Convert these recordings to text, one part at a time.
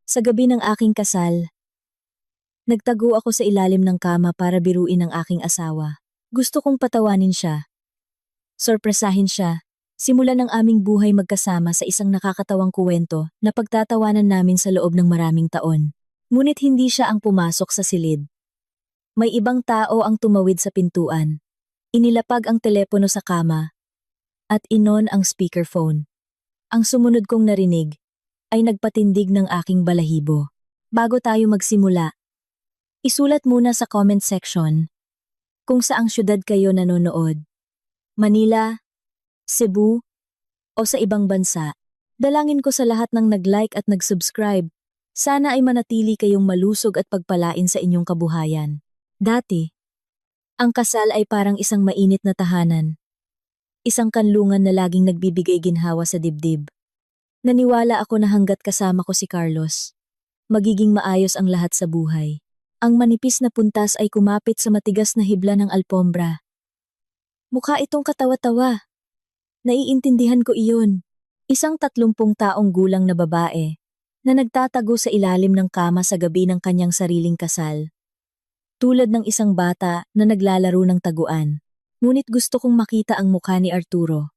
Sa gabi ng aking kasal, nagtago ako sa ilalim ng kama para biruin ang aking asawa. Gusto kong patawanin siya, sorpresahin siya, simulan ng aming buhay magkasama sa isang nakakatawang kuwento na pagtatawanan namin sa loob ng maraming taon. Ngunit hindi siya ang pumasok sa silid. May ibang tao ang tumawid sa pintuan. Inilapag ang telepono sa kama at inon ang speakerphone. Ang sumunod kong narinig ay nagpatindig ng aking balahibo. Bago tayo magsimula, isulat muna sa comment section kung saang syudad kayo nanonood. Manila, Cebu, o sa ibang bansa. Dalangin ko sa lahat ng nag-like at nag-subscribe. Sana ay manatili kayong malusog at pagpalain sa inyong kabuhayan. Dati, ang kasal ay parang isang mainit na tahanan. Isang kanlungan na laging nagbibigay ginhawa sa dibdib. Naniwala ako na hanggat kasama ko si Carlos, magiging maayos ang lahat sa buhay. Ang manipis na puntas ay kumapit sa matigas na hibla ng alpombra. Mukha itong katawa-tawa. Naiintindihan ko iyon. Isang 30 taong gulang na babae na nagtatago sa ilalim ng kama sa gabi ng kanyang sariling kasal. Tulad ng isang bata na naglalaro ng taguan. Ngunit gusto kong makita ang mukha ni Arturo.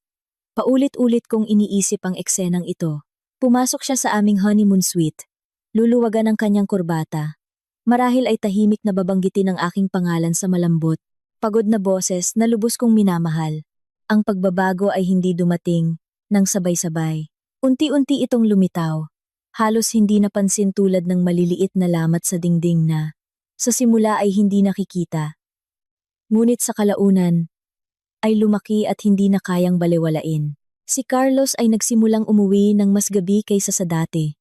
Paulit-ulit kong iniisip ang eksenang ito. Pumasok siya sa aming honeymoon suite. Luluwagan ang kanyang kurbata. Marahil ay tahimik na babanggitin ang aking pangalan sa malambot. Pagod na boses na lubos kong minamahal. Ang pagbabago ay hindi dumating nang sabay-sabay. Unti-unti itong lumitaw. Halos hindi napansin tulad ng maliliit na lamat sa dingding na sa simula ay hindi nakikita. Ngunit sa kalaunan ay lumaki at hindi na kayang balewalain. Si Carlos ay nagsimulang umuwi ng mas gabi kaysa sa dati.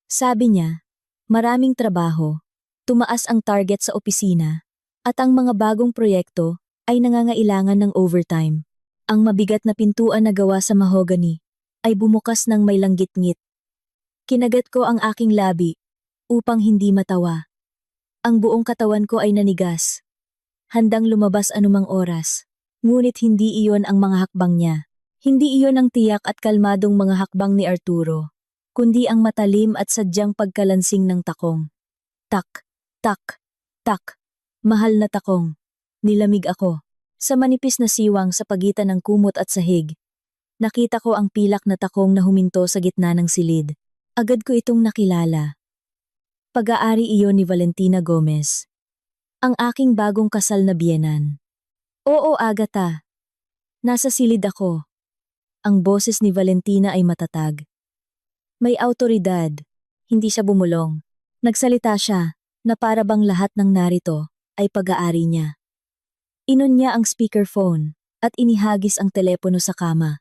Sabi niya, maraming trabaho, tumaas ang target sa opisina, at ang mga bagong proyekto ay nangangailangan ng overtime. Ang mabigat na pintuan na gawa sa mahogany ay bumukas ng may langgit-ngit. Kinagat ko ang aking labi upang hindi matawa. Ang buong katawan ko ay nanigas. Handang lumabas anumang oras. Ngunit hindi iyon ang mga hakbang niya. Hindi iyon ang tiyak at kalmadong mga hakbang ni Arturo, kundi ang matalim at sadyang pagkalansing ng takong. Tak, tak, tak. Mahal na takong. Nilamig ako. Sa manipis na siwang sa pagitan ng kumot at sahig, nakita ko ang pilak na takong na huminto sa gitna ng silid. Agad ko itong nakilala. Pag-aari iyon ni Valentina Gomez. Ang aking bagong kasal na biyenan. Oo, Agatha. Nasa silid ako. Ang boses ni Valentina ay matatag. May awtoridad. Hindi siya bumulong. Nagsalita siya na para bang lahat ng narito ay pag-aari niya. Inon niya ang speakerphone at inihagis ang telepono sa kama.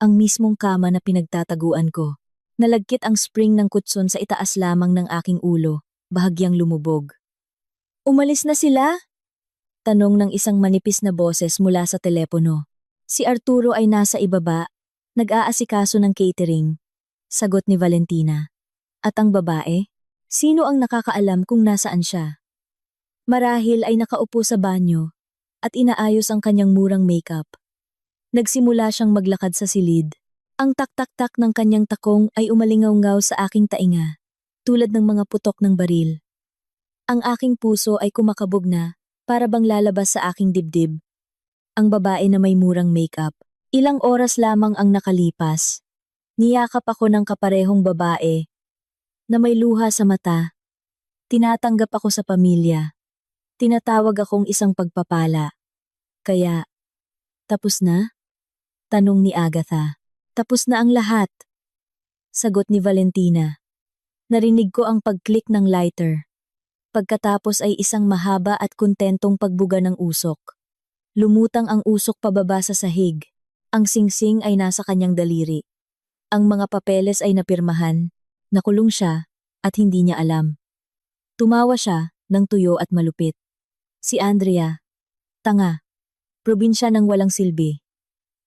Ang mismong kama na pinagtataguan ko. Nalagkit ang spring ng kutson sa itaas lamang ng aking ulo, bahagyang lumubog. Umalis na sila? Tanong ng isang manipis na boses mula sa telepono. Si Arturo ay nasa ibaba, nag-aasikaso ng catering. Sagot ni Valentina. At ang babae? Sino ang nakakaalam kung nasaan siya? Marahil ay nakaupo sa banyo at inaayos ang kanyang murang makeup. Nagsimula siyang maglakad sa silid. Ang tak-tak-tak ng kanyang takong ay umalingaw-ngaw sa aking tainga, tulad ng mga putok ng baril. Ang aking puso ay kumakabog na, para bang lalabas sa aking dibdib. Ang babae na may murang makeup. Ilang oras lamang ang nakalipas. Niyakap ako ng kaparehong babae na may luha sa mata. Tinatanggap ako sa pamilya. Tinatawag akong isang pagpapala. Kaya, tapos na? Tanong ni Agatha. Tapos na ang lahat. Sagot ni Valentina. Narinig ko ang pag-click ng lighter. Pagkatapos ay isang mahaba at kontentong pagbuga ng usok. Lumutang ang usok pababa sa sahig. Ang singsing ay nasa kanyang daliri. Ang mga papeles ay napirmahan, nakulong siya, at hindi niya alam. Tumawa siya ng tuyo at malupit. Si Andrea. Tanga. Probinsya ng walang silbi.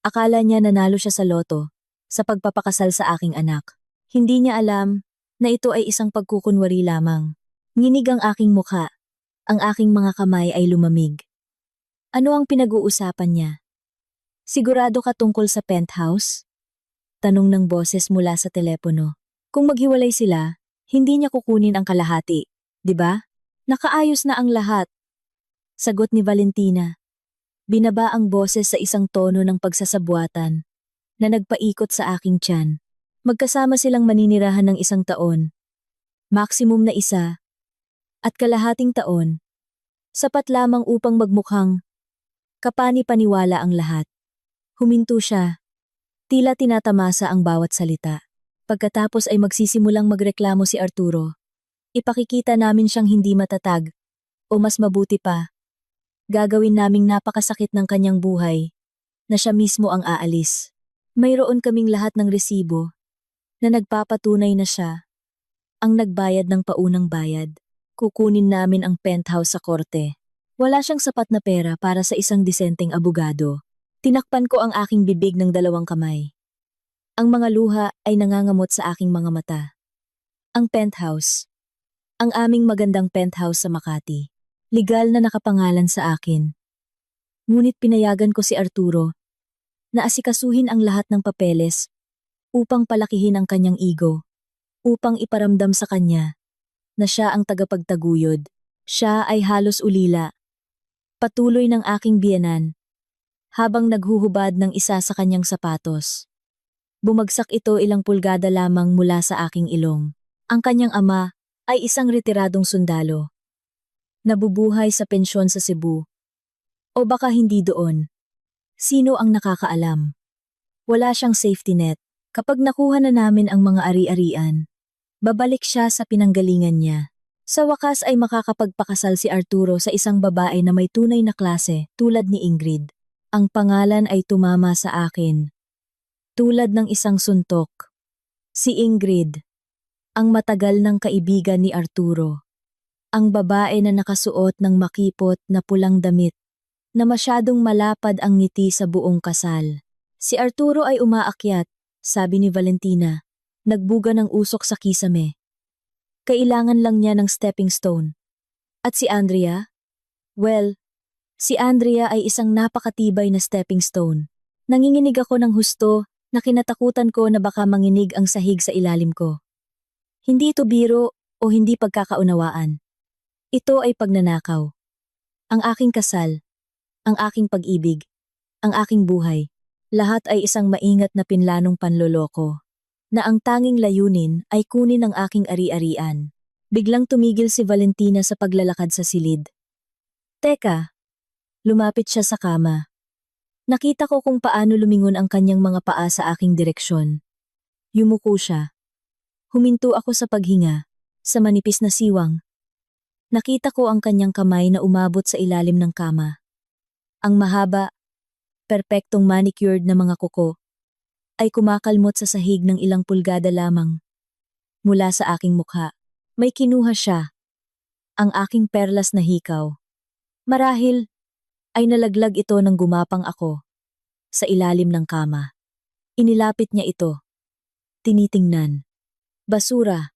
Akala niya nanalo siya sa loto, sa pagpapakasal sa aking anak. Hindi niya alam na ito ay isang pagkukunwari lamang. Nginig ang aking mukha. Ang aking mga kamay ay lumamig. Ano ang pinag-uusapan niya? Sigurado ka tungkol sa penthouse? Tanong ng boses mula sa telepono. Kung maghiwalay sila, Hindi niya kukunin ang kalahati, di ba? Nakaayos na ang lahat. Sagot ni Valentina. Binaba ang boses sa isang tono ng pagsasabuatan na nagpaikot sa aking tiyan. Magkasama silang maninirahan ng 1 taon. Maximum na 1 at kalahating taon. Sapat lamang upang magmukhang kapani-paniwala ang lahat. Huminto siya. Tila tinatamasa ang bawat salita. Pagkatapos ay magsisimulang magreklamo si Arturo. Ipakikita namin siyang hindi matatag. O mas mabuti pa, gagawin naming napakasakit ng kanyang buhay na siya mismo ang aalis. Mayroon kaming lahat ng resibo na nagpapatunay na siya ang nagbayad ng paunang bayad. Kukunin namin ang penthouse sa korte. Wala siyang sapat na pera para sa isang disenteng abogado. Tinakpan ko ang aking bibig ng 2 kamay. Ang mga luha ay nangangamot sa aking mga mata. Ang penthouse. Ang aming magandang penthouse sa Makati. Legal na nakapangalan sa akin. Ngunit pinayagan ko si Arturo na asikasuhin ang lahat ng papeles upang palakihin ang kanyang ego, upang iparamdam sa kanya na siya ang tagapagtaguyod. Siya ay halos ulila. Patuloy ng aking biyenan habang naghuhubad ng isa sa kanyang sapatos. Bumagsak ito ilang pulgada lamang mula sa aking ilong. Ang kanyang ama ay isang retiradong sundalo. Nabubuhay sa pensyon sa Cebu. O baka hindi doon. Sino ang nakakaalam? Wala siyang safety net. Kapag nakuha na namin ang mga ari-arian, babalik siya sa pinanggalingan niya. Sa wakas ay makakapagpakasal si Arturo sa isang babae na may tunay na klase tulad ni Ingrid. Ang pangalan ay tumama sa akin. Tulad ng isang suntok. Si Ingrid, ang matagal ng kaibigan ni Arturo. Ang babae na nakasuot ng makipot na pulang damit, na masyadong malapad ang ngiti sa buong kasal. Si Arturo ay umaakyat, sabi ni Valentina, nagbuga ng usok sa kisame. Kailangan lang niya ng stepping stone. At si Andrea? Well, si Andrea ay isang napakatibay na stepping stone. Nanginginig ako ng husto na kinatakutan ko na baka manginig ang sahig sa ilalim ko. Hindi ito biro o hindi pagkakaunawaan. Ito ay pagnanakaw. Ang aking kasal, ang aking pag-ibig, ang aking buhay, lahat ay isang maingat na pinlanong panloloko, na ang tanging layunin ay kunin ang aking ari-arian. Biglang tumigil si Valentina sa paglalakad sa silid. Teka, lumapit siya sa kama. Nakita ko kung paano lumingon ang kanyang mga paa sa aking direksyon. Yumuko siya. Huminto ako sa paghinga, sa manipis na siwang. Nakita ko ang kanyang kamay na umabot sa ilalim ng kama. Ang mahaba, perpektong manicured na mga kuko ay kumakalmot sa sahig ng ilang pulgada lamang. Mula sa aking mukha, may kinuha siya, ang aking perlas na hikaw. Marahil ay nalaglag ito nang gumapang ako sa ilalim ng kama. Inilapit niya ito. Tinitingnan. Basura.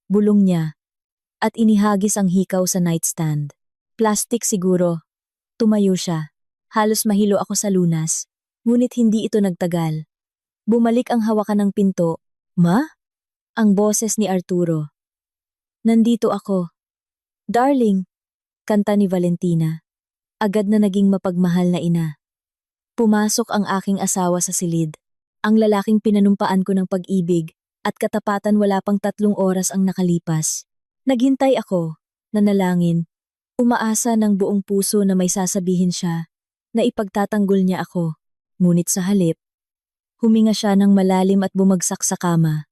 Bulong niya. At inihagis ang hikaw sa nightstand. Plastic siguro. Tumayo siya. Halos mahilo ako sa lunas. Ngunit hindi ito nagtagal. Bumalik ang hawakan ng pinto. Ma? Ang boses ni Arturo. Nandito ako. Darling, kanta ni Valentina. Agad na naging mapagmahal na ina. Pumasok ang aking asawa sa silid. Ang lalaking pinanumpaan ko ng pag-ibig at katapatan wala pang 3 oras ang nakalipas. Naghintay ako, nanalangin, umaasa ng buong puso na may sasabihin siya, na ipagtatanggol niya ako. Ngunit sa halip, huminga siya ng malalim at bumagsak sa kama.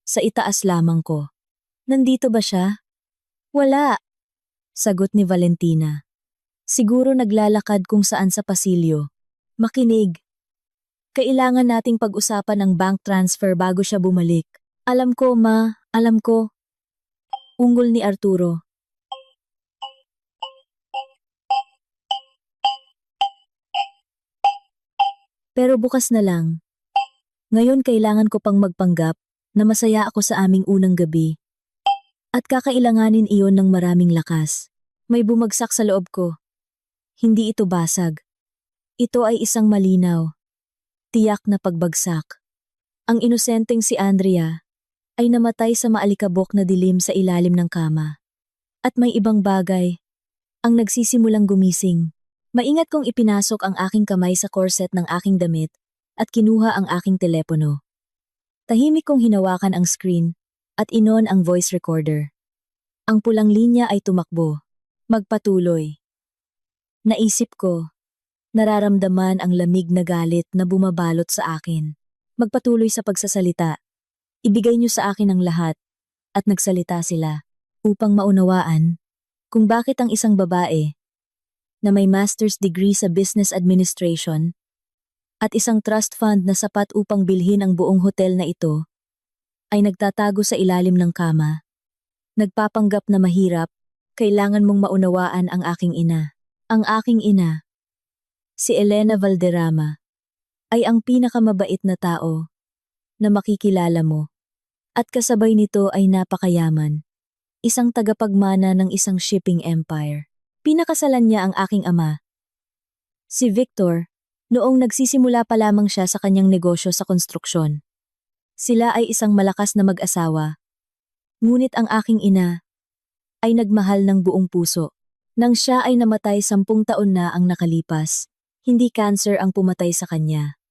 Sa itaas lamang ko. Nandito ba siya? Wala, sagot ni Valentina. Siguro naglalakad kung saan sa pasilyo. Makinig. Kailangan nating pag-usapan ang bank transfer bago siya bumalik. Alam ko, ma, alam ko. Ungol ni Arturo. Pero bukas na lang. Ngayon kailangan ko pang magpanggap na masaya ako sa aming unang gabi. At kakailanganin iyon ng maraming lakas. May bumagsak sa loob ko. Hindi ito basag. Ito ay isang malinaw. Tiyak na pagbagsak. Ang inosenteng si Andrea ay namatay sa maalikabok na dilim sa ilalim ng kama. At may ibang bagay ang nagsisimulang gumising. Maingat kong ipinasok ang aking kamay sa corset ng aking damit at kinuha ang aking telepono. Tahimik kong hinawakan ang screen at inon ang voice recorder. Ang pulang linya ay tumakbo. Magpatuloy. Naisip ko, nararamdaman ang lamig na galit na bumabalot sa akin. Magpatuloy sa pagsasalita. Ibigay niyo sa akin ang lahat. At nagsalita sila upang maunawaan kung bakit ang isang babae na may master's degree sa business administration at isang trust fund na sapat upang bilhin ang buong hotel na ito ay nagtatago sa ilalim ng kama. Nagpapanggap na mahirap, kailangan mong maunawaan ang aking ina. Ang aking ina, si Elena Valderrama, ay ang pinakamabait na tao na makikilala mo. At kasabay nito ay napakayaman. Isang tagapagmana ng isang shipping empire. Pinakasalan niya ang aking ama. Si Victor, noong nagsisimula pa lamang siya sa kanyang negosyo sa konstruksyon. Sila ay isang malakas na mag-asawa. Ngunit ang aking ina ay nagmahal ng buong puso. Nang siya ay namatay 10 taon na ang nakalipas, hindi cancer ang pumatay sa kanya.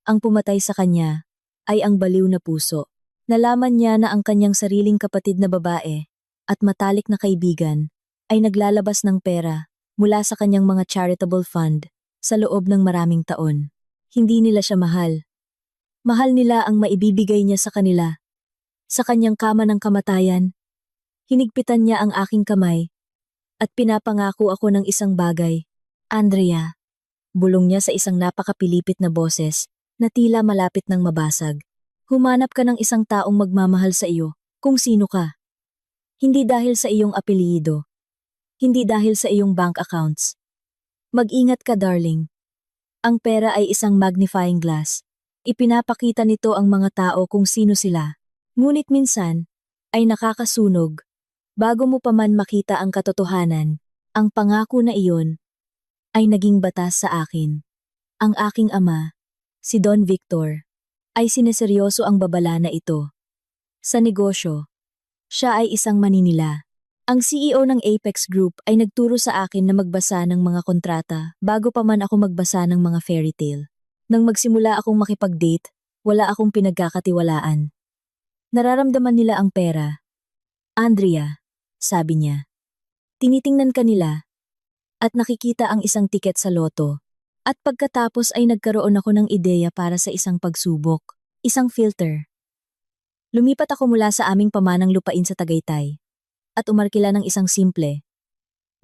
Ang pumatay sa kanya ay ang baliw na puso. Nalaman niya na ang kanyang sariling kapatid na babae at matalik na kaibigan ay naglalabas ng pera mula sa kanyang mga charitable fund sa loob ng maraming taon. Hindi nila siya mahal. Mahal nila ang maibibigay niya sa kanila. Sa kanyang kama ng kamatayan, hinigpitan niya ang aking kamay at pinapangako ako ng isang bagay. Andrea, bulong niya sa isang napakapilipit na boses na tila malapit ng mabasag. Humanap ka ng isang taong magmamahal sa iyo, kung sino ka. Hindi dahil sa iyong apelyido. Hindi dahil sa iyong bank accounts. Mag-ingat ka, darling. Ang pera ay isang magnifying glass. Ipinapakita nito ang mga tao kung sino sila. Ngunit minsan, ay nakakasunog. Bago mo pa man makita ang katotohanan, ang pangako na iyon ay naging batas sa akin. Ang aking ama, si Don Victor, ay sineseryoso ang babala na ito. Sa negosyo, siya ay isang maninila. Ang CEO ng Apex Group ay nagturo sa akin na magbasa ng mga kontrata bago pa man ako magbasa ng mga fairy tale. Nang magsimula akong makipag-date, wala akong pinagkakatiwalaan. Nararamdaman nila ang pera. Andrea, sabi niya. Tinitingnan ka nila at nakikita ang isang tiket sa loto. At pagkatapos ay nagkaroon ako ng ideya para sa isang pagsubok, isang filter. Lumipat ako mula sa aming pamanang lupain sa Tagaytay at umarkila ng isang simple,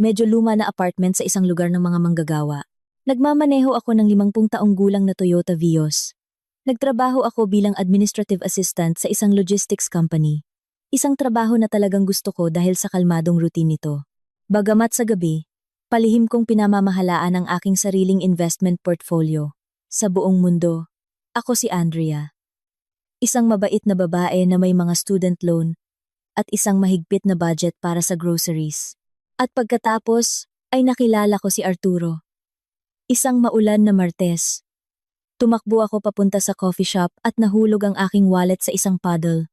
medyo luma na apartment sa isang lugar ng mga manggagawa. Nagmamaneho ako ng 50 taong gulang na Toyota Vios. Nagtrabaho ako bilang administrative assistant sa isang logistics company. Isang trabaho na talagang gusto ko dahil sa kalmadong routine nito. Bagamat sa gabi, palihim kong pinamamahalaan ang aking sariling investment portfolio. Sa buong mundo, ako si Andrea. Isang mabait na babae na may mga student loan at isang mahigpit na budget para sa groceries. At pagkatapos ay nakilala ko si Arturo. Isang maulan na Martes. Tumakbo ako papunta sa coffee shop at nahulog ang aking wallet sa isang puddle.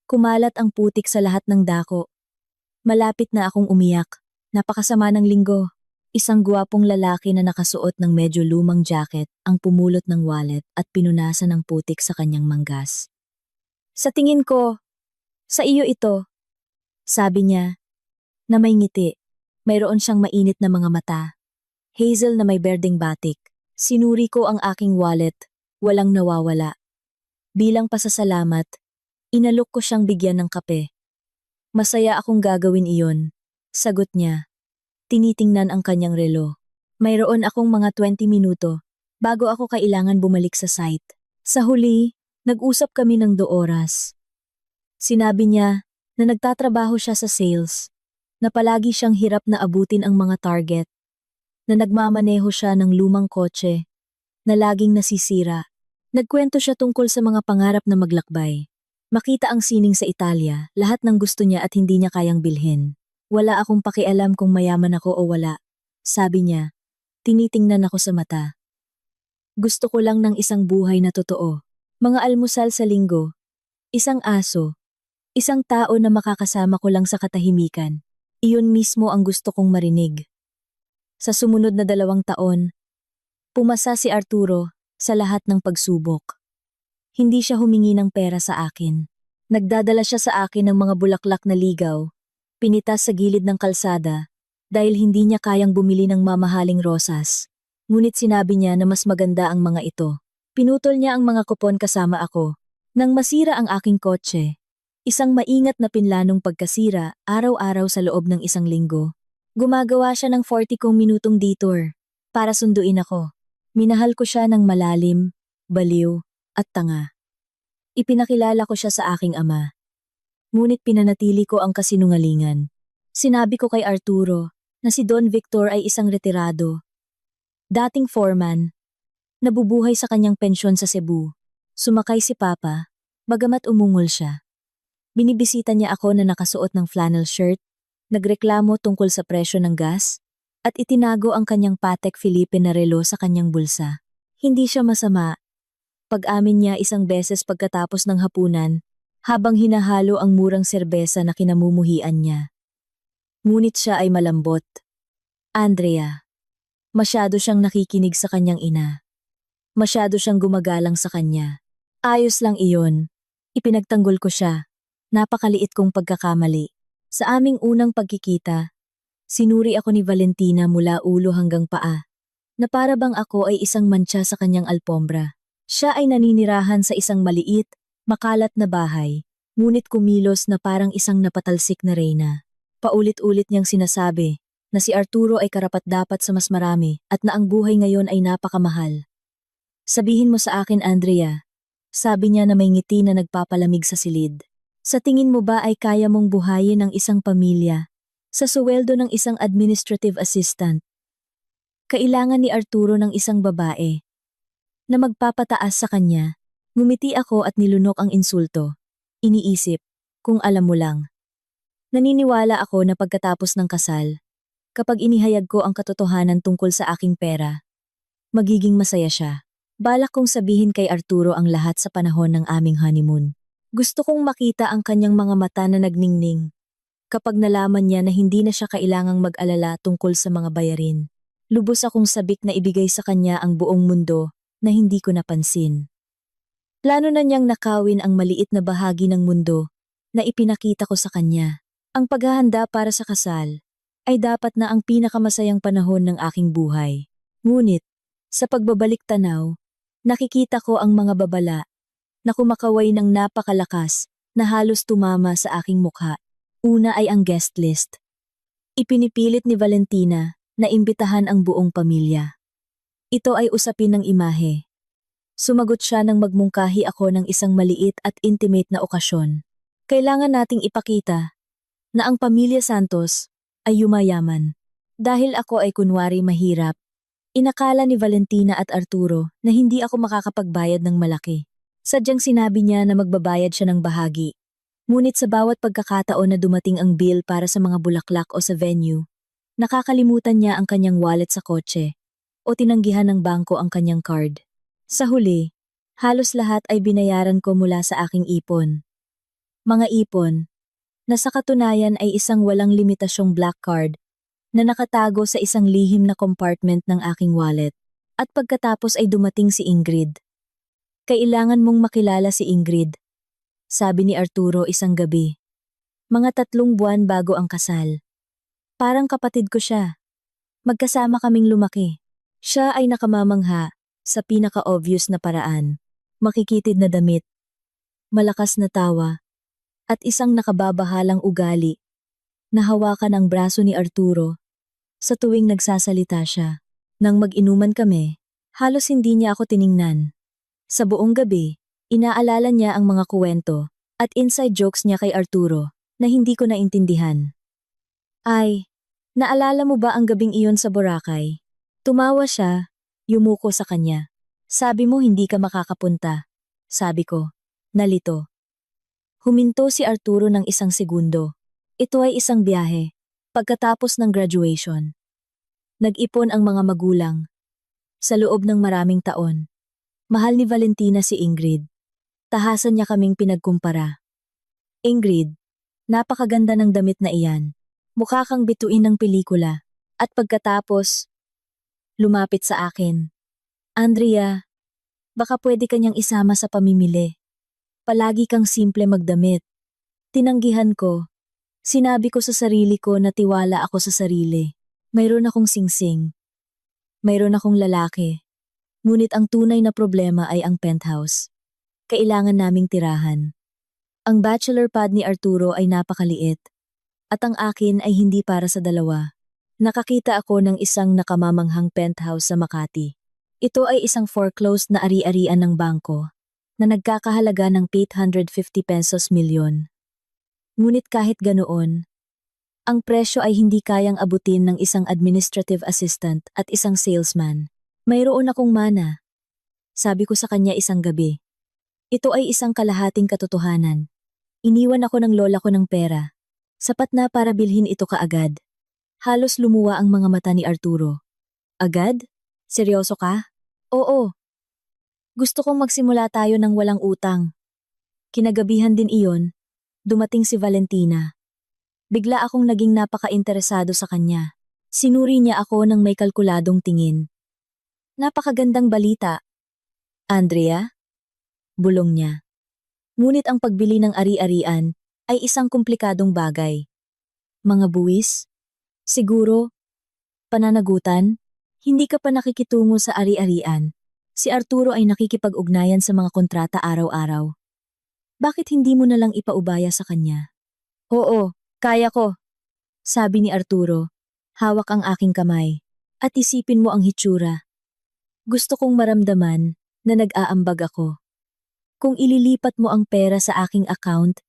Kumalat ang putik sa lahat ng dako. Malapit na akong umiyak. Napakasama ng linggo. Isang guwapong lalaki na nakasuot ng medyo lumang jacket ang pumulot ng wallet at pinunasan ng putik sa kanyang manggas. Sa tingin ko, sa iyo ito, sabi niya, na may ngiti. Mayroon siyang mainit na mga mata. Hazel na may berdeng batik. Sinuri ko ang aking wallet, walang nawawala. Bilang pasasalamat, inalok ko siyang bigyan ng kape. Masaya akong gagawin iyon, sagot niya. Tinitingnan ang kanyang relo. Mayroon akong mga 20 minuto bago ako kailangan bumalik sa site. Sa huli, nag-usap kami ng 2 oras. Sinabi niya na nagtatrabaho siya sa sales, na palagi siyang hirap na abutin ang mga target, na nagmamaneho siya ng lumang kotse, na laging nasisira. Nagkwento siya tungkol sa mga pangarap na maglakbay. Makita ang sining sa Italia, lahat ng gusto niya at hindi niya kayang bilhin. Wala akong pakialam kung mayaman ako o wala, sabi niya. Tinitingnan ako sa mata. Gusto ko lang ng isang buhay na totoo. Mga almusal sa linggo, isang aso, Isang tao na makakasama ko lang sa katahimikan. Iyon mismo ang gusto kong marinig. Sa sumunod na 2 taon, pumasa si Arturo sa lahat ng pagsubok. Hindi siya humingi ng pera sa akin. Nagdadala siya sa akin ng mga bulaklak na ligaw, pinitas sa gilid ng kalsada, dahil hindi niya kayang bumili ng mamahaling rosas. Ngunit sinabi niya na mas maganda ang mga ito. Pinutol niya ang mga kupon kasama ako. Nang masira ang aking kotse, isang maingat na pinlanong pagkasira araw-araw sa loob ng 1 linggo. Gumagawa siya ng 40 minutong detour para sunduin ako. Minahal ko siya ng malalim, baliw, at tanga. Ipinakilala ko siya sa aking ama. Ngunit pinanatili ko ang kasinungalingan. Sinabi ko kay Arturo na si Don Victor ay isang retirado. Dating foreman, nabubuhay sa kanyang pensyon sa Cebu. Sumakay si Papa, bagamat umungol siya. Binibisita niya ako na nakasuot ng flannel shirt, nagreklamo tungkol sa presyo ng gas, at itinago ang kanyang Patek Philippe na relo sa kanyang bulsa. Hindi siya masama. Pag-amin niya isang beses pagkatapos ng hapunan, habang hinahalo ang murang serbesa na kinamumuhian niya. Ngunit siya ay malambot. Andrea. Masyado siyang nakikinig sa kanyang ina. Masyado siyang gumagalang sa kanya. Ayos lang iyon. Ipinagtanggol ko siya. Napakaliit kong pagkakamali. Sa aming unang pagkikita, sinuri ako ni Valentina mula ulo hanggang paa, na para bang ako ay isang mantsa sa kanyang alpombra. Siya ay naninirahan sa isang maliit, makalat na bahay, ngunit kumilos na parang isang napatalsik na reyna. Paulit-ulit niyang sinasabi na si Arturo ay karapat-dapat sa mas marami at na ang buhay ngayon ay napakamahal. Sabihin mo sa akin, Andrea, sabi niya na may ngiti na nagpapalamig sa silid. Sa tingin mo ba ay kaya mong buhayin ang isang pamilya sa suweldo ng isang administrative assistant? Kailangan ni Arturo ng isang babae na magpapataas sa kanya. Ngumiti ako at nilunok ang insulto. Iniisip, kung alam mo lang. Naniniwala ako na pagkatapos ng kasal, kapag inihayag ko ang katotohanan tungkol sa aking pera, magiging masaya siya. Balak kong sabihin kay Arturo ang lahat sa panahon ng aming honeymoon. Gusto kong makita ang kanyang mga mata na nagningning kapag nalaman niya na hindi na siya kailangang mag-alala tungkol sa mga bayarin. Lubos akong sabik na ibigay sa kanya ang buong mundo na hindi ko napansin. Plano na niyang nakawin ang maliit na bahagi ng mundo na ipinakita ko sa kanya. Ang paghahanda para sa kasal ay dapat na ang pinakamasayang panahon ng aking buhay. Ngunit, sa pagbabalik tanaw, nakikita ko ang mga babala na kumakaway ng napakalakas na halos tumama sa aking mukha. Una ay ang guest list. Ipinipilit ni Valentina na imbitahan ang buong pamilya. Ito ay usapin ng imahe. Sumagot siya nang magmungkahi ako ng isang maliit at intimate na okasyon. Kailangan nating ipakita na ang pamilya Santos ay yumayaman. Dahil ako ay kunwari mahirap, inakala ni Valentina at Arturo na hindi ako makakapagbayad ng malaki. Sadyang sinabi niya na magbabayad siya ng bahagi. Ngunit sa bawat pagkakataon na dumating ang bill para sa mga bulaklak o sa venue, nakakalimutan niya ang kanyang wallet sa kotse o tinanggihan ng bangko ang kanyang card. Sa huli, halos lahat ay binayaran ko mula sa aking ipon. Mga ipon, na sa katunayan ay isang walang limitasyong black card na nakatago sa isang lihim na compartment ng aking wallet. At pagkatapos ay dumating si Ingrid. Kailangan mong makilala si Ingrid, sabi ni Arturo isang gabi. Mga 3 buwan bago ang kasal. Parang kapatid ko siya. Magkasama kaming lumaki. Siya ay nakamamangha sa pinaka-obvious na paraan. Makikitid na damit, malakas na tawa, at isang nakababahalang ugali na hawakan ang braso ni Arturo sa tuwing nagsasalita siya. Nang mag-inuman kami, halos hindi niya ako tiningnan. Sa buong gabi, inaalala niya ang mga kuwento at inside jokes niya kay Arturo na hindi ko naintindihan. Ay, naalala mo ba ang gabing iyon sa Boracay? Tumawa siya, yumuko sa kanya. Sabi mo hindi ka makakapunta. Sabi ko, nalito. Huminto si Arturo ng 1 segundo. Ito ay isang biyahe. Pagkatapos ng graduation, nag-ipon ang mga magulang. Sa loob ng maraming taon, mahal ni Valentina si Ingrid. Tahasan niya kaming pinagkumpara. Ingrid, napakaganda ng damit na iyan. Mukha kang bituin ng pelikula. At pagkatapos, lumapit sa akin. Andrea, baka pwede kanyang isama sa pamimili. Palagi kang simple magdamit. Tinanggihan ko. Sinabi ko sa sarili ko na tiwala ako sa sarili. Mayroon akong singsing. Mayroon akong lalaki. Ngunit ang tunay na problema ay ang penthouse. Kailangan naming tirahan. Ang bachelor pad ni Arturo ay napakaliit. At ang akin ay hindi para sa dalawa. Nakakita ako ng isang nakamamanghang penthouse sa Makati. Ito ay isang foreclosed na ari-arian ng bangko na nagkakahalaga ng 850 pesos milyon. Ngunit kahit ganoon, ang presyo ay hindi kayang abutin ng isang administrative assistant at isang salesman. Mayroon akong mana. Sabi ko sa kanya isang gabi. Ito ay isang kalahating katotohanan. Iniwan ako ng lola ko ng pera. Sapat na para bilhin ito kaagad. Halos lumuwa ang mga mata ni Arturo. Agad? Seryoso ka? Oo. Gusto kong magsimula tayo ng walang utang. Kinagabihan din iyon, dumating si Valentina. Bigla akong naging napaka-interesado sa kanya. Sinuri niya ako ng may kalkuladong tingin. Napakagandang balita. Andrea? Bulong niya. Ngunit ang pagbili ng ari-arian ay isang komplikadong bagay. Mga buwis? Siguro? Pananagutan? Hindi ka pa nakikitungo sa ari-arian. Si Arturo ay nakikipag-ugnayan sa mga kontrata araw-araw. Bakit hindi mo na lang ipaubaya sa kanya? Oo, kaya ko. Sabi ni Arturo. Hawak ang aking kamay. At isipin mo ang hitsura. Gusto kong maramdaman na nag-aambag ako. Kung ililipat mo ang pera sa aking account,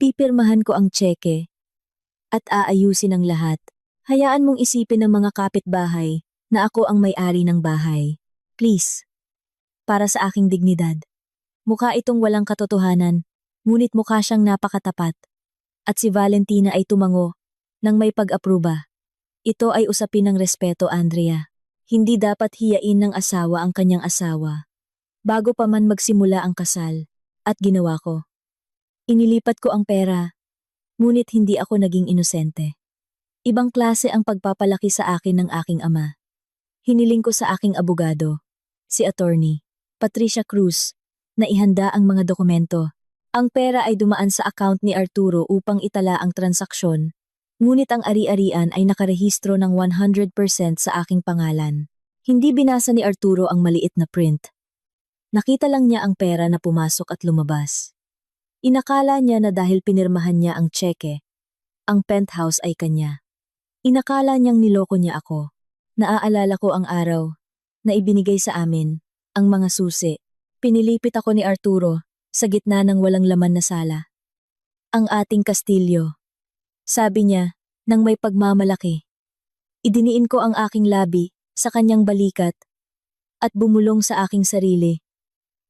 pipirmahan ko ang tseke at aayusin ang lahat. Hayaan mong isipin ng mga kapitbahay na ako ang may-ari ng bahay. Please. Para sa aking dignidad. Mukha itong walang katotohanan, ngunit mukha siyang napakatapat. At si Valentina ay tumango nang may pag-apruba. Ito ay usapin ng respeto, Andrea. Hindi dapat hiyain ng asawa ang kanyang asawa. Bago pa man magsimula ang kasal, at ginawa ko. Inilipat ko ang pera, ngunit hindi ako naging inosente. Ibang klase ang pagpapalaki sa akin ng aking ama. Hiniling ko sa aking abogado, si attorney, Patricia Cruz, na ihanda ang mga dokumento. Ang pera ay dumaan sa account ni Arturo upang itala ang transaksyon, ngunit ang ari-arian ay nakarehistro ng 100% sa aking pangalan. Hindi binasa ni Arturo ang maliit na print. Nakita lang niya ang pera na pumasok at lumabas. Inakala niya na dahil pinirmahan niya ang tseke, ang penthouse ay kanya. Inakala niyang niloko niya ako. Naaalala ko ang araw na ibinigay sa amin ang mga susi. Pinilipit ako ni Arturo sa gitna ng walang laman na sala. Ang ating kastilyo. Sabi niya nang may pagmamalaki. Idiniin ko ang aking labi sa kanyang balikat at bumulong sa aking sarili.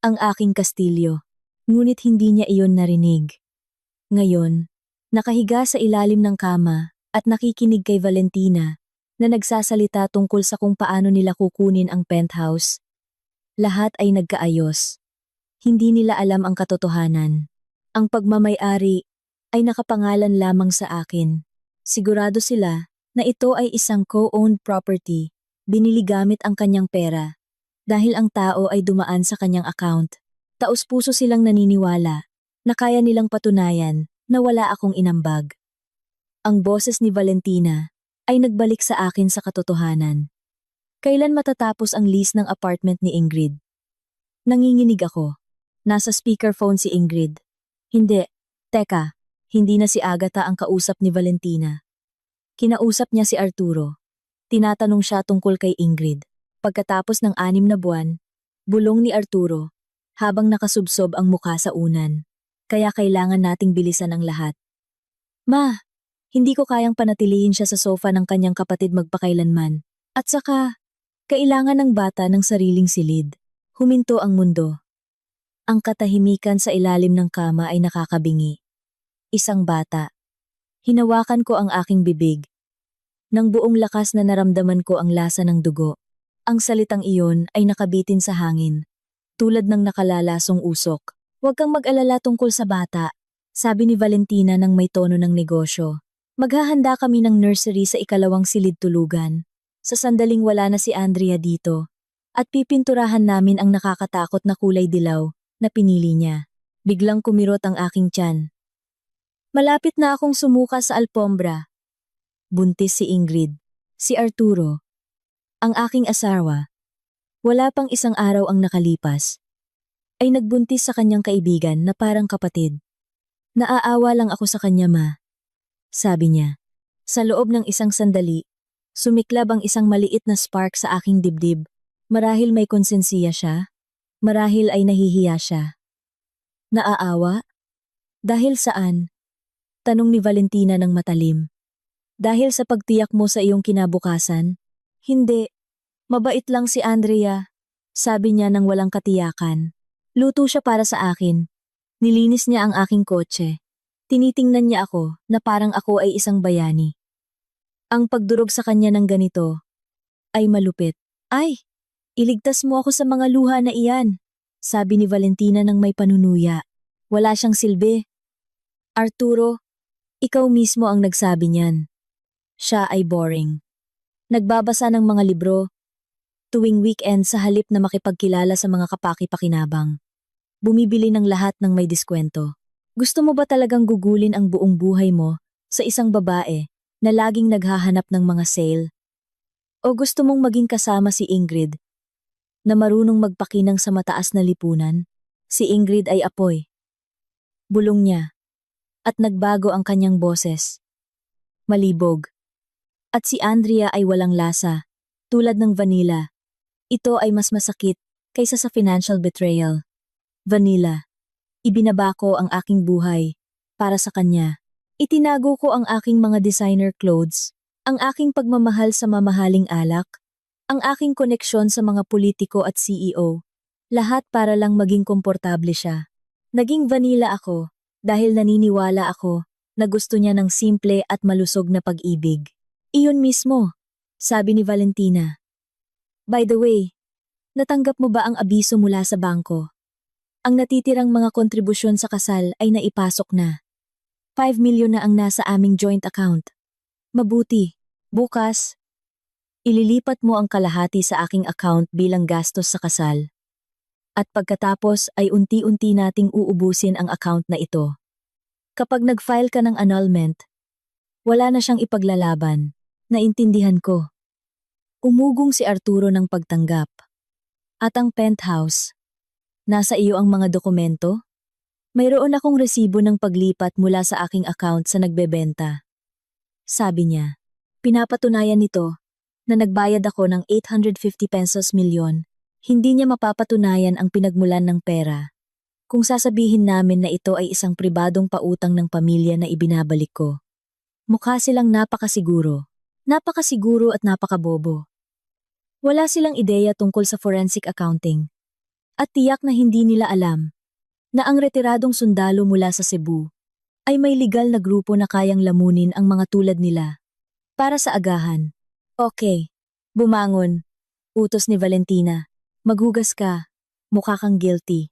Ang aking kastilyo. Ngunit hindi niya iyon narinig. Ngayon, nakahiga sa ilalim ng kama at nakikinig kay Valentina na nagsasalita tungkol sa kung paano nila kukunin ang penthouse. Lahat ay nagkaayos. Hindi nila alam ang katotohanan. Ang pagmamay-ari ay nakapangalan lamang sa akin. Sigurado sila na ito ay isang co-owned property. Binili gamit ang kanyang pera. Dahil ang tao ay dumaan sa kanyang account. Taos-puso silang naniniwala na kaya nilang patunayan na wala akong inambag. Ang boses ni Valentina ay nagbalik sa akin sa katotohanan. Kailan matatapos ang lease ng apartment ni Ingrid? Nanginginig ako. Nasa speakerphone si Ingrid. Hindi. Teka, hindi na si Agatha ang kausap ni Valentina. Kinausap niya si Arturo. Tinatanong siya tungkol kay Ingrid. Pagkatapos ng 6 na buwan, bulong ni Arturo, habang nakasubsob ang mukha sa unan. Kaya kailangan nating bilisan ang lahat. Ma, hindi ko kayang panatilihin siya sa sofa ng kanyang kapatid magpakailanman. At saka, kailangan ng bata ng sariling silid. Huminto ang mundo. Ang katahimikan sa ilalim ng kama ay nakakabingi. Isang bata. Hinawakan ko ang aking bibig. Nang buong lakas na naramdaman ko ang lasa ng dugo. Ang salitang iyon ay nakabitin sa hangin. Tulad ng nakalalasong usok. Huwag kang mag-alala tungkol sa bata. sabi ni Valentina ng may tono ng negosyo. Maghahanda kami ng nursery sa ikalawang silid tulugan. Sa sandaling wala na si Andrea dito. At pipinturahan namin ang nakakatakot na kulay dilaw na pinili niya. Biglang kumirot ang aking tiyan. Malapit na akong sumuka sa alpombra. Buntis si Ingrid. Si Arturo. Ang aking asawa. Wala pang isang araw ang nakalipas. Ay nagbuntis sa kanyang kaibigan na parang kapatid. Naaawa lang ako sa kanya, ma. Sabi niya. Sa loob ng isang sandali, sumiklab ang isang maliit na spark sa aking dibdib. Marahil may konsensiya siya. Marahil ay nahihiya siya. Naaawa? Dahil saan? Tanong ni Valentina ng matalim. Dahil sa pagtiyak mo sa iyong kinabukasan? Hindi. Mabait lang si Andrea. Sabi niya nang walang katiyakan. Luto siya para sa akin. Nilinis niya ang aking kotse. Tinitingnan niya ako na parang ako ay isang bayani. Ang pagdurog sa kanya ng ganito ay malupit. Ay, iligtas mo ako sa mga luha na iyan, sabi ni Valentina ng may panunuya. Wala siyang silbi. Arturo, ikaw mismo ang nagsabi niyan. Siya ay boring. Nagbabasa ng mga libro, tuwing weekend sa halip na makipagkilala sa mga kapaki-pakinabang. Bumibili ng lahat ng may diskwento. Gusto mo ba talagang gugulin ang buong buhay mo sa isang babae na laging naghahanap ng mga sale? O gusto mong maging kasama si Ingrid, na marunong magpakinang sa mataas na lipunan? Si Ingrid ay apoy. Bulong niya. At nagbago ang kanyang boses. Malibog. At si Andrea ay walang lasa, tulad ng vanilla. Ito ay mas masakit kaysa sa financial betrayal. Vanilla. Ibinaba ko ang aking buhay para sa kanya. Itinago ko ang aking mga designer clothes, ang aking pagmamahal sa mamahaling alak, ang aking koneksyon sa mga politiko at CEO. Lahat para lang maging komportable siya. Naging vanilla ako dahil naniniwala ako na gusto niya ng simple at malusog na pag-ibig. Iyon mismo, sabi ni Valentina. By the way, natanggap mo ba ang abiso mula sa bangko? Ang natitirang mga kontribusyon sa kasal ay naipasok na. 5 milyon na ang nasa aming joint account. Mabuti, bukas, ililipat mo ang kalahati sa aking account bilang gastos sa kasal. At pagkatapos ay unti-unti nating uubusin ang account na ito. Kapag nag-file ka ng annulment, wala na siyang ipaglalaban. Naintindihan ko. Umugong si Arturo ng pagtanggap. At ang penthouse. Nasa iyo ang mga dokumento? Mayroon akong resibo ng paglipat mula sa aking account sa nagbebenta. Sabi niya, pinapatunayan nito na nagbayad ako ng 850 pesos milyon. Hindi niya mapapatunayan ang pinagmulan ng pera. Kung sasabihin namin na ito ay isang pribadong pautang ng pamilya na ibinabalik ko. Mukha silang napakasiguro. Napakasiguro at napakabobo. Wala silang ideya tungkol sa forensic accounting. At tiyak na hindi nila alam na ang retiradong sundalo mula sa Cebu ay may legal na grupo na kayang lamunin ang mga tulad nila. Para sa agahan. Okay, bumangon. Utos ni Valentina. Maghugas ka. Mukha kang guilty.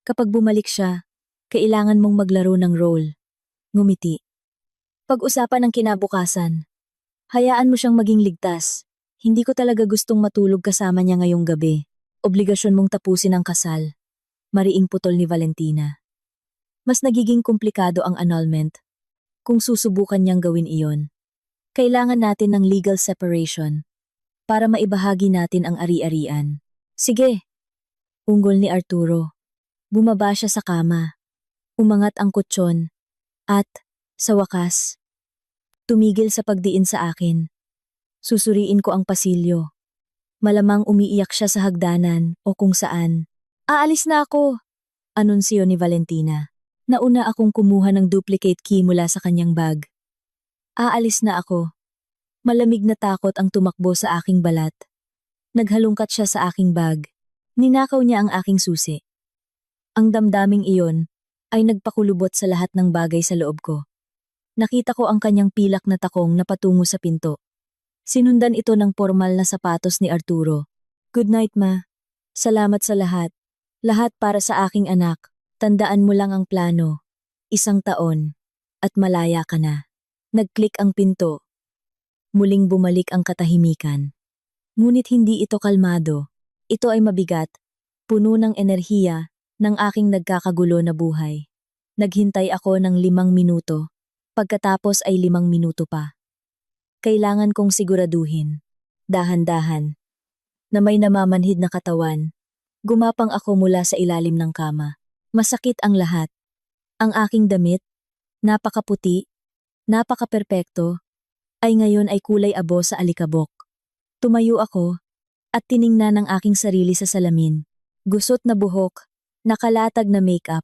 Kapag bumalik siya, kailangan mong maglaro ng role. Ngumiti. Pag-usapan ng kinabukasan. Hayaan mo siyang maging ligtas. Hindi ko talaga gustong matulog kasama niya ngayong gabi. Obligasyon mong tapusin ang kasal. Mariing putol ni Valentina. Mas nagiging komplikado ang annulment. Kung susubukan niyang gawin iyon, kailangan natin ng legal separation para maibahagi natin ang ari-arian. Sige, unggol ni Arturo. Bumaba siya sa kama. Umangat ang kutsyon. At, sa wakas, tumigil sa pagdiin sa akin. Susuriin ko ang pasilyo. Malamang umiiyak siya sa hagdanan o kung saan. Aalis na ako, anunsyo ni Valentina. Nauna akong kumuha ng duplicate key mula sa kanyang bag. Aalis na ako. Malamig na takot ang tumakbo sa aking balat. Naghalungkat siya sa aking bag. Ninakaw niya ang aking susi. Ang damdaming iyon ay nagpakulubot sa lahat ng bagay sa loob ko. Nakita ko ang kanyang pilak na takong na patungo sa pinto. Sinundan ito ng formal na sapatos ni Arturo. Good night, ma. Salamat sa lahat. Lahat para sa aking anak. Tandaan mo lang ang plano. 1 taon, at malaya ka na. Nag-click ang pinto. Muling bumalik ang katahimikan. Ngunit hindi ito kalmado. Ito ay mabigat, puno ng enerhiya ng aking nagkakagulo na buhay. Naghintay ako ng 5 minuto, pagkatapos ay 5 minuto pa. Kailangan kong siguraduhin, dahan-dahan, na may namamanhid na katawan. Gumapang ako mula sa ilalim ng kama. Masakit ang lahat. Ang aking damit, napakaputi, napakaperpekto, ay ngayon ay kulay abo sa alikabok. Tumayo ako, at tiningnan ang aking sarili sa salamin. Gusot na buhok, nakalatag na makeup.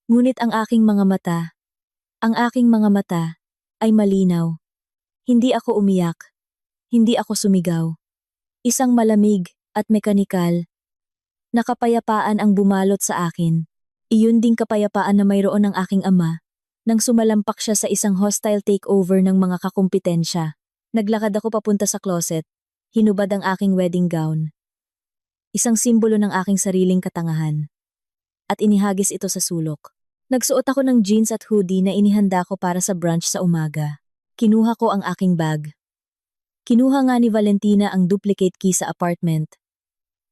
Ngunit ang aking mga mata, ay malinaw. Hindi ako umiyak, hindi ako sumigaw. Isang malamig at mekanikal na kapayapaan ang bumalot sa akin. Iyon ding kapayapaan na mayroon ng aking ama nang sumalampak siya sa isang hostile takeover ng mga kakumpetensya. Naglakad ako papunta sa closet, hinubad ang aking wedding gown. Isang simbolo ng aking sariling katangahan. At inihagis ito sa sulok. Nagsuot ako ng jeans at hoodie na inihanda ko para sa brunch sa umaga. Kinuha ko ang aking bag. Kinuha nga ni Valentina ang duplicate key sa apartment.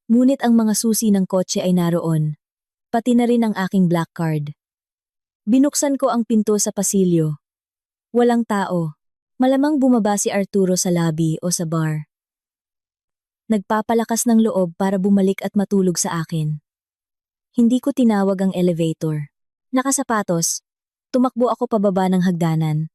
Ngunit ang mga susi ng kotse ay naroon, pati na rin ang aking black card. Binuksan ko ang pinto sa pasilyo. Walang tao. Malamang bumaba si Arturo sa lobby o sa bar. Nagpapalakas ng loob para bumalik at matulog sa akin. Hindi ko tinawag ang elevator. Nakasapatos, tumakbo ako pababa ng hagdanan.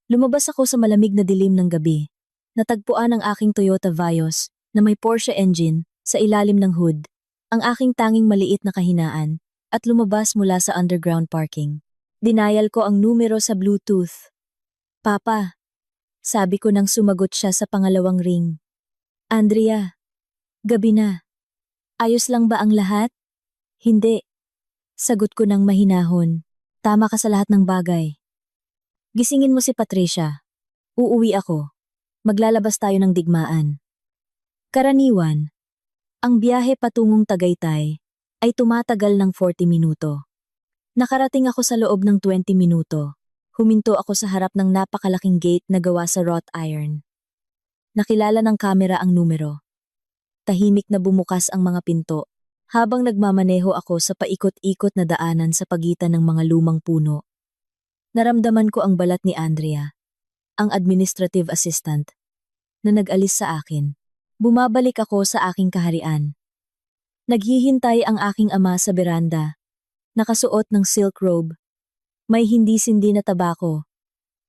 Lumabas ako sa malamig na dilim ng gabi. Natagpuan ang aking Toyota Vios na may Porsche engine sa ilalim ng hood, ang aking tanging maliit na kahinaan, at lumabas mula sa underground parking. Dinayal ko ang numero sa Bluetooth. Papa, sabi ko nang sumagot siya sa pangalawang ring. Andrea, gabi na. Ayos lang ba ang lahat? Hindi. Sagot ko ng mahinahon. Tama ka sa lahat ng bagay. Gisingin mo si Patricia. Uuwi ako. Maglalabas tayo ng digmaan. Karaniwan, ang biyahe patungong Tagaytay ay tumatagal ng 40 minuto. Nakarating ako sa loob ng 20 minuto. Huminto ako sa harap ng napakalaking gate na gawa sa wrought iron. Nakilala ng kamera ang numero. Tahimik na bumukas ang mga pinto habang nagmamaneho ako sa paikot-ikot na daanan sa pagitan ng mga lumang puno. Naramdaman ko ang balat ni Andrea, ang administrative assistant, na nag-alis sa akin. Bumabalik ako sa aking kaharian. Naghihintay ang aking ama sa beranda, nakasuot ng silk robe. May hindi-sindi na tabako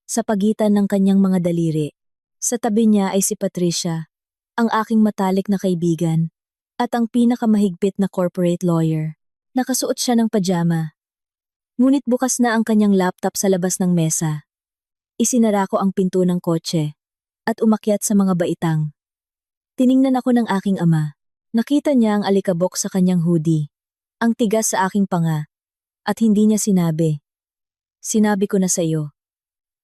sa pagitan ng kanyang mga daliri. Sa tabi niya ay si Patricia, ang aking matalik na kaibigan, at ang pinakamahigpit na corporate lawyer. Nakasuot siya ng pajama. Ngunit bukas na ang kanyang laptop sa labas ng mesa. Isinara ko ang pinto ng kotse at umakyat sa mga baitang. Tiningnan ako ng aking ama. Nakita niya ang alikabok sa kanyang hoodie, ang tigas sa aking panga, at hindi niya sinabi. Sinabi ko na sa iyo.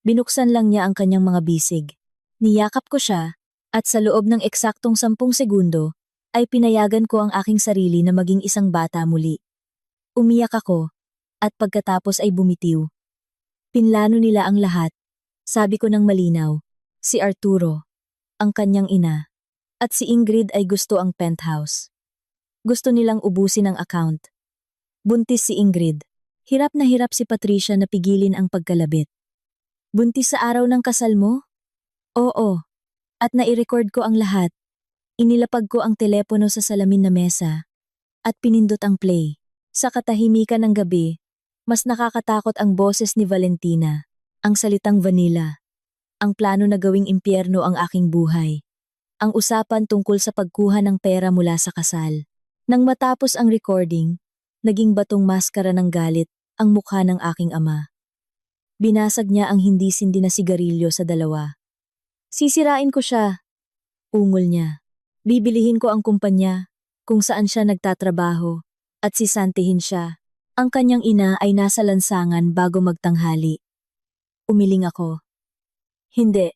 Binuksan lang niya ang kanyang mga bisig. Niyakap ko siya, at sa loob ng eksaktong 10 segundo, ay pinayagan ko ang aking sarili na maging isang bata muli. Umiyak ako, at pagkatapos ay bumitiw. Pinlano nila ang lahat. Sabi ko ng malinaw, si Arturo, ang kanyang ina, at si Ingrid ay gusto ang penthouse. Gusto nilang ubusin ang account. Buntis si Ingrid. Hirap na hirap si Patricia na pigilin ang pagkalabit. Buntis sa araw ng kasal mo? Oo. At nai-record ko ang lahat. Inilapag ko ang telepono sa salamin na mesa. At pinindot ang play. Sa katahimikan ng gabi, mas nakakatakot ang boses ni Valentina, ang salitang vanilla, ang plano na gawing impyerno ang aking buhay, ang usapan tungkol sa pagkuha ng pera mula sa kasal. Nang matapos ang recording, naging batong maskara ng galit ang mukha ng aking ama. Binasag niya ang hindi-sindi na sigarilyo sa dalawa. Sisirain ko siya, ungol niya. Bibilihin ko ang kumpanya, kung saan siya nagtatrabaho, at sisantihin siya. Ang kanyang ina ay nasa lansangan bago magtanghali. Umiling ako. Hindi.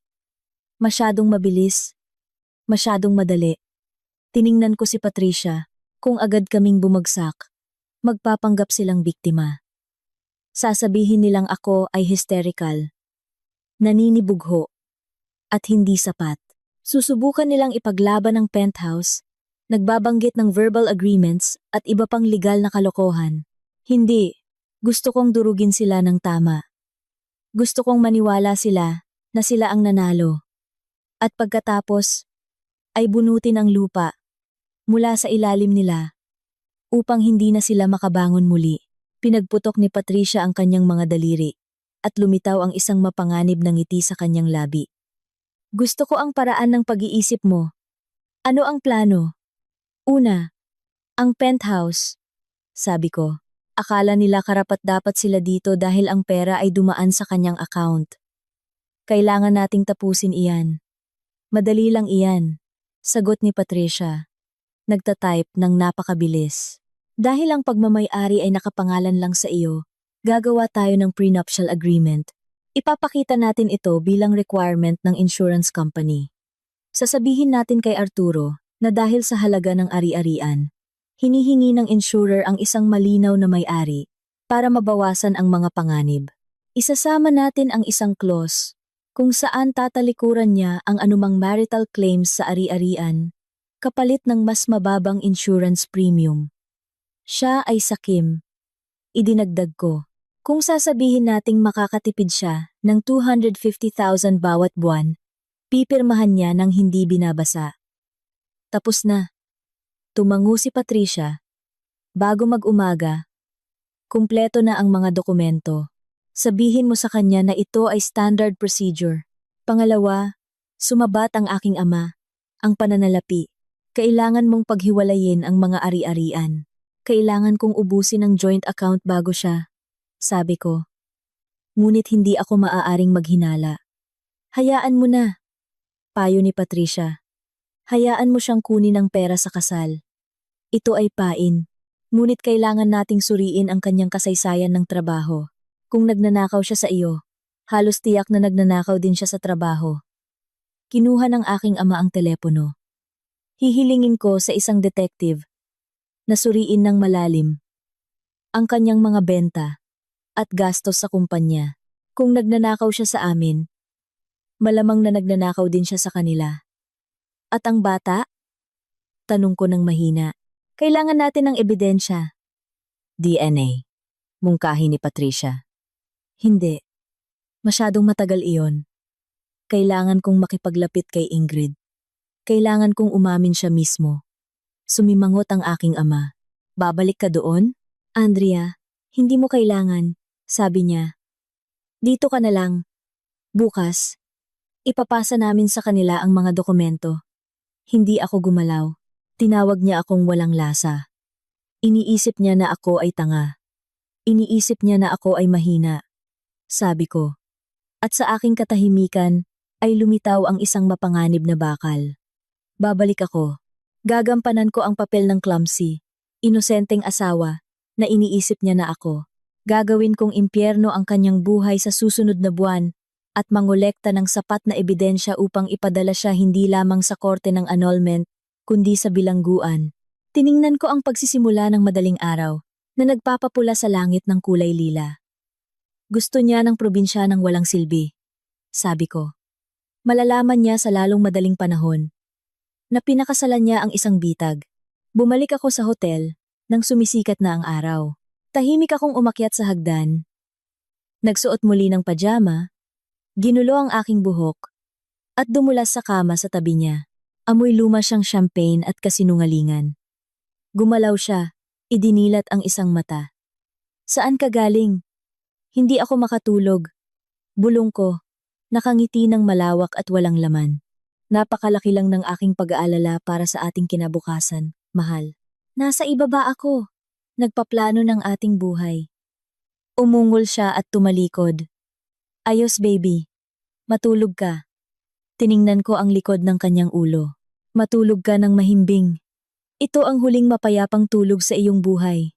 Masyadong mabilis. Masyadong madali. Tiningnan ko si Patricia, kung agad kaming bumagsak. Magpapanggap silang biktima. Sasabihin nilang ako ay hysterical, naninibugho, at hindi sapat. Susubukan nilang ipaglaban ang penthouse, nagbabanggit ng verbal agreements at iba pang legal na kalokohan. Hindi. Gusto kong durugin sila ng tama. Gusto kong maniwala sila na sila ang nanalo. At pagkatapos, ay bunutin ang lupa mula sa ilalim nila upang hindi na sila makabangon muli. Pinagputok ni Patricia ang kanyang mga daliri at lumitaw ang isang mapanganib na ngiti sa kanyang labi. Gusto ko ang paraan ng pag-iisip mo. Ano ang plano? Una, ang penthouse. Sabi ko, akala nila karapat-dapat sila dito dahil ang pera ay dumaan sa kanyang account. Kailangan nating tapusin iyan. Madali lang iyan, sagot ni Patricia. Nagtatype ng napakabilis. Dahil ang pagmamay-ari ay nakapangalan lang sa iyo, gagawa tayo ng prenuptial agreement. Ipapakita natin ito bilang requirement ng insurance company. Sasabihin natin kay Arturo na dahil sa halaga ng ari-arian, hinihingi ng insurer ang isang malinaw na may-ari para mabawasan ang mga panganib. Isasama natin ang isang clause kung saan tatalikuran niya ang anumang marital claims sa ari-arian kapalit ng mas mababang insurance premium. Siya ay sakim. Idinagdag ko. Kung sasabihin nating makakatipid siya ng 250,000 bawat buwan, pipirmahan niya ng hindi binabasa. Tapos na. Tumango si Patricia. Bago mag-umaga, kumpleto na ang mga dokumento. Sabihin mo sa kanya na ito ay standard procedure. Pangalawa, sumabat ang aking ama. Ang pananalapi. Kailangan mong paghiwalayin ang mga ari-arian. Kailangan kong ubusin ang joint account bago siya. Sabi ko. Ngunit hindi ako maaaring maghinala. Hayaan mo na. Payo ni Patricia. Hayaan mo siyang kunin ang pera sa kasal. Ito ay pain. Ngunit kailangan nating suriin ang kanyang kasaysayan ng trabaho. Kung nagnanakaw siya sa iyo, halos tiyak na nagnanakaw din siya sa trabaho. Kinuha ng aking ama ang telepono. Hihilingin ko sa isang detective na suriin ng malalim ang kanyang mga benta at gastos sa kumpanya. Kung nagnanakaw siya sa amin, malamang na nagnanakaw din siya sa kanila. At ang bata? Tanong ko ng mahina. Kailangan natin ng ebidensya. DNA. Mungkahi ni Patricia. Hindi. Masyadong matagal iyon. Kailangan kong makipaglapit kay Ingrid. Kailangan kong umamin siya mismo. Sumimangot ang aking ama. Babalik ka doon? Andrea, hindi mo kailangan, sabi niya. Dito ka na lang. Bukas, ipapasa namin sa kanila ang mga dokumento. Hindi ako gumalaw. Tinawag niya akong walang lasa. Iniisip niya na ako ay tanga. Iniisip niya na ako ay mahina. Sabi ko. At sa aking katahimikan ay lumitaw ang isang mapanganib na bakal. Babalik ako. Gagampanan ko ang papel ng clumsy, inosenteng asawa, na iniisip niya na ako. Gagawin kong impyerno ang kanyang buhay sa susunod na buwan at mangolekta ng sapat na ebidensya upang ipadala siya hindi lamang sa korte ng annulment, kundi sa bilangguan. Tiningnan ko ang pagsisimula ng madaling araw na nagpapapula sa langit ng kulay lila. Gusto niya ng probinsya ng walang silbi. Sabi ko. Malalaman niya sa lalong madaling panahon na pinakasalan niya ang isang bitag. Bumalik ako sa hotel nang sumisikat na ang araw. Tahimik akong umakyat sa hagdan. Nagsuot muli ng pajama, ginulo ang aking buhok, at dumulas sa kama sa tabi niya. Amoy luma siyang champagne at kasinungalingan. Gumalaw siya, idinilat ang isang mata. Saan ka galing? Hindi ako makatulog. Bulong ko, nakangiti ng malawak at walang laman. Napakalaki lang ng aking pag-aalala para sa ating kinabukasan, mahal. Nasa ibaba ako. Nagpaplano ng ating buhay. Umungol siya at tumalikod. Ayos baby. Matulog ka. Tiningnan ko ang likod ng kanyang ulo. Matulog ka ng mahimbing. Ito ang huling mapayapang tulog sa iyong buhay.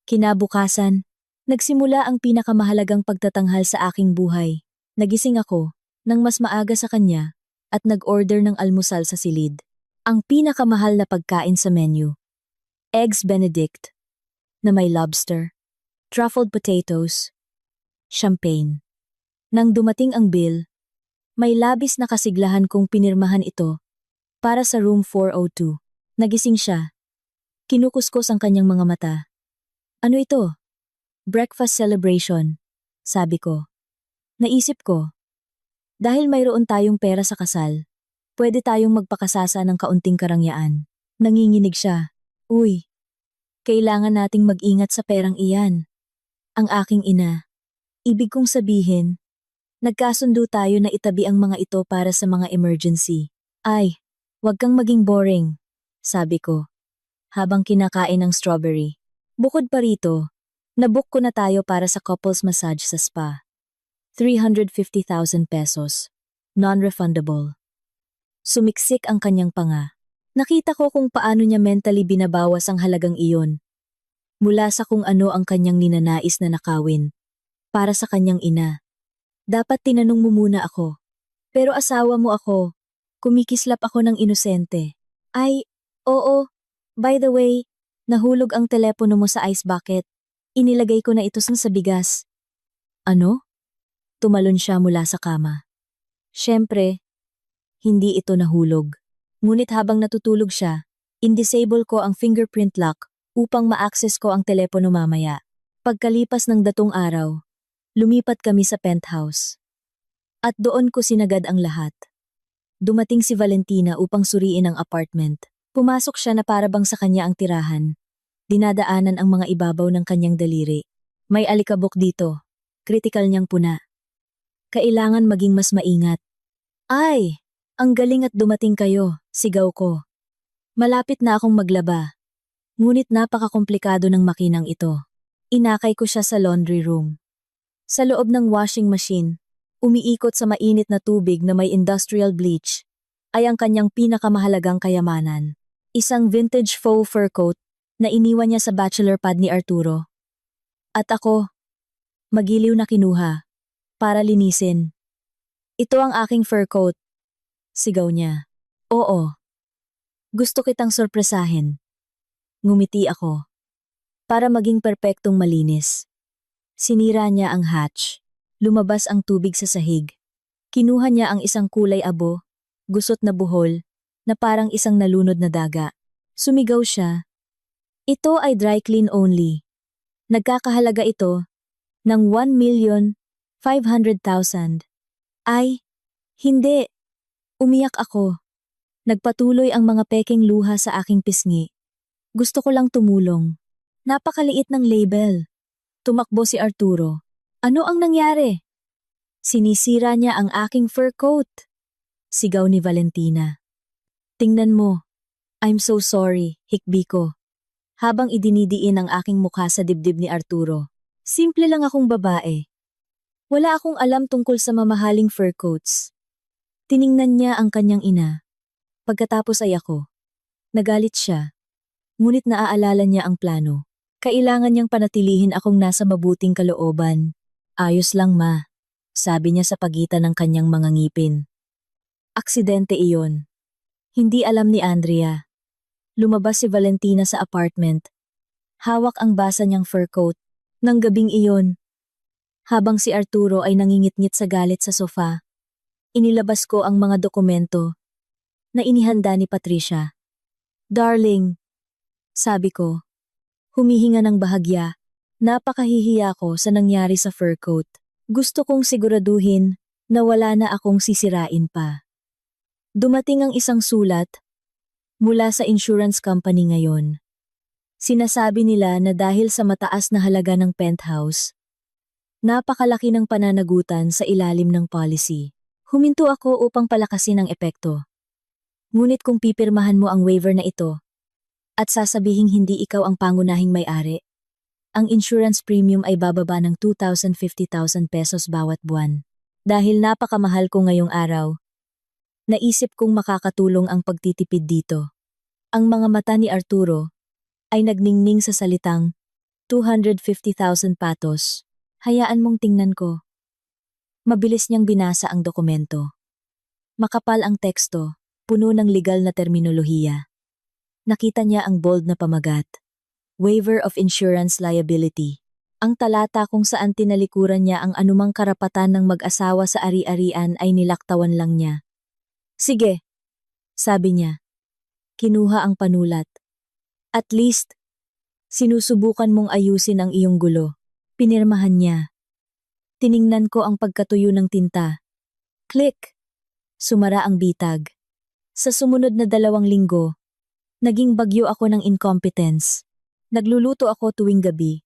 Kinabukasan, nagsimula ang pinakamahalagang pagtatanghal sa aking buhay. Nagising ako nang mas maaga sa kanya at nag-order ng almusal sa silid. Ang pinakamahal na pagkain sa menu. Eggs Benedict na may lobster, truffled potatoes, champagne. Nang dumating ang bill, may labis na kasiglahan kong pinirmahan ito para sa room 402. Nagising siya. Kinukuskos ang kanyang mga mata. Ano ito? Breakfast celebration, sabi ko. Naisip ko, dahil mayroon tayong pera sa kasal, pwede tayong magpakasasa ng kaunting karangyaan. Nanginginig siya. Uy, kailangan nating mag-ingat sa perang iyan. Ang aking ina. Ibig kong sabihin, nagkasundo tayo na itabi ang mga ito para sa mga emergency. Ay, wag kang maging boring, sabi ko, habang kinakain ng strawberry. Bukod pa rito, nabook ko na tayo para sa couples massage sa spa. 350,000 pesos. Non-refundable. Sumiksik ang kanyang panga. Nakita ko kung paano niya mentally binabawas ang halagang iyon. Mula sa kung ano ang kanyang ninanais na nakawin. Para sa kanyang ina. Dapat tinanong mo muna ako. Pero asawa mo ako. Kumikislap ako ng inosente. Ay, oo. By the way, nahulog ang telepono mo sa ice bucket. Inilagay ko na ito sa bigas. Ano? Tumalon siya mula sa kama. Siyempre, hindi ito nahulog. Ngunit habang natutulog siya, indisable ko ang fingerprint lock upang ma-access ko ang telepono mamaya. Pagkalipas ng datong araw, lumipat kami sa penthouse. At doon ko sinagad ang lahat. Dumating si Valentina upang suriin ang apartment. Pumasok siya na parabang sa kanya ang tirahan. Dinadaanan ang mga ibabaw ng kanyang daliri. May alikabok dito. Kritikal niyang puna. Kailangan maging mas maingat. Ay, ang galing at dumating kayo, sigaw ko. Malapit na akong maglaba. Ngunit napakakomplikado ng makinang ito. Inakay ko siya sa laundry room. Sa loob ng washing machine, umiikot sa mainit na tubig na may industrial bleach, ay ang kanyang pinakamahalagang kayamanan. Isang vintage faux fur coat na iniwan niya sa bachelor pad ni Arturo. At ako, magiliw na kinuha. Para linisin. Ito ang aking fur coat. Sigaw niya. Oo. Gusto kitang sorpresahin. Ngumiti ako. Para maging perpektong malinis. Sinira niya ang hatch. Lumabas ang tubig sa sahig. Kinuha niya ang isang kulay abo, gusot na buhol, na parang isang nalunod na daga. Sumigaw siya. Ito ay dry clean only. Nagkakahalaga ito ng 1,500,000. Ay, hindi. Umiyak ako. Nagpatuloy ang mga peking luha sa aking pisngi. Gusto ko lang tumulong. Napakaliit ng label. Tumakbo si Arturo. Ano ang nangyari? Sinisira niya ang aking fur coat. Sigaw ni Valentina. Tingnan mo. I'm so sorry, hikbi ko. Habang idinidiin ang aking mukha sa dibdib ni Arturo. Simple lang akong babae. Wala akong alam tungkol sa mamahaling fur coats. Tiningnan niya ang kanyang ina. Pagkatapos ay ako. Nagalit siya. Ngunit naaalala niya ang plano. Kailangan niyang panatilihin akong nasa mabuting kalooban. Ayos lang ma, sabi niya sa pagitan ng kanyang mga ngipin. Aksidente iyon. Hindi alam ni Andrea. Lumabas si Valentina sa apartment. Hawak ang basa niyang fur coat. Nang gabing iyon. Habang si Arturo ay nangingit-ngit sa galit sa sofa, inilabas ko ang mga dokumento na inihanda ni Patricia. Darling, sabi ko, humihinga ng bahagya, napakahihiya ko sa nangyari sa fur coat. Gusto kong siguraduhin na wala na akong sisirain pa. Dumating ang isang sulat mula sa insurance company ngayon. Sinasabi nila na dahil sa mataas na halaga ng penthouse, napakalaki ng pananagutan sa ilalim ng policy. Huminto ako upang palakasin ang epekto. Ngunit kung pipirmahan mo ang waiver na ito, at sasabihing hindi ikaw ang pangunahing may-ari, ang insurance premium ay bababa ng 2,050,000 pesos bawat buwan. Dahil napakamahal ko ngayong araw, naisip kong makakatulong ang pagtitipid dito. Ang mga mata ni Arturo ay nagningning sa salitang 250,000 patos. Hayaan mong tingnan ko. Mabilis niyang binasa ang dokumento. Makapal ang teksto, puno ng legal na terminolohiya. Nakita niya ang bold na pamagat. Waiver of insurance liability. Ang talata kung saan tinalikuran niya ang anumang karapatan ng mag-asawa sa ari-arian ay nilaktawan lang niya. Sige, sabi niya. Kinuha ang panulat. At least, sinusubukan mong ayusin ang iyong gulo. Pinirmahan niya. Tiningnan ko ang pagkatuyo ng tinta. Click! Sumara ang bitag. Sa sumunod na 2 linggo, naging bagyo ako ng incompetence. Nagluluto ako tuwing gabi,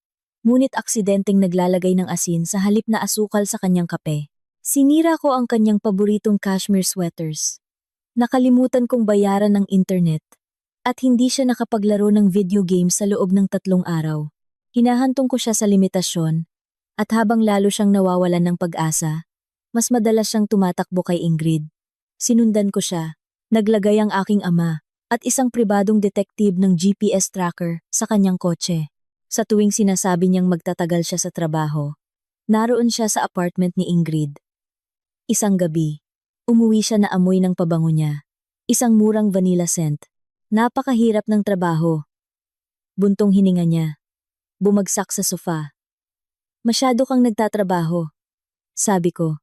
ngunit aksidenteng naglalagay ng asin sa halip na asukal sa kanyang kape. Sinira ko ang kanyang paboritong cashmere sweaters. Nakalimutan kong bayaran ng internet at hindi siya nakapaglaro ng video games sa loob ng 3 araw. Hinahantong ko siya sa limitasyon at habang lalo siyang nawawalan ng pag-asa, mas madalas siyang tumatakbo kay Ingrid. Sinundan ko siya, naglagay ang aking ama at isang pribadong detective ng GPS tracker sa kanyang kotse. Sa tuwing sinasabi niyang magtatagal siya sa trabaho, naroon siya sa apartment ni Ingrid. Isang gabi, umuwi siya na amoy ng pabango niya. Isang murang vanilla scent. Napakahirap ng trabaho. Buntong hininga niya. Bumagsak sa sofa. Masyado kang nagtatrabaho, sabi ko,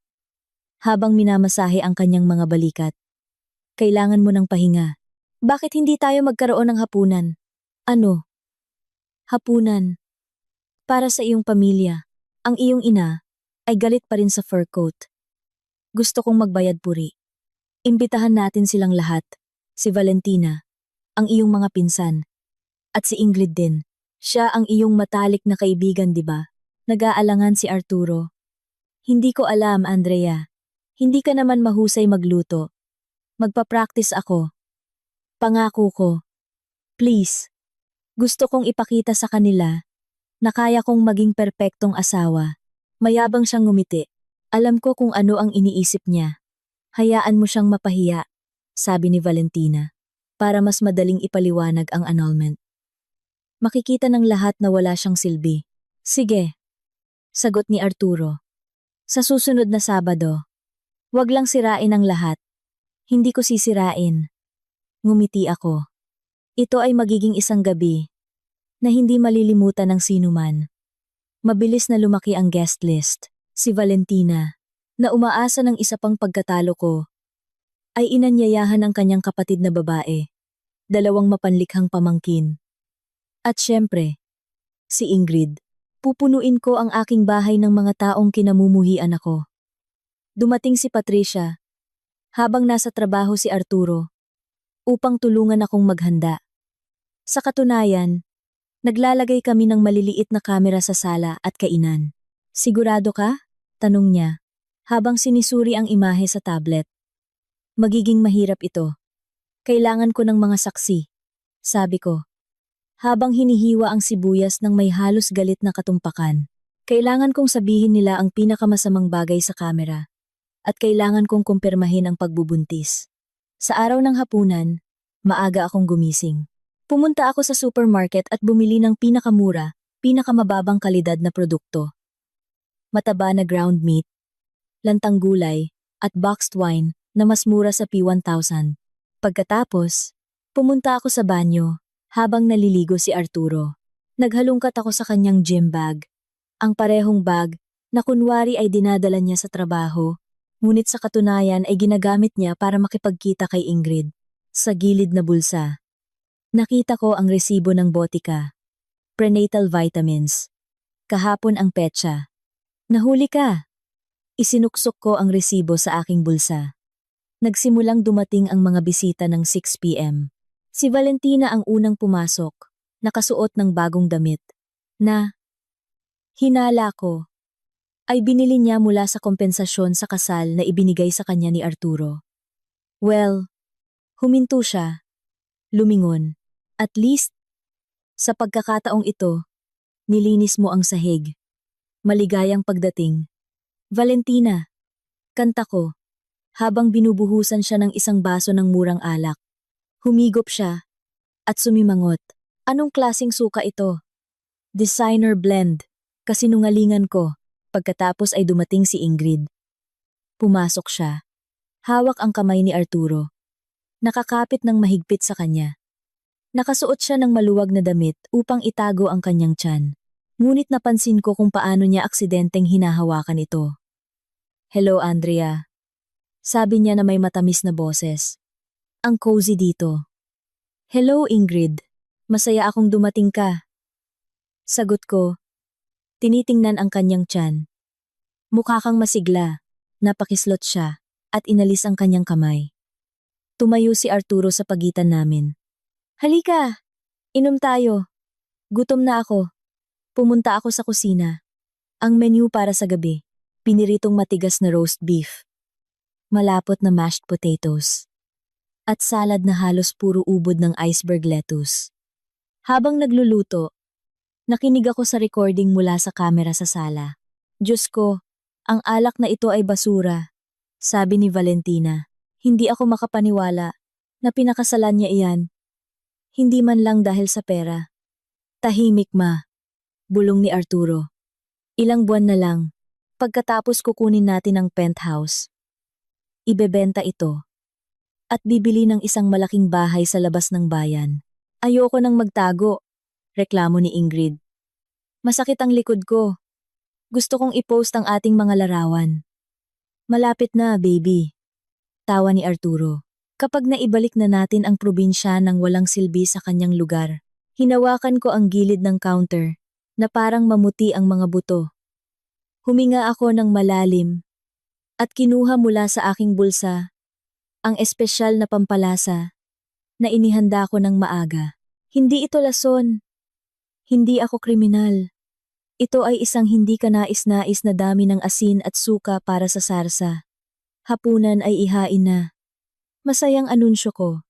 habang minamasahe ang kanyang mga balikat. Kailangan mo ng pahinga. Bakit hindi tayo magkaroon ng hapunan? Ano? Hapunan. Para sa iyong pamilya. Ang iyong ina ay galit pa rin sa fur coat. Gusto kong magbayad puri. Imbitahan natin silang lahat. Si Valentina, ang iyong mga pinsan. At si Ingrid din. Siya ang iyong matalik na kaibigan, di ba? Nag-aalangan si Arturo. Hindi ko alam, Andrea. Hindi ka naman mahusay magluto. Magpa-practice ako. Pangako ko. Please. Gusto kong ipakita sa kanila na kaya kong maging perpektong asawa. Mayabang siyang ngumiti. Alam ko kung ano ang iniisip niya. Hayaan mo siyang mapahiya, sabi ni Valentina, para mas madaling ipaliwanag ang annulment. Makikita ng lahat na wala siyang silbi. Sige, sagot ni Arturo. Sa susunod na Sabado, wag lang sirain ang lahat. Hindi ko sisirain. Ngumiti ako. Ito ay magiging isang gabi na hindi malilimutan ng sinuman. Mabilis na lumaki ang guest list. Si Valentina, na umaasa ng isa pang pagkatalo ko, ay inanyayahan ang kanyang kapatid na babae, 2 mapanlikhang pamangkin. At syempre, si Ingrid. Pupunuin ko ang aking bahay ng mga taong kinamumuhian ako. Dumating si Patricia, habang nasa trabaho si Arturo, upang tulungan akong maghanda. Sa katunayan, naglalagay kami ng maliliit na kamera sa sala at kainan. Sigurado ka? Tanong niya, habang sinisuri ang imahe sa tablet. Magiging mahirap ito. Kailangan ko ng mga saksi, sabi ko. Habang hinihiwa ang sibuyas ng may halos galit na katumpakan. Kailangan kong sabihin nila ang pinakamasamang bagay sa kamera. At kailangan kong kumpirmahin ang pagbubuntis. Sa araw ng hapunan, maaga akong gumising. Pumunta ako sa supermarket at bumili ng pinakamura, pinakamababang kalidad na produkto. Mataba na ground meat, lantang gulay, at boxed wine na mas mura sa P1000. Pagkatapos, pumunta ako sa banyo habang naliligo si Arturo. Naghalungkat ako sa kanyang gym bag, ang parehong bag na kunwari ay dinadala niya sa trabaho, ngunit sa katunayan ay ginagamit niya para makipagkita kay Ingrid. Sa gilid na bulsa, nakita ko ang resibo ng botika, prenatal vitamins. Kahapon ang petsa. Nahuli ka! Isinuksok ko ang resibo sa aking bulsa. Nagsimulang dumating ang mga bisita ng 6 p.m. Si Valentina ang unang pumasok, nakasuot ng bagong damit, na, hinala ko, ay binili niya mula sa kompensasyon sa kasal na ibinigay sa kanya ni Arturo. Well, huminto siya, lumingon, at least, sa pagkakataong ito, nilinis mo ang sahig. Maligayang pagdating. Valentina, kanta ko, habang binubuhusan siya ng isang baso ng murang alak. Humigop siya, at sumimangot. Anong klaseng suka ito? Designer blend, kasinungalingan ko. Pagkatapos ay dumating si Ingrid. Pumasok siya. Hawak ang kamay ni Arturo. Nakakapit ng mahigpit sa kanya. Nakasuot siya ng maluwag na damit upang itago ang kanyang tiyan. Ngunit napansin ko kung paano niya aksidenteng hinahawakan ito. Hello, Andrea. Sabi niya na may matamis na boses. Ang cozy dito. Hello, Ingrid. Masaya akong dumating ka. Sagot ko. Tinitingnan ang kanyang tiyan. Mukha kang masigla. Napakislot siya at inalis ang kanyang kamay. Tumayo si Arturo sa pagitan namin. Halika! Inom tayo. Gutom na ako. Pumunta ako sa kusina. Ang menu para sa gabi, piniritong matigas na roast beef, malapot na mashed potatoes, at salad na halos puro ubod ng iceberg lettuce. Habang nagluluto, nakinig ako sa recording mula sa kamera sa sala. Diyos ko, ang alak na ito ay basura, sabi ni Valentina. Hindi ako makapaniwala na pinakasalan niya iyan. Hindi man lang dahil sa pera. Tahimik ma, bulong ni Arturo. Ilang buwan na lang, pagkatapos kukunin natin ang penthouse. Ibebenta ito. At bibili ng isang malaking bahay sa labas ng bayan. Ayoko nang magtago, reklamo ni Ingrid. Masakit ang likod ko. Gusto kong i-post ang ating mga larawan. Malapit na, baby. Tawa ni Arturo. Kapag naibalik na natin ang probinsya ng walang silbi sa kanyang lugar, hinawakan ko ang gilid ng counter na parang mamuti ang mga buto. Huminga ako ng malalim at kinuha mula sa aking bulsa ang espesyal na pampalasa na inihanda ko ng maaga. Hindi ito lason. Hindi ako kriminal. Ito ay isang hindi kanais-nais na dami ng asin at suka para sa sarsa. Hapunan ay ihain na. Masayang anunsyo ko.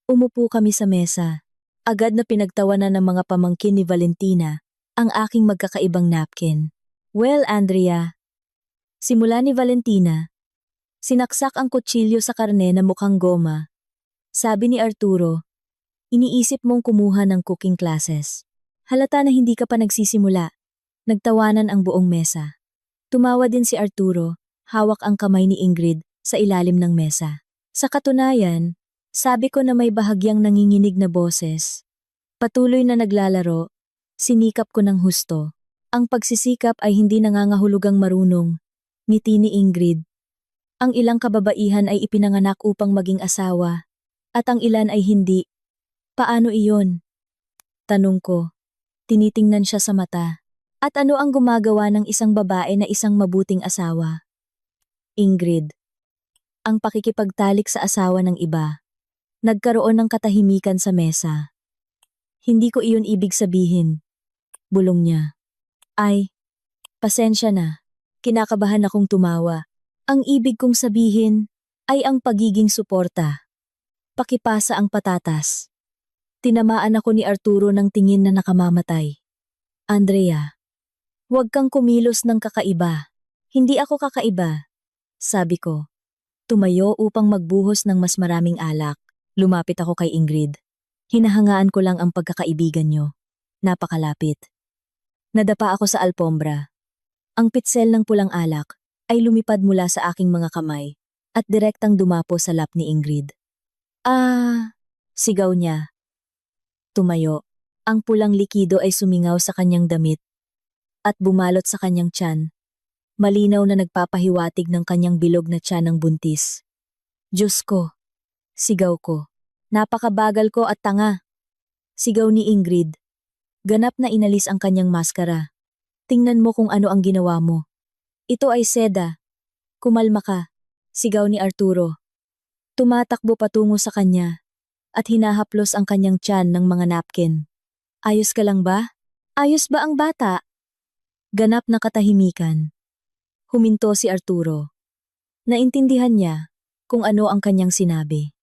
Umupo kami sa mesa. Agad na pinagtawanan ng mga pamangkin ni Valentina ang aking magkakaibang napkin. Well, Andrea. Simula ni Valentina. Sinaksak ang kutsilyo sa karne na mukhang goma. Sabi ni Arturo, iniisip mong kumuha ng cooking classes. Halata na hindi ka pa nagsisimula. Nagtawanan ang buong mesa. Tumawa din si Arturo. Hawak ang kamay ni Ingrid sa ilalim ng mesa. Sa katunayan, sabi ko na may bahagyang nanginginig na boses. Patuloy na naglalaro, sinikap ko ng husto. Ang pagsisikap ay hindi nangangahulugang marunong. Ngiti ni Ingrid. Ang ilang kababaihan ay ipinanganak upang maging asawa, at ang ilan ay hindi. Paano iyon? Tanong ko. Tinitingnan siya sa mata. At ano ang gumagawa ng isang babae na isang mabuting asawa? Ingrid. Ang pakikipagtalik sa asawa ng iba. Nagkaroon ng katahimikan sa mesa. Hindi ko iyon ibig sabihin. Bulong niya. Ay, pasensya na. Kinakabahan akong tumawa. Ang ibig kong sabihin ay ang pagiging suporta. Pakipasa ang patatas. Tinamaan ako ni Arturo ng tingin na nakamamatay. Andrea, huwag kang kumilos ng kakaiba. Hindi ako kakaiba. Sabi ko. Tumayo upang magbuhos ng mas maraming alak. Lumapit ako kay Ingrid. Hinahangaan ko lang ang pagkakaibigan niyo. Napakalapit. Nadapa ako sa alpombra. Ang pitsel ng pulang alak ay lumipad mula sa aking mga kamay at direktang dumapo sa lap ni Ingrid. Sigaw niya. Tumayo. Ang pulang likido ay sumingaw sa kanyang damit at bumalot sa kanyang tiyan. Malinaw na nagpapahiwatig ng kanyang bilog na tiyan ng buntis. Diyos ko! Sigaw ko. Napakabagal ko at tanga. Sigaw ni Ingrid. Ganap na inalis ang kanyang maskara. Tingnan mo kung ano ang ginawa mo. Ito ay seda. Kumalma ka. Sigaw ni Arturo. Tumatakbo patungo sa kanya at hinahaplos ang kanyang tiyan ng mga napkin. Ayos ka lang ba? Ayos ba ang bata? Ganap na katahimikan. Huminto si Arturo. Naintindihan niya kung ano ang kanyang sinabi.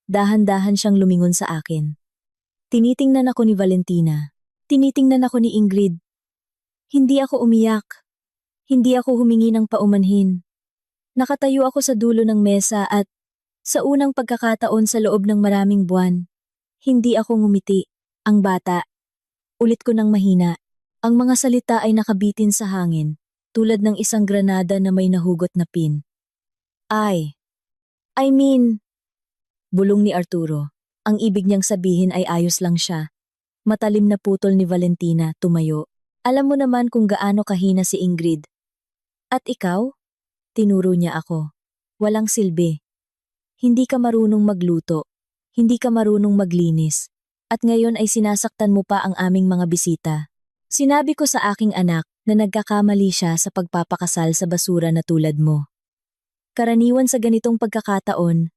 Dahan-dahan siyang lumingon sa akin. Tinitingnan ako ni Valentina. Tinitingnan ako ni Ingrid. Hindi ako umiyak. Hindi ako humingi ng paumanhin. Nakatayo ako sa dulo ng mesa at sa unang pagkakataon sa loob ng maraming buwan, hindi ako ngumiti. Ang bata. Ulit ko ng mahina. Ang mga salita ay nakabitin sa hangin. Tulad ng isang granada na may nahugot na pin. Bulong ni Arturo. Ang ibig niyang sabihin ay ayos lang siya. Matalim na putol ni Valentina, tumayo, Alam mo naman kung gaano kahina si Ingrid. At ikaw? Tinuro niya ako. Walang silbi. Hindi ka marunong magluto. Hindi ka marunong maglinis. At ngayon ay sinasaktan mo pa ang aming mga bisita. Sinabi ko sa aking anak na nagkakamali siya sa pagpapakasal sa basura na tulad mo. Karaniwan sa ganitong pagkakataon,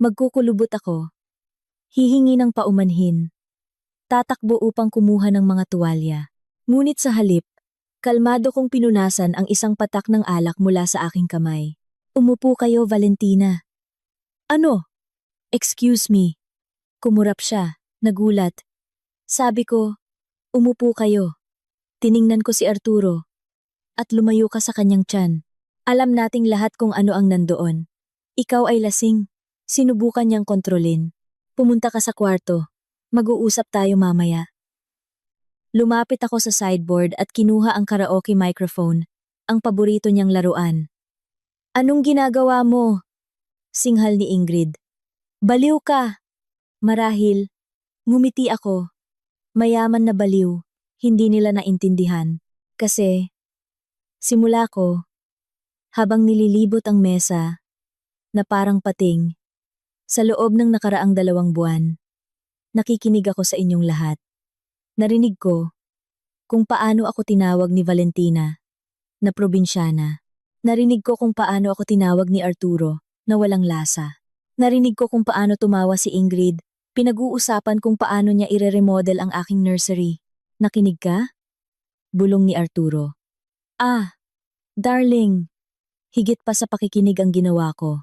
magkukulubot ako. Hihingi ng paumanhin. Tatakbo upang kumuha ng mga tuwalya. Ngunit sa halip, kalmado kong pinunasan ang isang patak ng alak mula sa aking kamay. Umupo kayo, Valentina. Ano? Excuse me. Kumurap siya, nagulat. Sabi ko, umupo kayo. Tiningnan ko si Arturo. At lumayo ka sa kanyang tiyan. Alam nating lahat kung ano ang nandoon. Ikaw ay lasing. Sinubukan niyang kontrolin. Pumunta ka sa kwarto. Mag-uusap tayo mamaya. Lumapit ako sa sideboard at kinuha ang karaoke microphone, ang paborito niyang laruan. Anong ginagawa mo? Singhal ni Ingrid. Baliw ka! Marahil, ngumiti ako. Mayaman na baliw, hindi nila naintindihan. Kasi, simula ko, habang nililibot ang mesa, na parang pating, sa loob ng nakaraang 2 buwan, nakikinig ako sa inyong lahat. Narinig ko kung paano ako tinawag ni Valentina, na probinsyana. Narinig ko kung paano ako tinawag ni Arturo, na walang lasa. Narinig ko kung paano tumawa si Ingrid, pinag-uusapan kung paano niya ire-remodel ang aking nursery. Nakinig ka? Bulong ni Arturo. Ah, darling. Higit pa sa pakikinig ang ginawa ko.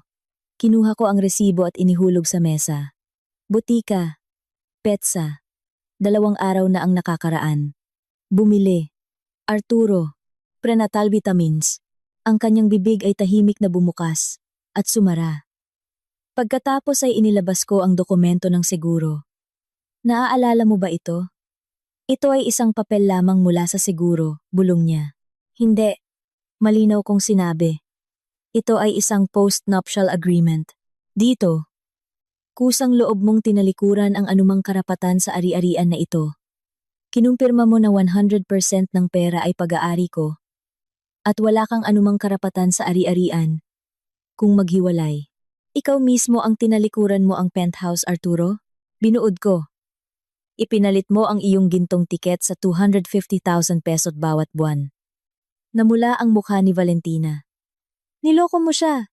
Kinuha ko ang resibo at inihulog sa mesa. Butika, petsa. 2 araw na ang nakakaraan. Bumili. Arturo. Prenatal vitamins. Ang kanyang bibig ay tahimik na bumukas. At sumara. Pagkatapos ay inilabas ko ang dokumento ng seguro. Naaalala mo ba ito? Ito ay isang papel lamang mula sa seguro, bulong niya. Hindi. Malinaw kong sinabi. Ito ay isang post-nuptial agreement. Dito, kusang loob mong tinalikuran ang anumang karapatan sa ari-arian na ito. Kinumpirma mo na 100% ng pera ay pag-aari ko. At wala kang anumang karapatan sa ari-arian. Kung maghiwalay. Ikaw mismo ang tinalikuran mo ang penthouse, Arturo? Binuod ko. Ipinalit mo ang iyong gintong tiket sa 250,000 pesos bawat buwan. Namula ang mukha ni Valentina. Niloko mo siya.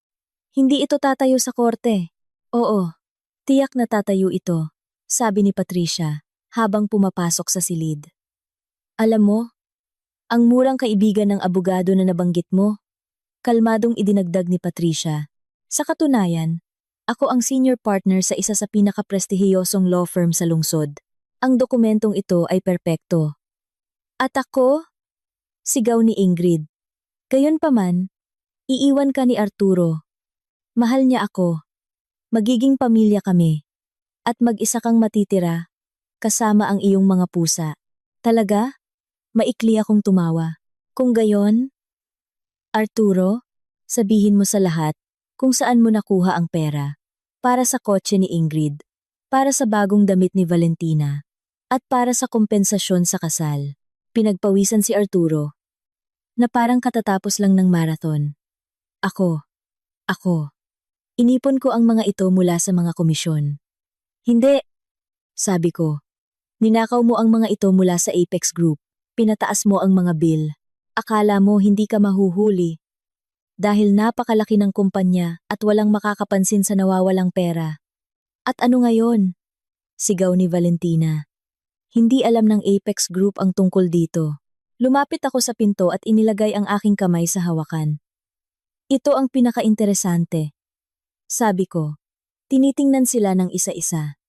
Hindi ito tatayo sa korte. Oo. Tiyak na tatayo ito, sabi ni Patricia, habang pumapasok sa silid. Alam mo, ang murang kaibigan ng abogado na nabanggit mo, kalmadong idinagdag ni Patricia. Sa katunayan, ako ang senior partner sa isa sa pinakaprestihiyosong law firm sa lungsod. Ang dokumentong ito ay perpekto. At ako? Sigaw ni Ingrid. Gayunpaman, iiwan ka ni Arturo. Mahal niya ako. Magiging pamilya kami. At mag-isa kang matitira, kasama ang iyong mga pusa. Talaga? Maikli akong tumawa. Kung gayon, Arturo, sabihin mo sa lahat kung saan mo nakuha ang pera. Para sa kotse ni Ingrid, para sa bagong damit ni Valentina, at para sa kompensasyon sa kasal. Pinagpawisan si Arturo, na parang katatapos lang ng marathon. Ako. Inipon ko ang mga ito mula sa mga komisyon. Hindi, sabi ko. Ninakaw mo ang mga ito mula sa Apex Group. Pinataas mo ang mga bill. Akala mo hindi ka mahuhuli. Dahil napakalaki ng kumpanya at walang makakapansin sa nawawalang pera. At ano ngayon? Sigaw ni Valentina. Hindi alam ng Apex Group ang tungkol dito. Lumapit ako sa pinto at inilagay ang aking kamay sa hawakan. Ito ang pinaka-interesante. Sabi ko, tinitingnan sila ng isa-isa.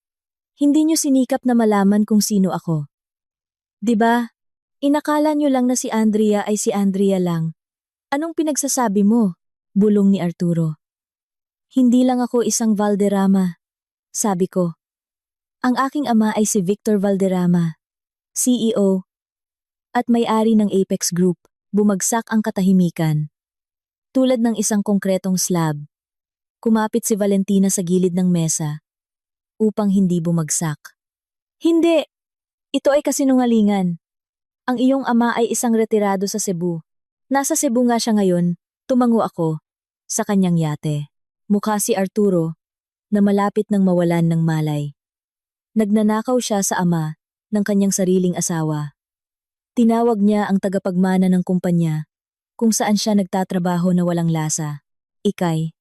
Hindi nyo sinikap na malaman kung sino ako. 'Di ba? Inakala nyo lang na si Andrea ay si Andrea lang. Anong pinagsasabi mo? Bulong ni Arturo. Hindi lang ako isang Valderrama. Sabi ko. Ang aking ama ay si Victor Valderrama, CEO, at may-ari ng Apex Group. Bumagsak ang katahimikan. Tulad ng isang konkretong slab. Kumapit si Valentina sa gilid ng mesa upang hindi bumagsak. Hindi! Ito ay kasinungalingan. Ang iyong ama ay isang retirado sa Cebu. Nasa Cebu nga siya ngayon, tumango ako. Sa kanyang yate. Mukha si Arturo, na malapit ng mawalan ng malay. Nagnanakaw siya sa ama ng kanyang sariling asawa. Tinawag niya ang tagapagmana ng kumpanya kung saan siya nagtatrabaho na walang lasa. Ikay.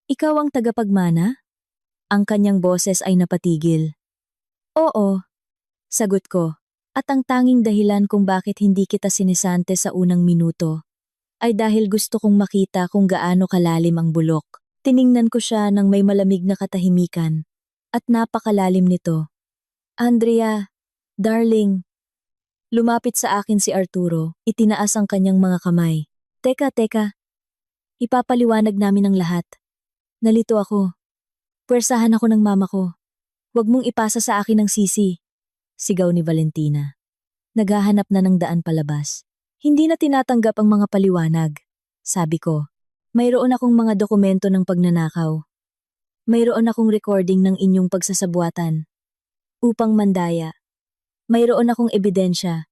Ikaw ang tagapagmana? Ang kanyang boses ay napatigil. Oo, sagot ko. At ang tanging dahilan kung bakit hindi kita sinisante sa unang minuto ay dahil gusto kong makita kung gaano kalalim ang bulok. Tiningnan ko siya ng may malamig na katahimikan at napakalalim nito. Andrea, darling. Lumapit sa akin si Arturo, itinaas ang kanyang mga kamay. Teka. Ipapaliwanag namin ang lahat. Nalito ako. Puwersahan ako ng mama ko. Huwag mong ipasa sa akin ang sisi. Sigaw ni Valentina. Naghahanap na ng daan palabas. Hindi na tinatanggap ang mga paliwanag. Sabi ko, mayroon akong mga dokumento ng pagnanakaw. Mayroon akong recording ng inyong pagsasabuatan. Upang mandaya. Mayroon akong ebidensya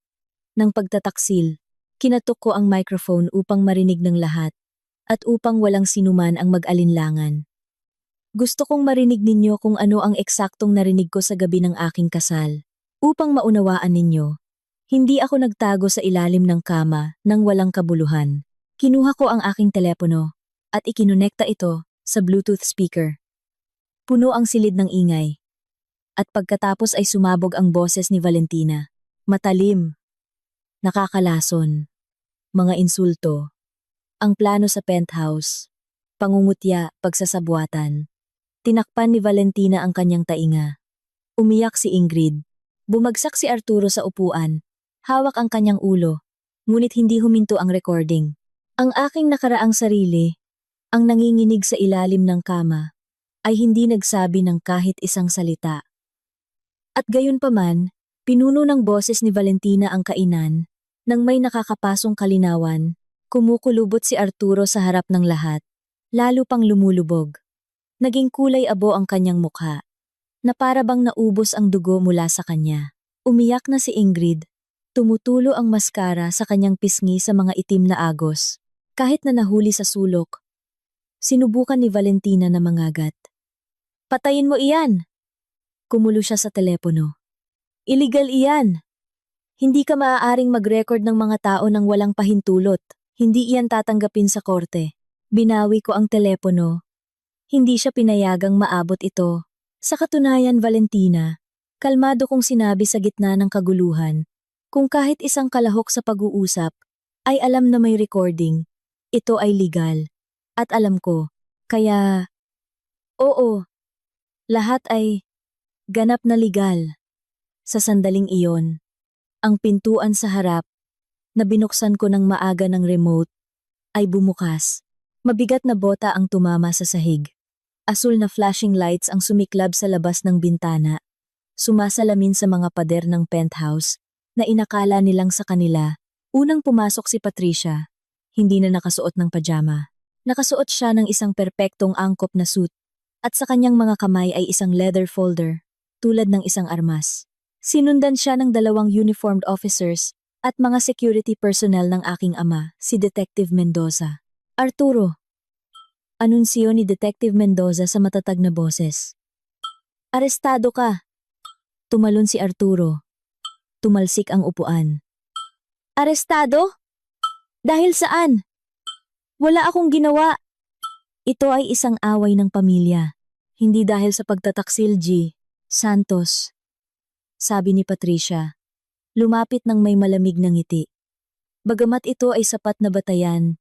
ng pagtataksil. Kinatok ko ang microphone upang marinig ng lahat at upang walang sinuman ang mag-alinlangan. Gusto kong marinig ninyo kung ano ang eksaktong narinig ko sa gabi ng aking kasal. Upang maunawaan ninyo, hindi ako nagtago sa ilalim ng kama nang walang kabuluhan. Kinuha ko ang aking telepono at ikinonekta ito sa Bluetooth speaker. Puno ang silid ng ingay. At pagkatapos ay sumabog ang boses ni Valentina. Matalim. Nakakalason. Mga insulto. Ang plano sa penthouse. Pangungutya, pagsasabuatan. Tinakpan ni Valentina ang kanyang tainga. Umiyak si Ingrid. Bumagsak si Arturo sa upuan. Hawak ang kanyang ulo. Ngunit hindi huminto ang recording. Ang aking nakaraang sarili, ang nanginginig sa ilalim ng kama, ay hindi nagsabi ng kahit isang salita. At gayunpaman, pinuno ng boses ni Valentina ang kainan, nang may nakakapasong kalinawan, kumukulubot si Arturo sa harap ng lahat, lalo pang lumulubog. Naging kulay abo ang kanyang mukha, na para bang naubos ang dugo mula sa kanya. Umiyak na si Ingrid, tumutulo ang maskara sa kanyang pisngi sa mga itim na agos. Kahit na nahuli sa sulok, sinubukan ni Valentina na mangagat. Patayin mo iyan! Kumulo siya sa telepono. Illegal iyan! Hindi ka maaaring mag-record ng mga tao nang walang pahintulot. Hindi iyan tatanggapin sa korte. Binawi ko ang telepono. Hindi siya pinayagang maabot ito. Sa katunayan, Valentina, kalmado kong sinabi sa gitna ng kaguluhan, kung kahit isang kalahok sa pag-uusap, ay alam na may recording, ito ay legal. At alam ko, kaya, oo, lahat ay ganap na legal. Sa sandaling iyon, ang pintuan sa harap, na binuksan ko ng maaga ng remote, ay bumukas. Mabigat na bota ang tumama sa sahig. Asul na flashing lights ang sumiklab sa labas ng bintana. Sumasalamin sa mga pader ng penthouse, na inakala nilang sa kanila. Unang pumasok si Patricia, hindi na nakasuot ng pajama. Nakasuot siya ng isang perpektong angkop na suit, at sa kanyang mga kamay ay isang leather folder, tulad ng isang armas. Sinundan siya ng 2 uniformed officers at mga security personnel ng aking ama, si Detective Mendoza. Arturo, anunsyo ni Detective Mendoza sa matatag na boses. Arestado ka! Tumalon si Arturo. Tumalsik ang upuan. Arestado? Dahil saan? Wala akong ginawa. Ito ay isang away ng pamilya. Hindi dahil sa pagtataksil, G. Santos. Sabi ni Patricia. Lumapit ng may malamig na ngiti. Bagamat ito ay sapat na batayan,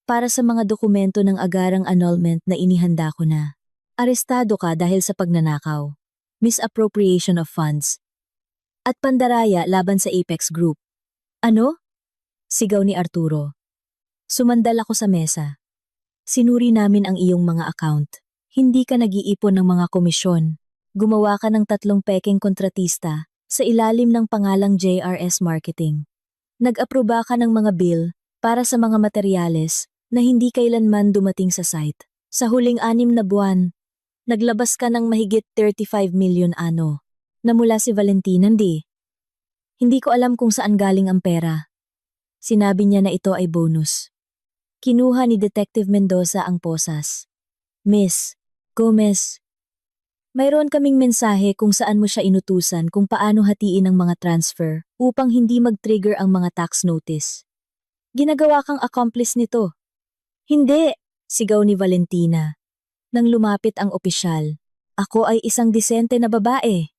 para sa mga dokumento ng agarang annulment na inihanda ko na. Arestado ka dahil sa pagnanakaw, misappropriation of funds, at pandaraya laban sa Apex Group. Ano? Sigaw ni Arturo. Sumandal ako sa mesa. Sinuri namin ang iyong mga account. Hindi ka nag-iipon ng mga komisyon. Gumawa ka ng 3 pekeng kontratista sa ilalim ng pangalang JRS Marketing. Nag-aproba ka ng mga bill para sa mga materyales na hindi kailanman dumating sa site. Sa huling 6 na buwan, naglabas ka ng mahigit 35 million ano, na mula si Valentina, hindi. Hindi ko alam kung saan galing ang pera. Sinabi niya na ito ay bonus. Kinuha ni Detective Mendoza ang posas. Miss Gomez, mayroon kaming mensahe kung saan mo siya inutusan kung paano hatiin ang mga transfer upang hindi mag-trigger ang mga tax notice. Ginagawa kang accomplice nito. Hindi, sigaw ni Valentina. Nang lumapit ang opisyal, ako ay isang disente na babae.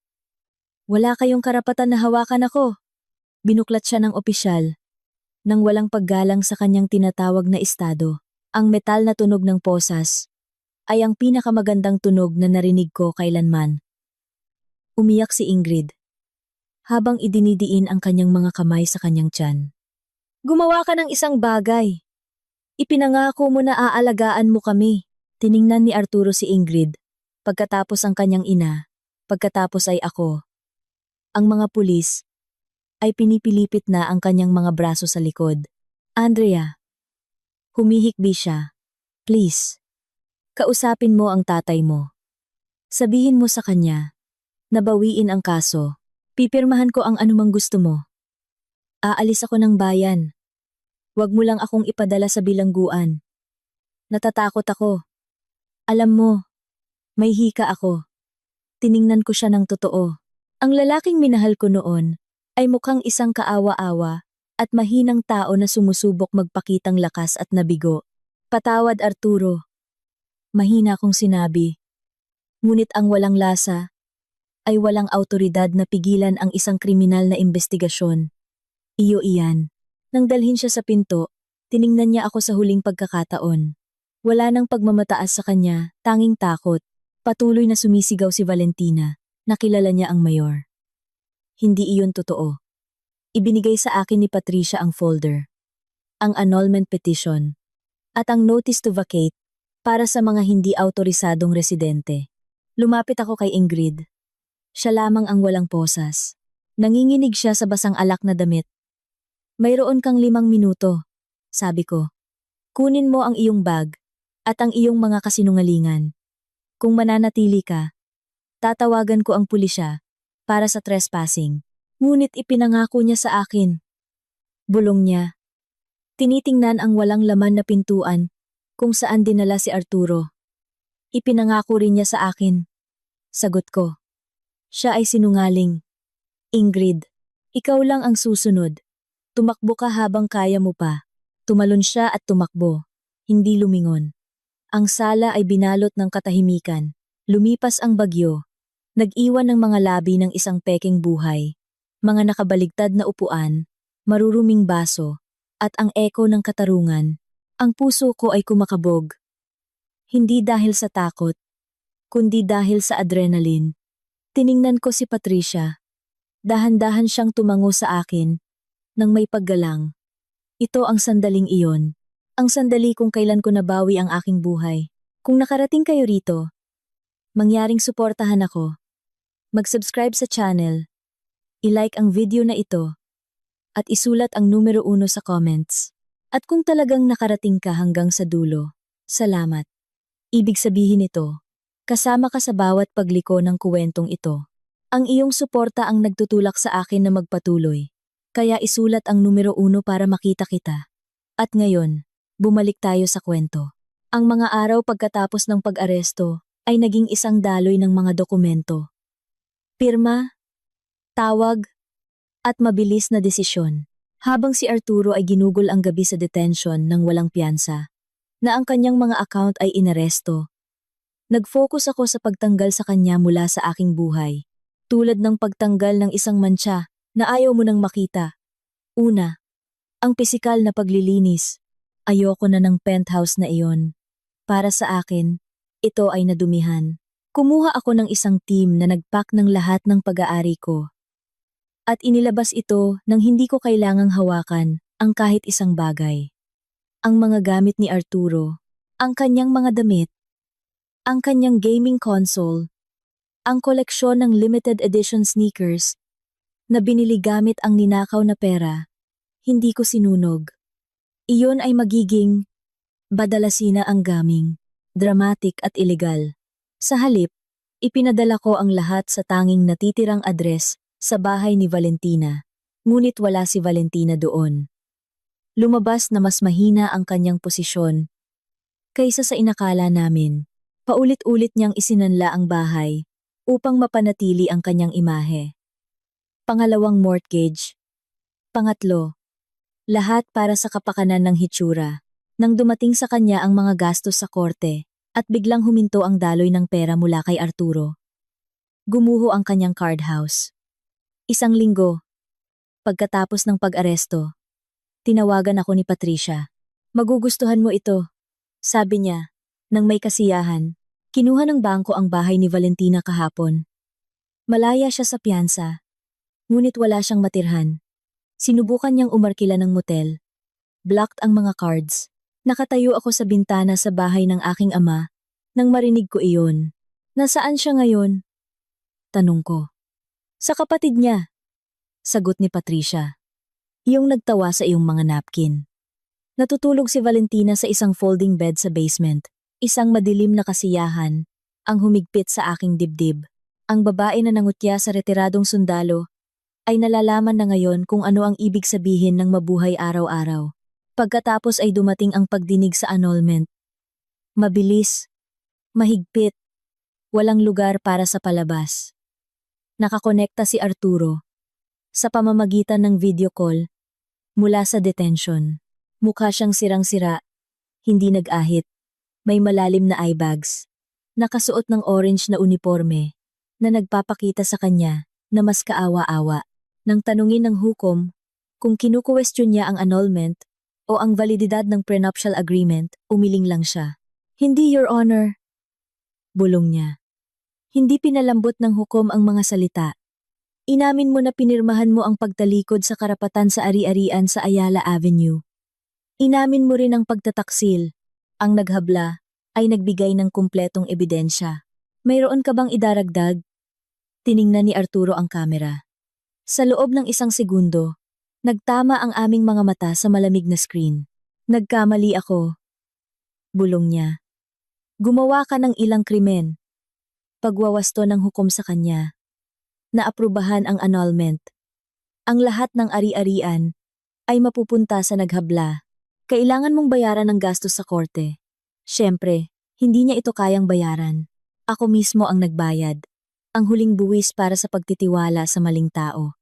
Wala kayong karapatan na hawakan ako. Binuklat siya ng opisyal. Nang walang paggalang sa kanyang tinatawag na estado, ang metal na tunog ng posas ay ang pinakamagandang tunog na narinig ko kailanman. Umiyak si Ingrid habang idinidiin ang kanyang mga kamay sa kanyang tiyan. Gumawa ka ng isang bagay. Ipinangako mo na aalagaan mo kami. Tiningnan ni Arturo si Ingrid. Pagkatapos ang kanyang ina, pagkatapos ay ako. Ang mga pulis ay pinipilipit na ang kanyang mga braso sa likod. Andrea, humihikbi siya. Please, kausapin mo ang tatay mo. Sabihin mo sa kanya, nabawiin ang kaso. Pipirmahan ko ang anumang gusto mo. Aalis ako ng bayan. Huwag mo lang akong ipadala sa bilangguan. Natatakot ako. Alam mo, may hika ako. Tiningnan ko siya ng totoo. Ang lalaking minahal ko noon ay mukhang isang kaawa-awa at mahinang tao na sumusubok magpakitang lakas at nabigo. Patawad Arturo. Mahina kong sinabi. Ngunit ang walang lasa ay walang autoridad na pigilan ang isang kriminal na investigasyon. Iyo iyan. Nang dalhin siya sa pinto, tiningnan niya ako sa huling pagkakataon. Wala nang pagmamataas sa kanya, tanging takot. Patuloy na sumisigaw si Valentina. Nakilala niya ang mayor. Hindi iyon totoo. Ibinigay sa akin ni Patricia ang folder, ang annulment petition, at ang notice to vacate para sa mga hindi autorisadong residente. Lumapit ako kay Ingrid. Siya lamang ang walang posas. Nanginginig siya sa basang alak na damit. Mayroon kang 5 minuto, sabi ko. Kunin mo ang iyong bag at ang iyong mga kasinungalingan. Kung mananatili ka, tatawagan ko ang pulisya para sa trespassing. Ngunit ipinangako niya sa akin. Bulong niya. Tinitingnan ang walang laman na pintuan kung saan dinala si Arturo. Ipinangako rin niya sa akin. Sagot ko. Siya ay sinungaling. Ingrid, ikaw lang ang susunod. Tumakbo ka habang kaya mo pa. Tumalon siya at tumakbo. Hindi lumingon. Ang sala ay binalot ng katahimikan. Lumipas ang bagyo. Nag-iwan ng mga labi ng isang pekeng buhay. Mga nakabaligtad na upuan, maruruming baso, at ang eko ng katarungan. Ang puso ko ay kumakabog. Hindi dahil sa takot, kundi dahil sa adrenaline. Tiningnan ko si Patricia. Dahan-dahan siyang tumango sa akin, nang may paggalang. Ito ang sandaling iyon. Ang sandali kung kailan ko nabawi ang aking buhay. Kung nakarating kayo rito, mangyaring suportahan ako. Mag-subscribe sa channel. I-like ang video na ito. At isulat ang numero 1 sa comments. At kung talagang nakarating ka hanggang sa dulo, salamat. Ibig sabihin nito, kasama ka sa bawat pagliko ng kuwentong ito. Ang iyong suporta ang nagtutulak sa akin na magpatuloy. Kaya isulat ang numero 1 para makita kita. At ngayon, bumalik tayo sa kwento. Ang mga araw pagkatapos ng pag-aresto ay naging isang daloy ng mga dokumento. Pirma, tawag, at mabilis na desisyon. Habang si Arturo ay ginugol ang gabi sa detention ng walang piyansa, na ang kanyang mga account ay inaresto. Nag-focus ako sa pagtanggal sa kanya mula sa aking buhay. Tulad ng pagtanggal ng isang mantsa na ayaw mo nang makita. Una, ang pisikal na paglilinis. Ayoko na ng penthouse na iyon. Para sa akin, ito ay nadumihan. Kumuha ako ng isang team na nagpack ng lahat ng pag-aari ko. At inilabas ito nang hindi ko kailangang hawakan ang kahit isang bagay. Ang mga gamit ni Arturo, ang kanyang mga damit, ang kanyang gaming console, ang koleksyon ng limited edition sneakers na binili gamit ang ninakaw na pera, hindi ko sinunog. Iyon ay magiging badalasina ang gaming, dramatic at ilegal. Sa halip, ipinadala ko ang lahat sa tanging natitirang address sa bahay ni Valentina. Ngunit wala si Valentina doon. Lumabas na mas mahina ang kanyang posisyon kaysa sa inakala namin. Paulit-ulit niyang isinanla ang bahay upang mapanatili ang kanyang imahe. Pangalawang mortgage. Pangatlo, lahat para sa kapakanan ng hitsura. Nang dumating sa kanya ang mga gastos sa korte at biglang huminto ang daloy ng pera mula kay Arturo. Gumuho ang kanyang card house. Isang linggo, pagkatapos ng pag-aresto, tinawagan ako ni Patricia. Magugustuhan mo ito, sabi niya, nang may kasiyahan. Kinuha ng bangko ang bahay ni Valentina kahapon. Malaya siya sa piyansa, ngunit wala siyang matirhan. Sinubukan niyang umarkila ng motel. Blocked ang mga cards. Nakatayo ako sa bintana sa bahay ng aking ama nang marinig ko iyon. Nasaan siya ngayon? Tanong ko. Sa kapatid niya. Sagot ni Patricia. Yung nagtawa sa iyong mga napkin. Natutulog si Valentina sa isang folding bed sa basement. Isang madilim na kasiyahan ang humigpit sa aking dibdib. Ang babae na nangutya sa retiradong sundalo ay nalalaman na ngayon kung ano ang ibig sabihin ng mabuhay araw-araw. Pagkatapos ay dumating ang pagdinig sa annulment. Mabilis, mahigpit, walang lugar para sa palabas. Nakakonekta si Arturo sa pamamagitan ng video call mula sa detention. Mukha siyang sirang-sira, hindi nag-ahit, may malalim na eye bags, nakasuot ng orange na uniforme na nagpapakita sa kanya na mas kaawa-awa. Nang tanungin ng hukom kung kinukwestiyon niya ang annulment o ang valididad ng prenuptial agreement, umiling lang siya. Hindi, Your Honor. Bulong niya. Hindi pinalambot ng hukom ang mga salita. Inamin mo na pinirmahan mo ang pagtalikod sa karapatan sa ari-arian sa Ayala Avenue. Inamin mo rin ang pagtataksil. Ang naghabla ay nagbigay ng kumpletong ebidensya. Mayroon ka bang idaragdag? Tiningnan ni Arturo ang kamera. Sa loob ng isang segundo, nagtama ang aming mga mata sa malamig na screen. Nagkamali ako. Bulong niya. Gumawa ka ng ilang krimen. Pagwawasto ng hukom sa kanya. Naaprubahan ang annulment. Ang lahat ng ari-arian ay mapupunta sa naghabla. Kailangan mong bayaran ng gastos sa korte. Siyempre, hindi niya ito kayang bayaran. Ako mismo ang nagbayad. Ang huling buwis para sa pagtitiwala sa maling tao.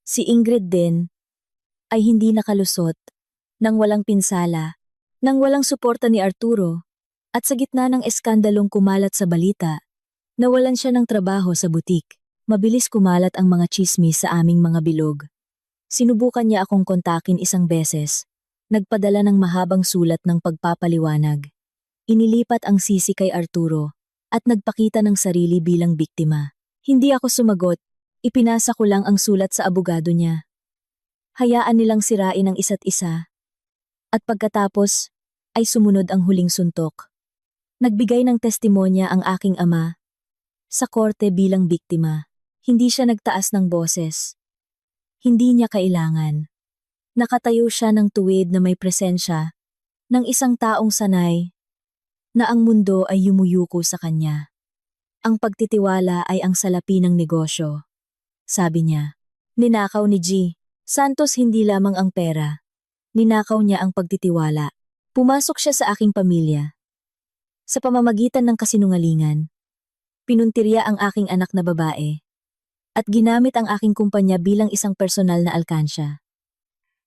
Si Ingrid din ay hindi nakalusot nang walang pinsala, nang walang suporta ni Arturo, at sa gitna ng eskandalong kumalat sa balita, nawalan siya ng trabaho sa butik. Mabilis kumalat ang mga tsismis sa aming mga bilog. Sinubukan niya akong kontakin isang beses. Nagpadala ng mahabang sulat ng pagpapaliwanag. Inilipat ang sisi kay Arturo at nagpakita ng sarili bilang biktima. Hindi ako sumagot. Ipinasa ko lang ang sulat sa abogado niya. Hayaan nilang sirain ang isa't isa. At pagkatapos, ay sumunod ang huling suntok. Nagbigay ng testimonya ang aking ama sa korte bilang biktima. Hindi siya nagtaas ng boses. Hindi niya kailangan. Nakatayo siya ng tuwid na may presensya ng isang taong sanay na ang mundo ay yumuyuko sa kanya. Ang pagtitiwala ay ang salapi ng negosyo. Sabi niya, ninakaw ni G. Santos hindi lamang ang pera. Ninakaw niya ang pagtitiwala. Pumasok siya sa aking pamilya. Sa pamamagitan ng kasinungalingan, pinuntirya ang aking anak na babae at ginamit ang aking kumpanya bilang isang personal na alkansya.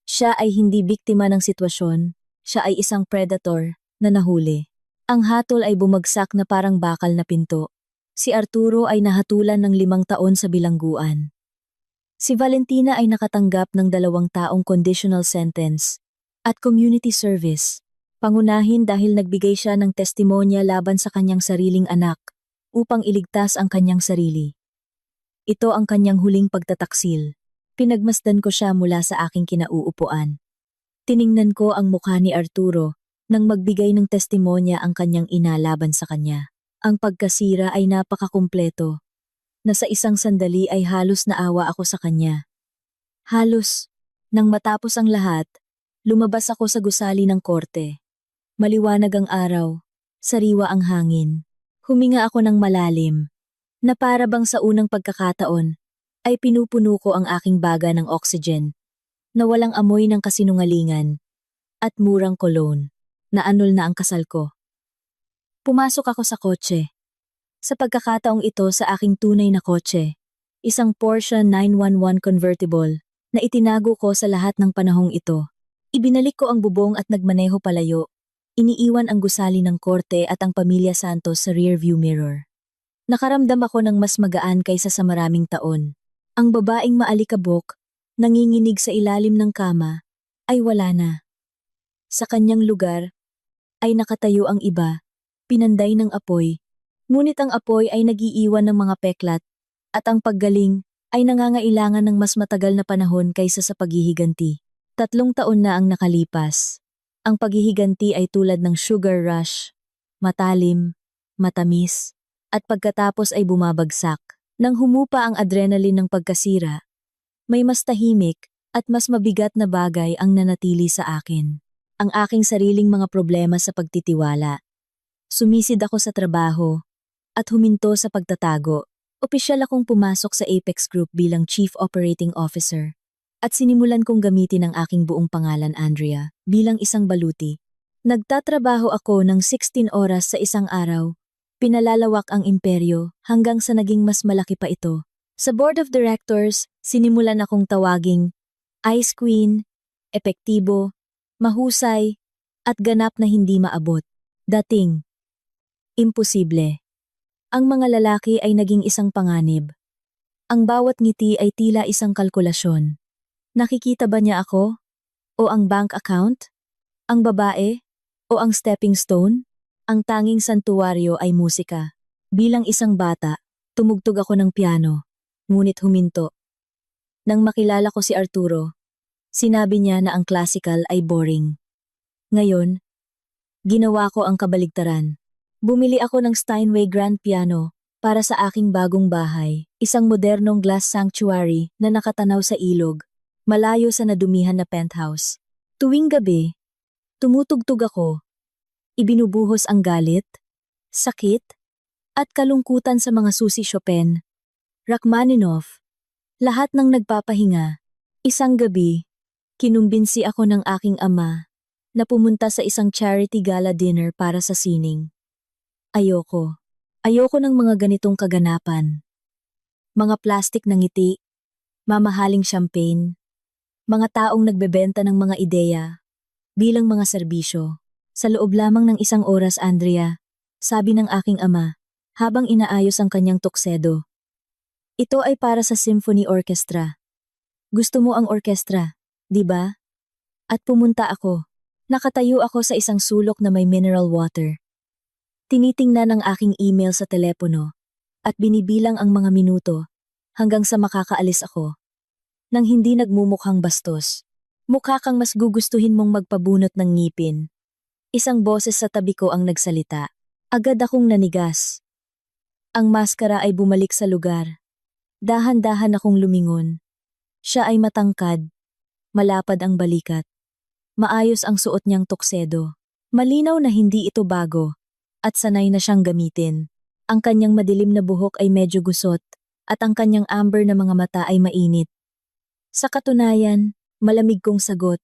Siya ay hindi biktima ng sitwasyon, siya ay isang predator na nahuli. Ang hatol ay bumagsak na parang bakal na pinto. Si Arturo ay nahatulan ng 5 taon sa bilangguan. Si Valentina ay nakatanggap ng 2 taong conditional sentence at community service. Pangunahin dahil nagbigay siya ng testimonya laban sa kanyang sariling anak upang iligtas ang kanyang sarili. Ito ang kanyang huling pagtataksil. Pinagmasdan ko siya mula sa aking kinauupuan. Tiningnan ko ang mukha ni Arturo nang magbigay ng testimonya ang kanyang ina laban sa kanya. Ang pagkasira ay napakakumpleto, na sa isang sandali ay halos naawa ako sa kanya. Halos, nang matapos ang lahat, lumabas ako sa gusali ng korte. Maliwanag ang araw, sariwa ang hangin. Huminga ako ng malalim, na para bang sa unang pagkakataon, ay pinupuno ko ang aking baga ng oxygen na walang amoy ng kasinungalingan at murang cologne. Naanol na ang kasal ko. Pumasok ako sa kotse. Sa pagkakataong ito sa aking tunay na kotse, isang Porsche 911 convertible na itinago ko sa lahat ng panahong ito. Ibinalik ko ang bubong at nagmaneho palayo. Iniiwan ang gusali ng korte at ang pamilya Santos sa rearview mirror. Nakaramdam ako ng mas magaan kaysa sa maraming taon. Ang babaeng maalikabok, nanginginig sa ilalim ng kama, ay wala na. Sa kanyang lugar, ay nakatayo ang iba, pinanday ng apoy. Ngunit ang apoy ay nagiiwan ng mga peklat, at ang paggaling ay nangangailangan ng mas matagal na panahon kaysa sa paghihiganti. 3 taon na ang nakalipas. Ang paghihiganti ay tulad ng sugar rush, matalim, matamis, at pagkatapos ay bumabagsak. Nang humupa ang adrenaline ng pagkasira, may mas tahimik at mas mabigat na bagay ang nanatili sa akin. Ang aking sariling mga problema sa pagtitiwala. Sumisid ako sa trabaho at huminto sa pagtatago. Opisyal akong pumasok sa Apex Group bilang Chief Operating Officer. At sinimulan kong gamitin ang aking buong pangalan Andrea bilang isang baluti. Nagtatrabaho ako ng 16 oras sa isang araw. Pinalalawak ang imperyo hanggang sa naging mas malaki pa ito. Sa Board of Directors, sinimulan akong tawaging Ice Queen, epektibo, mahusay, at ganap na hindi maabot. Dating. Imposible. Ang mga lalaki ay naging isang panganib. Ang bawat ngiti ay tila isang kalkulasyon. Nakikita ba niya ako? O ang bank account? Ang babae? O ang stepping stone? Ang tanging santuwaryo ay musika. Bilang isang bata, tumugtog ako ng piano, ngunit huminto. Nang makilala ko si Arturo, sinabi niya na ang classical ay boring. Ngayon, ginawa ko ang kabaligtaran. Bumili ako ng Steinway Grand Piano para sa aking bagong bahay, isang modernong glass sanctuary na nakatanaw sa ilog, malayo sa nadumihan na penthouse. Tuwing gabi, tumutugtog ako. Ibinubuhos ang galit, sakit, at kalungkutan sa mga Susi Chopin, Rachmaninoff, lahat ng nagpapahinga. Isang gabi, kinumbinsi ako ng aking ama na pumunta sa isang charity gala dinner para sa sining. Ayoko. Ayoko ng mga ganitong kaganapan. Mga plastik na ngiti, mamahaling champagne, mga taong nagbebenta ng mga ideya, bilang mga serbisyo. Sa loob lamang ng 1 oras, Andrea, sabi ng aking ama, habang inaayos ang kanyang tuksedo. Ito ay para sa symphony orchestra. Gusto mo ang orkestra, di ba? At pumunta ako. Nakatayo ako sa isang sulok na may mineral water. Tinitingnan ang aking email sa telepono at binibilang ang mga minuto hanggang sa makakaalis ako. Nang hindi nagmumukhang bastos, mukha kang mas gugustuhin mong magpabunot ng ngipin. Isang boses sa tabi ko ang nagsalita. Agad akong nanigas. Ang maskara ay bumalik sa lugar. Dahan-dahan akong lumingon. Siya ay matangkad, malapad ang balikat. Maayos ang suot niyang tuksedo. Malinaw na hindi ito bago. At sanay na siyang gamitin. Ang kanyang madilim na buhok ay medyo gusot, at ang kanyang amber na mga mata ay mainit. Sa katunayan, malamig kong sagot.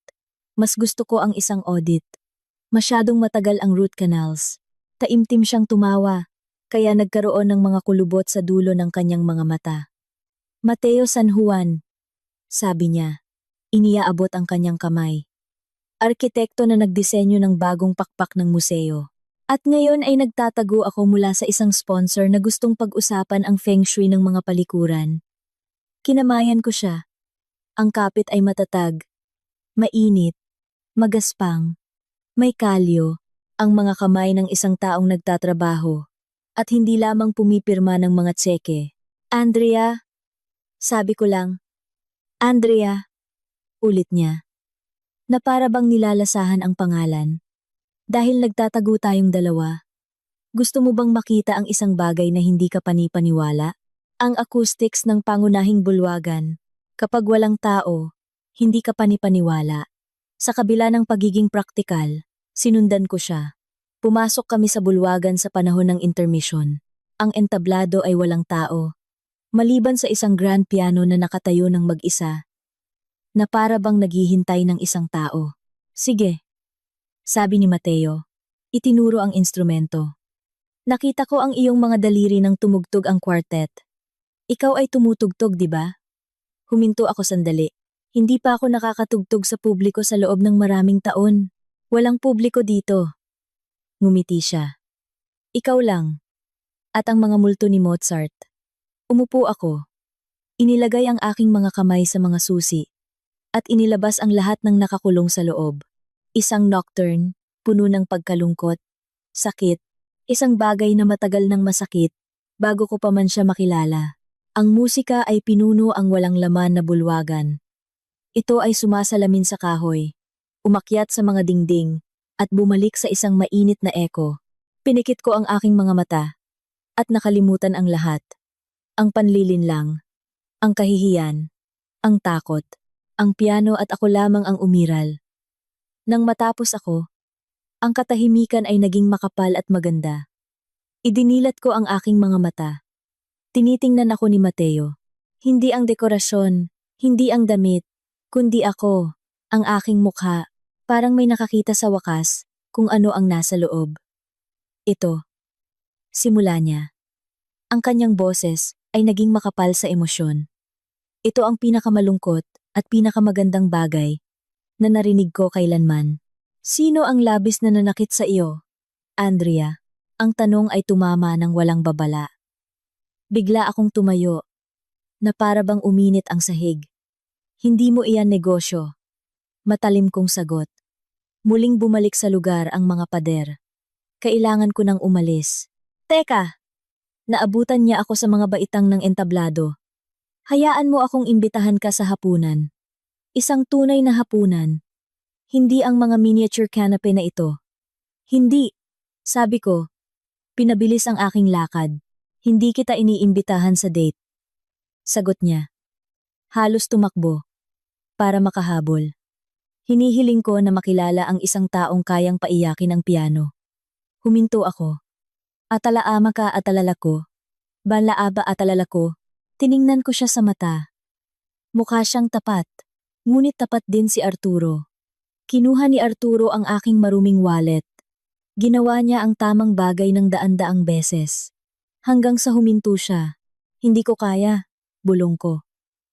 Mas gusto ko ang isang audit. Masyadong matagal ang root canals. Taimtim siyang tumawa, kaya nagkaroon ng mga kulubot sa dulo ng kanyang mga mata. Mateo San Juan, sabi niya. Iniaabot ang kanyang kamay. Arkitekto na nagdisenyo ng bagong pakpak ng museo. At ngayon ay nagtatago ako mula sa isang sponsor na gustong pag-usapan ang feng shui ng mga palikuran. Kinamayan ko siya. Ang kapit ay matatag, mainit, magaspang, may kalyo, ang mga kamay ng isang taong nagtatrabaho, at hindi lamang pumipirma ng mga tseke. Andrea, sabi ko lang. Andrea, ulit niya, na para bang nilalasahan ang pangalan. Dahil nagtatago tayong dalawa, gusto mo bang makita ang isang bagay na hindi ka panipaniwala? Ang acoustics ng pangunahing bulwagan. Kapag walang tao, hindi ka panipaniwala. Sa kabila ng pagiging praktikal, sinundan ko siya. Pumasok kami sa bulwagan sa panahon ng intermission. Ang entablado ay walang tao. Maliban sa isang grand piano na nakatayo ng mag-isa, na para bang naghihintay ng isang tao. Sige, sabi ni Mateo. Itinuro ang instrumento. Nakita ko ang iyong mga daliri nang tumugtog ang quartet. Ikaw ay tumutugtog, di ba? Huminto ako sandali. Hindi pa ako nakakatugtog sa publiko sa loob ng maraming taon. Walang publiko dito. Ngumiti siya. Ikaw lang. At ang mga multo ni Mozart. Umupo ako. Inilagay ang aking mga kamay sa mga susi. At inilabas ang lahat ng nakakulong sa loob. Isang nocturne, puno ng pagkalungkot, sakit, isang bagay na matagal nang masakit, bago ko pa man siya makilala. Ang musika ay pinuno ang walang laman na bulwagan. Ito ay sumasalamin sa kahoy, umakyat sa mga dingding, at bumalik sa isang mainit na eko. Pinikit ko ang aking mga mata, at nakalimutan ang lahat. Ang panlilinlang, ang kahihiyan, ang takot, ang piano at ako lamang ang umiral. Nang matapos ako, ang katahimikan ay naging makapal at maganda. Idinilat ko ang aking mga mata. Tinitingnan ako ni Mateo. Hindi ang dekorasyon, hindi ang damit, kundi ako, ang aking mukha, parang may nakakita sa wakas kung ano ang nasa loob. Ito. Simula niya. Ang kanyang boses ay naging makapal sa emosyon. Ito ang pinakamalungkot at pinakamagandang bagay na narinig ko kailanman. Sino ang labis na nanakit sa iyo? Andrea, ang tanong ay tumama ng walang babala. Bigla akong tumayo, na para bang uminit ang sahig. Hindi mo iyan negosyo. Matalim kong sagot. Muling bumalik sa lugar ang mga pader. Kailangan ko nang umalis. Teka! Naabutan niya ako sa mga baitang ng entablado. Hayaan mo akong imbitahan ka sa hapunan. Isang tunay na hapunan. Hindi ang mga miniature canapé na ito. Hindi, sabi ko. Pinabilis ang aking lakad. Hindi kita iniimbitahan sa date. Sagot niya. Halos tumakbo. Para makahabol. Hinihiling ko na makilala ang isang taong kayang paiyakin ang piano. Huminto ako. Atalaama ka atalala ko. Balaaba atalala ko. Tiningnan ko siya sa mata. Mukha siyang tapat. Ngunit tapat din si Arturo. Kinuha ni Arturo ang aking maruming wallet. Ginawa niya ang tamang bagay ng daan-daang beses. Hanggang sa huminto siya. Hindi ko kaya, bulong ko.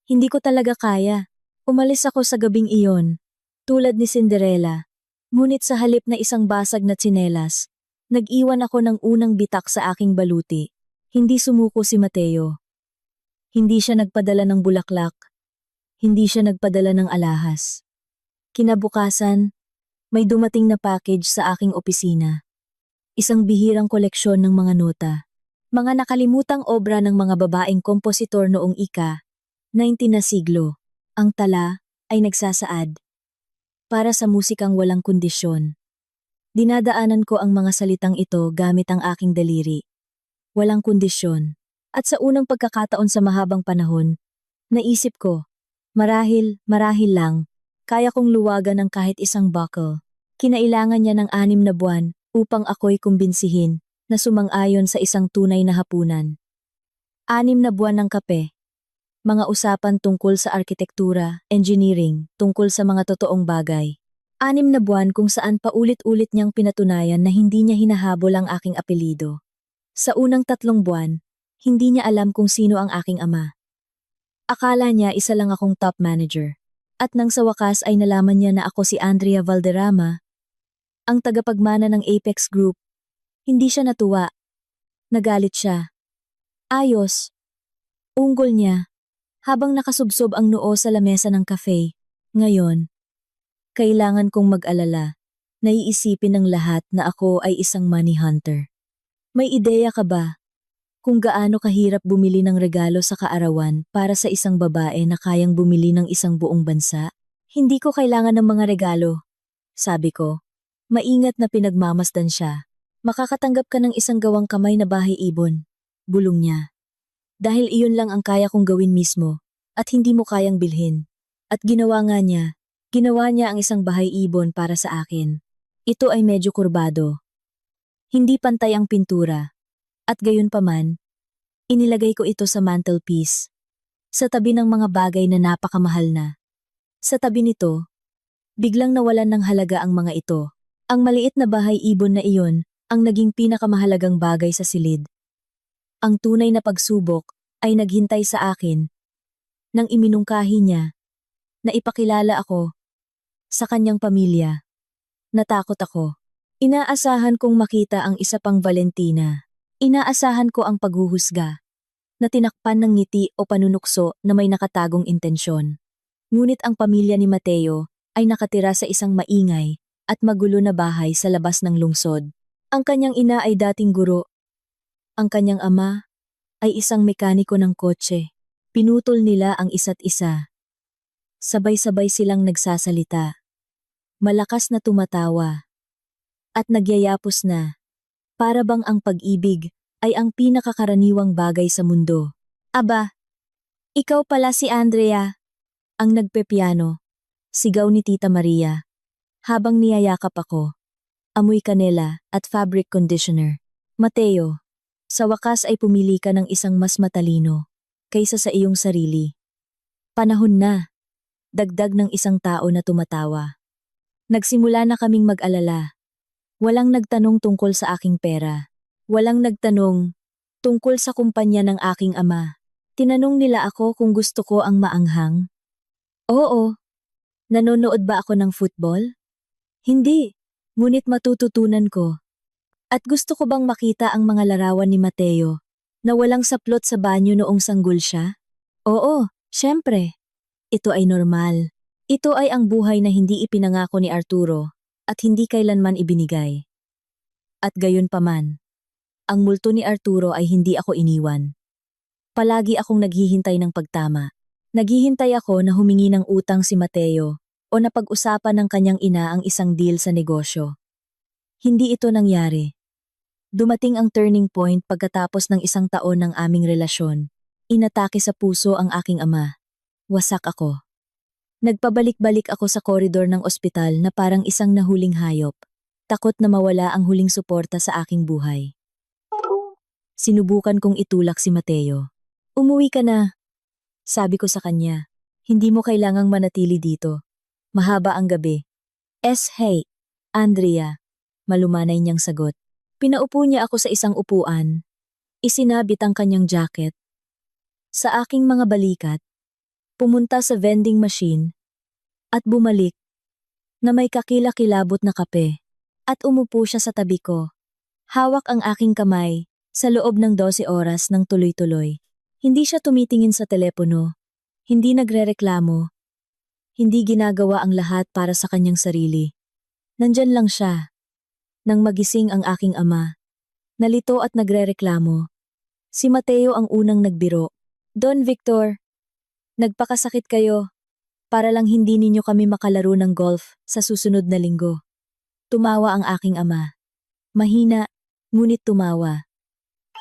Hindi ko talaga kaya. Umalis ako sa gabing iyon. Tulad ni Cinderella. Ngunit sa halip na isang basag na tsinelas, nag-iwan ako ng unang bitak sa aking baluti. Hindi sumuko si Mateo. Hindi siya nagpadala ng bulaklak. Hindi siya nagpadala ng alahas. Kinabukasan, may dumating na package sa aking opisina. Isang bihirang koleksyon ng mga nota. Mga nakalimutang obra ng mga babaeng kompositor noong ika-19 na siglo. Ang tala ay nagsasaad. Para sa musikang walang kondisyon. Dinadaanan ko ang mga salitang ito gamit ang aking daliri. Walang kondisyon. At sa unang pagkakataon sa mahabang panahon, naisip ko, marahil lang, kaya kong luwagan ng kahit isang buckle. Kinailangan niya ng 6 na buwan upang ako'y kumbinsihin na sumang-ayon sa isang tunay na hapunan. 6 na buwan ng kape. Mga usapan tungkol sa arkitektura, engineering, tungkol sa mga totoong bagay. 6 na buwan kung saan paulit-ulit niyang pinatunayan na hindi niya hinahabol ang aking apelido. Sa unang 3 buwan, hindi niya alam kung sino ang aking ama. Akala niya isa lang akong top manager. At nang sa wakas ay nalaman niya na ako si Andrea Valderrama, ang tagapagmana ng Apex Group. Hindi siya natuwa. Nagalit siya. Ayos. Unggol niya. Habang nakasubsob ang noo sa lamesa ng cafe. Ngayon, kailangan kong mag-alala. Naiisipin ng lahat na ako ay isang money hunter. May ideya ka ba? Kung gaano kahirap bumili ng regalo sa kaarawan para sa isang babae na kayang bumili ng isang buong bansa? Hindi ko kailangan ng mga regalo. Sabi ko. Maingat na pinagmamasdan siya. Makakatanggap ka ng isang gawang kamay na bahay ibon. Bulong niya. Dahil iyon lang ang kaya kong gawin mismo at hindi mo kayang bilhin. At ginawa nga niya. Ginawa niya ang isang bahay ibon para sa akin. Ito ay medyo kurbado. Hindi pantay ang pintura. At gayon paman, Inilagay ko ito sa mantelpiece, sa tabi ng mga bagay na napakamahal na. Sa tabi nito, biglang nawalan ng halaga ang mga ito. Ang maliit na bahay ibon na iyon ang naging pinakamahalagang bagay sa silid. Ang tunay na pagsubok ay naghintay sa akin nang iminungkahi niya na ipakilala ako sa kanyang pamilya. Natakot ako. Inaasahan kong makita ang isa pang Valentina. Inaasahan ko ang paghuhusga na tinakpan ng ngiti o panunukso na may nakatagong intensyon. Ngunit ang pamilya ni Mateo ay nakatira sa isang maingay at magulo na bahay sa labas ng lungsod. Ang kanyang ina ay dating guro. Ang kanyang ama ay isang mekaniko ng kotse. Pinutol nila ang isa't isa. Sabay-sabay silang nagsasalita. Malakas na tumatawa. At nagyayapos na. Para bang ang pag-ibig ay ang pinakakaraniwang bagay sa mundo. Aba, ikaw pala si Andrea. Ang nagpepiano, sigaw ni Tita Maria, habang niyayakap ako, amoy kanela at fabric conditioner. Mateo, sa wakas ay pumili ka ng isang mas matalino, kaysa sa iyong sarili. Panahon na, dagdag ng isang tao na tumatawa. Nagsimula na kaming mag-alala. Walang nagtanong tungkol sa aking pera. Walang nagtanong tungkol sa kumpanya ng aking ama. Tinanong nila ako kung gusto ko ang maanghang. Oo. Nanonood ba ako ng football? Hindi. Ngunit matututunan ko. At gusto ko bang makita ang mga larawan ni Mateo na walang saplot sa banyo noong sanggol siya? Oo, syempre. Ito ay normal. Ito ay ang buhay na hindi ipinangako ni Arturo at hindi kailanman ibinigay. At gayon paman, ang multo ni Arturo ay hindi ako iniwan. Palagi akong naghihintay ng pagtama. Naghihintay ako na humingi ng utang si Mateo o na pag-usapan ng kanyang ina ang isang deal sa negosyo. Hindi ito nangyari. Dumating ang turning point pagkatapos ng isang taon ng aming relasyon. Inatake sa puso ang aking ama. Wasak ako. Nagpabalik-balik ako sa koridor ng ospital na parang isang nahuling hayop. Takot na mawala ang huling suporta sa aking buhay. Sinubukan kong itulak si Mateo. Umuwi ka na. Sabi ko sa kanya, hindi mo kailangang manatili dito. Mahaba ang gabi. Hey, Andrea. Malumanay niyang sagot. Pinaupo niya ako sa isang upuan. Isinabit ang kanyang jacket. Sa aking mga balikat, pumunta sa vending machine at bumalik na may kakilakilabot na kape at umupo siya sa tabi ko. Hawak ang aking kamay sa loob ng 12 oras ng tuloy-tuloy. Hindi siya tumitingin sa telepono, hindi nagrereklamo, hindi ginagawa ang lahat para sa kanyang sarili. Nandyan lang siya. Nang magising ang aking ama, nalito at nagrereklamo. Si Mateo ang unang nagbiro. Don Victor, nagpakasakit kayo para lang hindi ninyo kami makalaro ng golf sa susunod na linggo. Tumawa ang aking ama. Mahina, ngunit tumawa.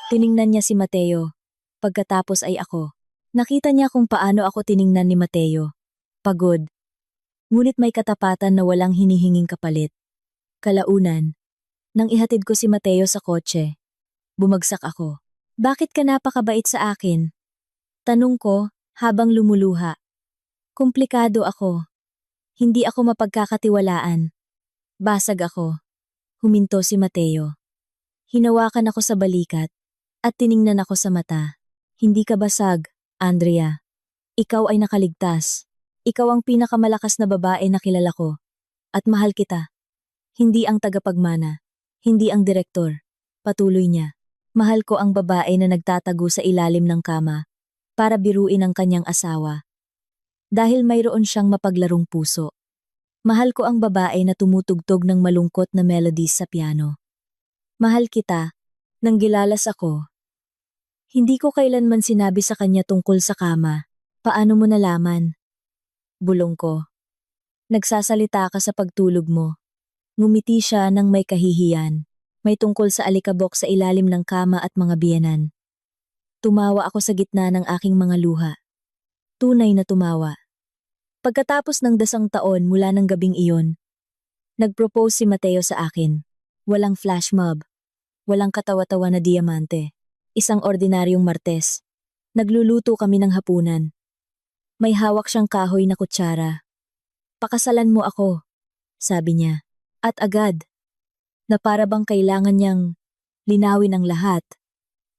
Tiningnan niya si Mateo. Pagkatapos ay ako. Nakita niya kung paano ako tiningnan ni Mateo. Pagod. Ngunit may katapatan na walang hinihinging kapalit. Kalaunan, nang ihatid ko si Mateo sa kotse, bumagsak ako. Bakit ka napakabait sa akin? Tanong ko habang lumuluha. Komplikado ako. Hindi ako mapagkakatiwalaan. Basag ako. Huminto si Mateo. Hinawakan ako sa balikat at tiningnan ako sa mata. Hindi ka basag, Andrea. Ikaw ay nakaligtas. Ikaw ang pinakamalakas na babae na kilala ko. At mahal kita. Hindi ang tagapagmana. Hindi ang direktor. Patuloy niya. Mahal ko ang babae na nagtatago sa ilalim ng kama para biruin ang kanyang asawa. Dahil mayroon siyang mapaglarong puso. Mahal ko ang babae na tumutugtog ng malungkot na melodies sa piano. Mahal kita, nang gilalas ako. Hindi ko kailanman sinabi sa kanya tungkol sa kama. Paano mo nalaman? Bulong ko. Nagsasalita ka sa pagtulog mo. Ngumiti siya nang may kahihiyan. May tungkol sa alikabok sa ilalim ng kama at mga biyenan. Tumawa ako sa gitna ng aking mga luha. Tunay na tumawa. Pagkatapos ng 10 taon mula ng gabing iyon, nag-propose si Mateo sa akin. Walang flash mob. Walang katawa-tawa na diamante. Isang ordinaryong Martes. Nagluluto kami ng hapunan. May hawak siyang kahoy na kutsara. Pakasalan mo ako, sabi niya. At agad, na para bang kailangan niyang linawin ang lahat.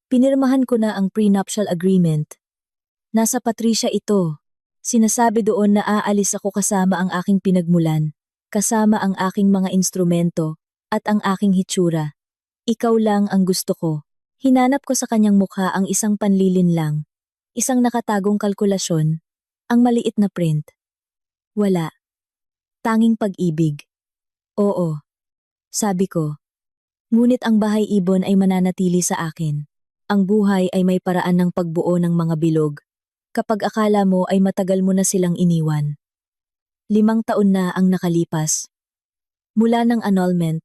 Pinirmahan ko na ang prenuptial agreement. Nasa Patricia ito. Sinasabi doon na aalis ako kasama ang aking pinagmulan, kasama ang aking mga instrumento, at ang aking hitsura. Ikaw lang ang gusto ko. Hinanap ko sa kanyang mukha ang isang panlilin lang. Isang nakatagong kalkulasyon. Ang maliit na print. Wala. Tanging pag-ibig. Oo. Sabi ko. Ngunit ang bahay ibon ay mananatili sa akin. Ang buhay ay may paraan ng pagbuo ng mga bilog. Kapag akala mo ay matagal mo na silang iniwan. 5 taon na ang nakalipas. Mula ng annulment.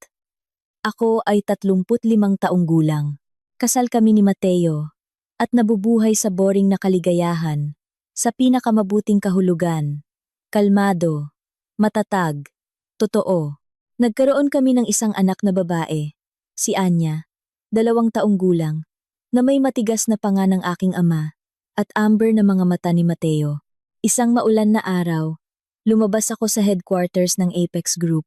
Ako ay 35 taong gulang. Kasal kami ni Mateo, at nabubuhay sa boring na kaligayahan, sa pinakamabuting kahulugan, kalmado, matatag, totoo. Nagkaroon kami ng isang anak na babae, si Anya, 2 taong gulang, na may matigas na panga ng aking ama, at amber na mga mata ni Mateo. Isang maulan na araw, lumabas ako sa headquarters ng Apex Group.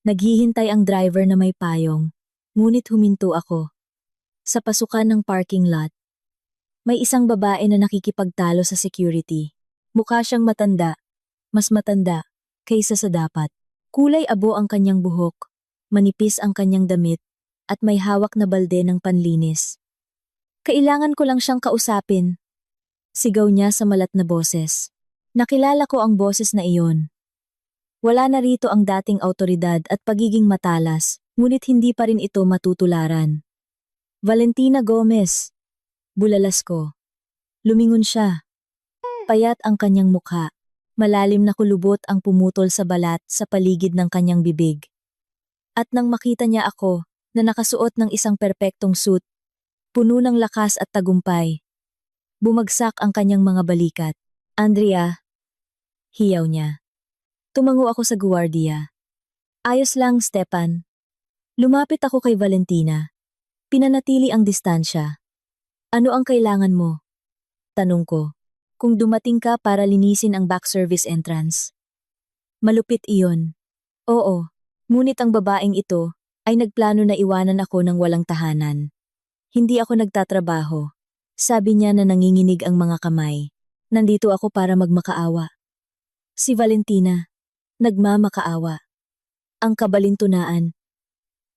Naghihintay ang driver na may payong, ngunit huminto ako. Sa pasukan ng parking lot, may isang babae na nakikipagtalo sa security. Mukha siyang matanda, mas matanda, kaysa sa dapat. Kulay abo ang kanyang buhok, manipis ang kanyang damit, at may hawak na balde ng panlinis. Kailangan ko lang siyang kausapin. Sigaw niya sa malat na boses. Nakilala ko ang boses na iyon. Wala na rito ang dating awtoridad at pagiging matalas, ngunit hindi pa rin ito matutularan. Valentina Gomez. Bulalas ko. Lumingon siya. Payat ang kanyang mukha. Malalim na kulubot ang pumutol sa balat sa paligid ng kanyang bibig. At nang makita niya ako, na nakasuot ng isang perpektong suit, puno ng lakas at tagumpay, bumagsak ang kanyang mga balikat. Andrea. Hiyaw niya. Tumango ako sa guwardiya. Ayos lang, Stepan. Lumapit ako kay Valentina. Pinanatili ang distansya. Ano ang kailangan mo? Tanong ko. Kung dumating ka para linisin ang back service entrance. Malupit iyon. Oo, ngunit ang babaeng ito ay nagplano na iwanan ako ng walang tahanan. Hindi ako nagtatrabaho. Sabi niya na nanginginig ang mga kamay. Nandito ako para magmakaawa. Si Valentina, nagmamakaawa. Ang kabalintunaan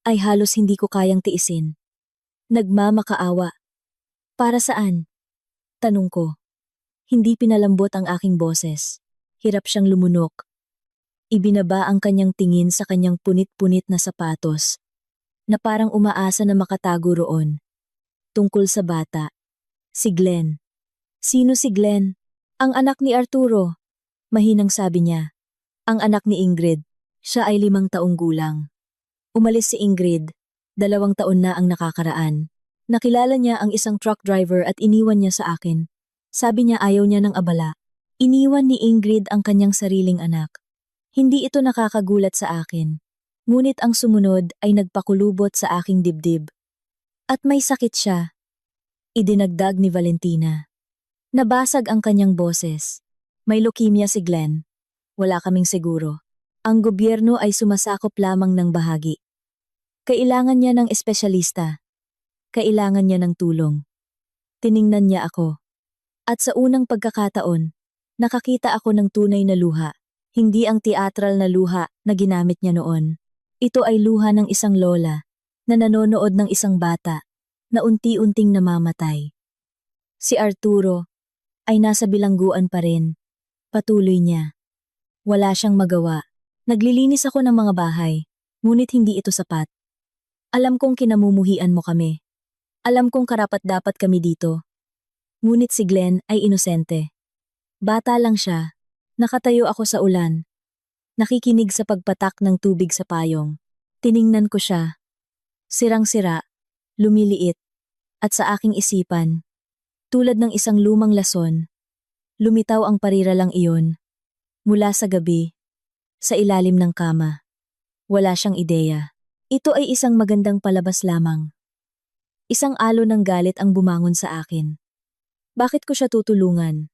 ay halos hindi ko kayang tiisin. Nagmamakaawa. Para saan? Tanong ko. Hindi pinalambot ang aking boses. Hirap siyang lumunok. Ibinaba ang kanyang tingin sa kanyang punit-punit na sapatos, na parang umaasa na makatago roon. Tungkol sa bata. Si Glenn. Sino si Glenn? Ang anak ni Arturo. Mahinang sabi niya. Ang anak ni Ingrid. Siya ay 5 taong gulang. Umalis si Ingrid. 2 taon na ang nakakaraan. Nakilala niya ang isang truck driver at iniwan niya sa akin. Sabi niya ayaw niya ng abala. Iniwan ni Ingrid ang kanyang sariling anak. Hindi ito nakakagulat sa akin. Ngunit ang sumunod ay nagpakulubot sa aking dibdib. At may sakit siya. Idinagdag ni Valentina. Nabasag ang kanyang boses. May leukemia si Glenn. Wala kaming siguro. Ang gobyerno ay sumasakop lamang ng bahagi. Kailangan niya ng espesyalista. Kailangan niya ng tulong. Tiningnan niya ako. At sa unang pagkakataon, nakakita ako ng tunay na luha. Hindi ang teatral na luha na ginamit niya noon. Ito ay luha ng isang lola na nanonood ng isang bata na unti-unting namamatay. Si Arturo ay nasa bilangguan pa rin. Patuloy niya. Wala siyang magawa. Naglilinis ako ng mga bahay, ngunit hindi ito sapat. Alam kong kinamumuhian mo kami. Alam kong karapat-dapat kami dito. Ngunit si Glenn ay inosente. Bata lang siya. Nakatayo ako sa ulan. Nakikinig sa pagpatak ng tubig sa payong. Tiningnan ko siya. Sirang-sira, lumiliit, at sa aking isipan, tulad ng isang lumang lason, lumitaw ang pariralang iyon. Mula sa gabi, sa ilalim ng kama. Wala siyang ideya. Ito ay isang magandang palabas lamang. Isang alo ng galit ang bumangon sa akin. Bakit ko siya tutulungan?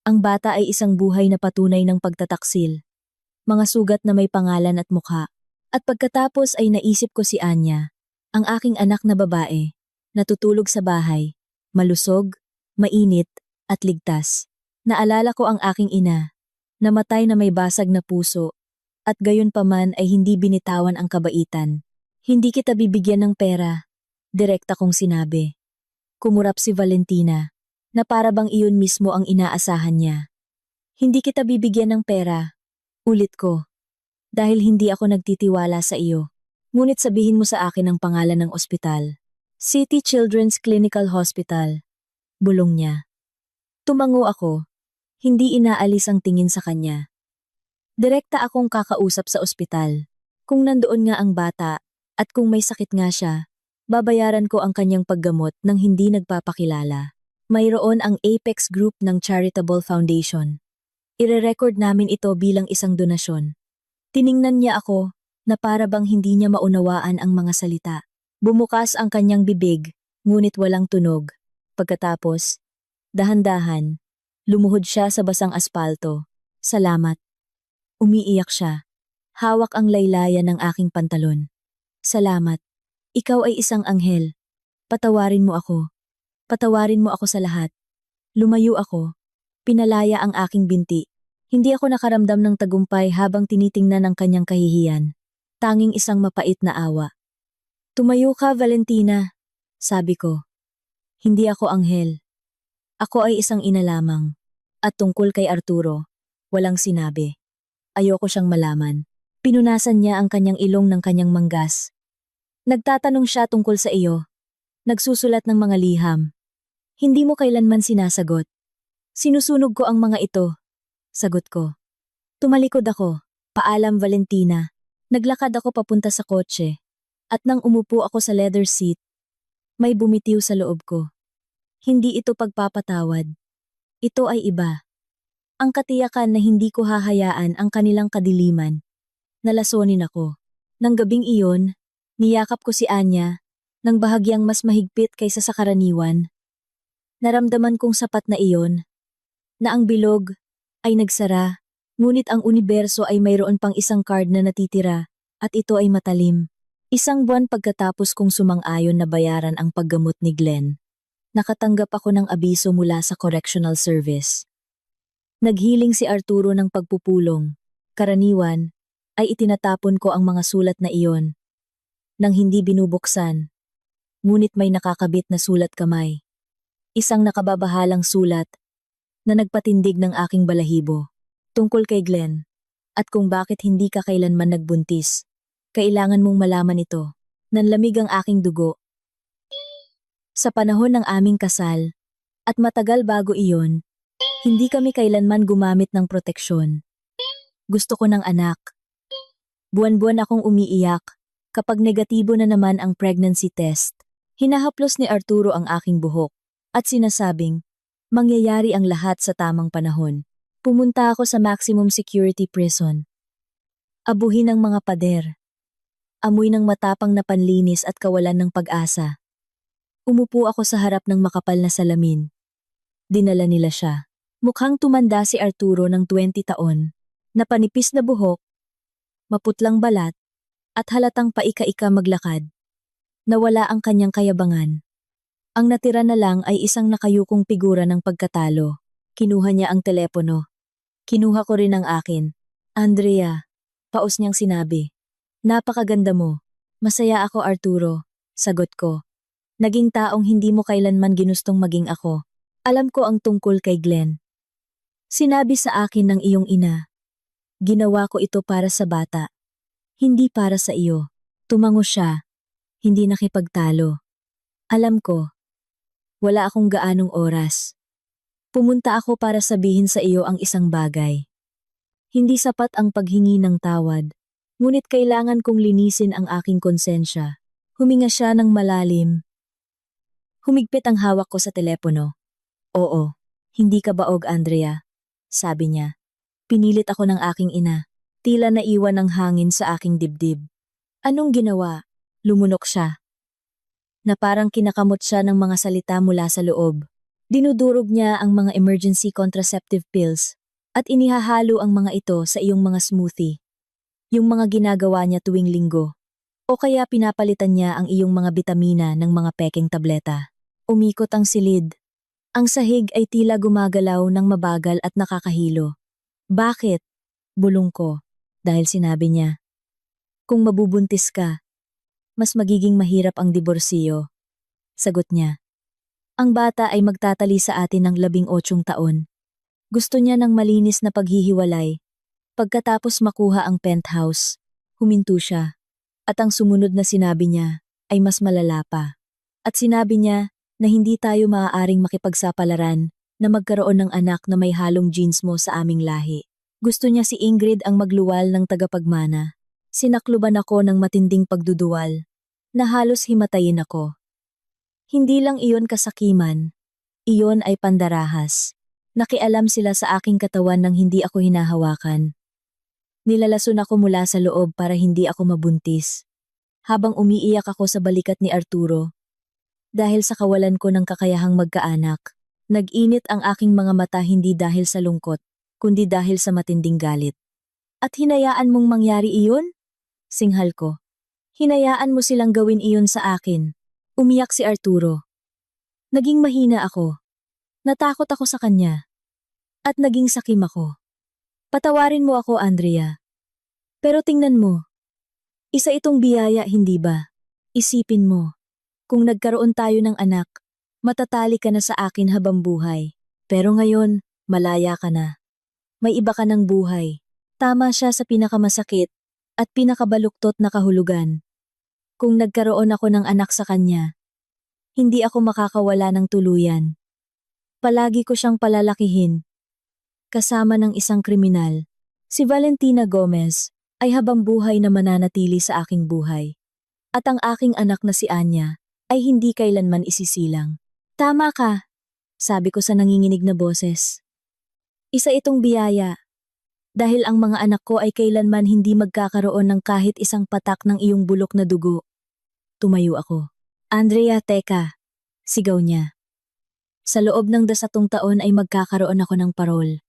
Ang bata ay isang buhay na patunay ng pagtataksil. Mga sugat na may pangalan at mukha. At pagkatapos ay naisip ko si Anya, ang aking anak na babae, natutulog sa bahay, malusog, mainit, at ligtas. Naalala ko ang aking ina, namatay na may basag na puso, at gayon pa man ay hindi binitawan ang kabaitan. Hindi kita bibigyan ng pera, direkta kong sinabi. Kumurap si Valentina, na para bang iyon mismo ang inaasahan niya. Hindi kita bibigyan ng pera, ulit ko, dahil hindi ako nagtitiwala sa iyo. Ngunit sabihin mo sa akin ang pangalan ng ospital. City Children's Clinical Hospital. Bulong niya. Tumango ako, hindi inaalis ang tingin sa kanya. Direkta akong kakausap sa ospital. Kung nandoon nga ang bata, at kung may sakit nga siya, babayaran ko ang kanyang paggamot nang hindi nagpapakilala. Mayroon ang Apex Group ng Charitable Foundation. Ire-record namin ito bilang isang donasyon. Tiningnan niya ako na para bang hindi niya maunawaan ang mga salita. Bumukas ang kanyang bibig, ngunit walang tunog. Pagkatapos, dahan-dahan, lumuhod siya sa basang aspalto. Salamat. Umiiyak siya. Hawak ang laylayan ng aking pantalon. Salamat. Ikaw ay isang anghel. Patawarin mo ako. Patawarin mo ako sa lahat. Lumayo ako. Pinalaya ang aking binti. Hindi ako nakaramdam ng tagumpay habang tinitingnan ang kanyang kahihiyan. Tanging isang mapait na awa. Tumayo ka, Valentina, sabi ko. Hindi ako anghel. Ako ay isang ina lamang. At tungkol kay Arturo, walang sinabi. Ayoko siyang malaman. Pinunasan niya ang kanyang ilong ng kanyang manggas. Nagtatanong siya tungkol sa iyo. Nagsusulat ng mga liham. Hindi mo kailanman sinasagot. Sinusunog ko ang mga ito. Sagot ko. Tumalikod ako. Paalam, Valentina. Naglakad ako papunta sa kotse. At nang umupo ako sa leather seat, may bumitiw sa loob ko. Hindi ito pagpapatawad. Ito ay iba. Ang katiyakan na hindi ko hahayaan ang kanilang kadiliman. Nalasonin ako. Nang gabing iyon, niyakap ko si Anya, nang bahagyang mas mahigpit kaysa sa karaniwan. Naramdaman kong sapat na iyon, na ang bilog ay nagsara, ngunit ang universo ay mayroon pang isang card na natitira, at ito ay matalim. Isang buwan pagkatapos kong sumang-ayon na bayaran ang paggamot ni Glenn, nakatanggap ako ng abiso mula sa Correctional Service. Naghiling si Arturo ng pagpupulong. Karaniwan, ay itinatapon ko ang mga sulat na iyon. Nang hindi binubuksan, ngunit may nakakabit na sulat kamay. Isang nakababahalang sulat na nagpatindig ng aking balahibo tungkol kay Glenn at kung bakit hindi ka kailanman nagbuntis. Kailangan mong malaman ito. Nanlamig ang aking dugo. Sa panahon ng aming kasal, at matagal bago iyon, hindi kami kailanman gumamit ng proteksyon. Gusto ko ng anak. Buwan-buwan akong umiiyak kapag negatibo na naman ang pregnancy test. Hinahaplos ni Arturo ang aking buhok at sinasabing, mangyayari ang lahat sa tamang panahon. Pumunta ako sa maximum security prison. Abuhin ng mga pader. Amoy ng matapang na panlinis at kawalan ng pag-asa. Umupo ako sa harap ng makapal na salamin. Dinala nila siya. Mukhang tumanda si Arturo ng 20 taon, na panipis na buhok, maputlang balat, at halatang paika-ika maglakad. Nawala ang kanyang kayabangan. Ang natira na lang ay isang nakayukong figura ng pagkatalo. Kinuha niya ang telepono. Kinuha ko rin ang akin. Andrea, paus niyang sinabi. Napakaganda mo. Masaya ako, Arturo. Sagot ko. Naging taong hindi mo kailanman ginustong maging ako. Alam ko ang tungkol kay Glenn. Sinabi sa akin ng iyong ina. Ginawa ko ito para sa bata. Hindi para sa iyo. Tumango siya. Hindi nakipagtalo. Alam ko. Wala akong gaanong oras. Pumunta ako para sabihin sa iyo ang isang bagay. Hindi sapat ang paghingi ng tawad. Ngunit kailangan kong linisin ang aking konsensya. Huminga siya ng malalim. Humigpit ang hawak ko sa telepono. Oo, hindi ka baog, Andrea. Sabi niya. Pinilit ako ng aking ina. Tila naiwan ng hangin sa aking dibdib. Anong ginawa? Lumunok siya. na parang kinakamot siya ng mga salita mula sa loob. Dinudurog niya ang mga emergency contraceptive pills at inihahalo ang mga ito sa iyong mga smoothie. Yung mga ginagawa niya tuwing linggo. O kaya pinapalitan niya ang iyong mga bitamina ng mga pekeng tableta. Umikot ang silid. Ang sahig ay tila gumagalaw ng mabagal at nakakahilo. Bakit? Bulong ko. Dahil sinabi niya, kung mabubuntis ka, mas magiging mahirap ang diborsiyo. Sagot niya. Ang bata ay magtatali sa atin ng 18 taon. Gusto niya ng malinis na paghihiwalay. Pagkatapos makuha ang penthouse, huminto siya. At ang sumunod na sinabi niya ay mas malala pa. At sinabi niya na hindi tayo maaaring makipagsapalaran na magkaroon ng anak na may halong genes mo sa aming lahi. Gusto niya si Ingrid ang magluwal ng tagapagmana. Sinakluban ako ng matinding pagduduwal na halos himatayin ako. Hindi lang iyon kasakiman, iyon ay pandarahas. Nakialam sila sa aking katawan nang hindi ako hinahawakan. Nilalason ako mula sa loob para hindi ako mabuntis. Habang umiiyak ako sa balikat ni Arturo. Dahil sa kawalan ko ng kakayahang magkaanak, nag-init ang aking mga mata hindi dahil sa lungkot, kundi dahil sa matinding galit. At hinayaan mong mangyari iyon? Singhal ko. Hinayaan mo silang gawin iyon sa akin. Umiyak si Arturo. Naging mahina ako. Natakot ako sa kanya. At naging sakim ako. Patawarin mo ako, Andrea. Pero tingnan mo. Isa itong biyaya, hindi ba? Isipin mo. Kung nagkaroon tayo ng anak, matatali ka na sa akin habang buhay. Pero ngayon, malaya ka na. May iba ka ng buhay. Tama siya sa pinakamasakit at pinakabaluktot na kahulugan. Kung nagkaroon ako ng anak sa kanya, hindi ako makakawala ng tuluyan. Palagi ko siyang palalakihin. Kasama ng isang kriminal, si Valentina Gomez, ay habang buhay na mananatili sa aking buhay. At ang aking anak na si Anya ay hindi kailanman isisilang. Tama ka, sabi ko sa nanginginig na boses. Isa itong biyaya. Dahil ang mga anak ko ay kailanman hindi magkakaroon ng kahit isang patak ng iyong bulok na dugo. Tumayo ako. Andrea, teka, sigaw niya. Sa loob ng 10 taon ay magkakaroon ako ng parol.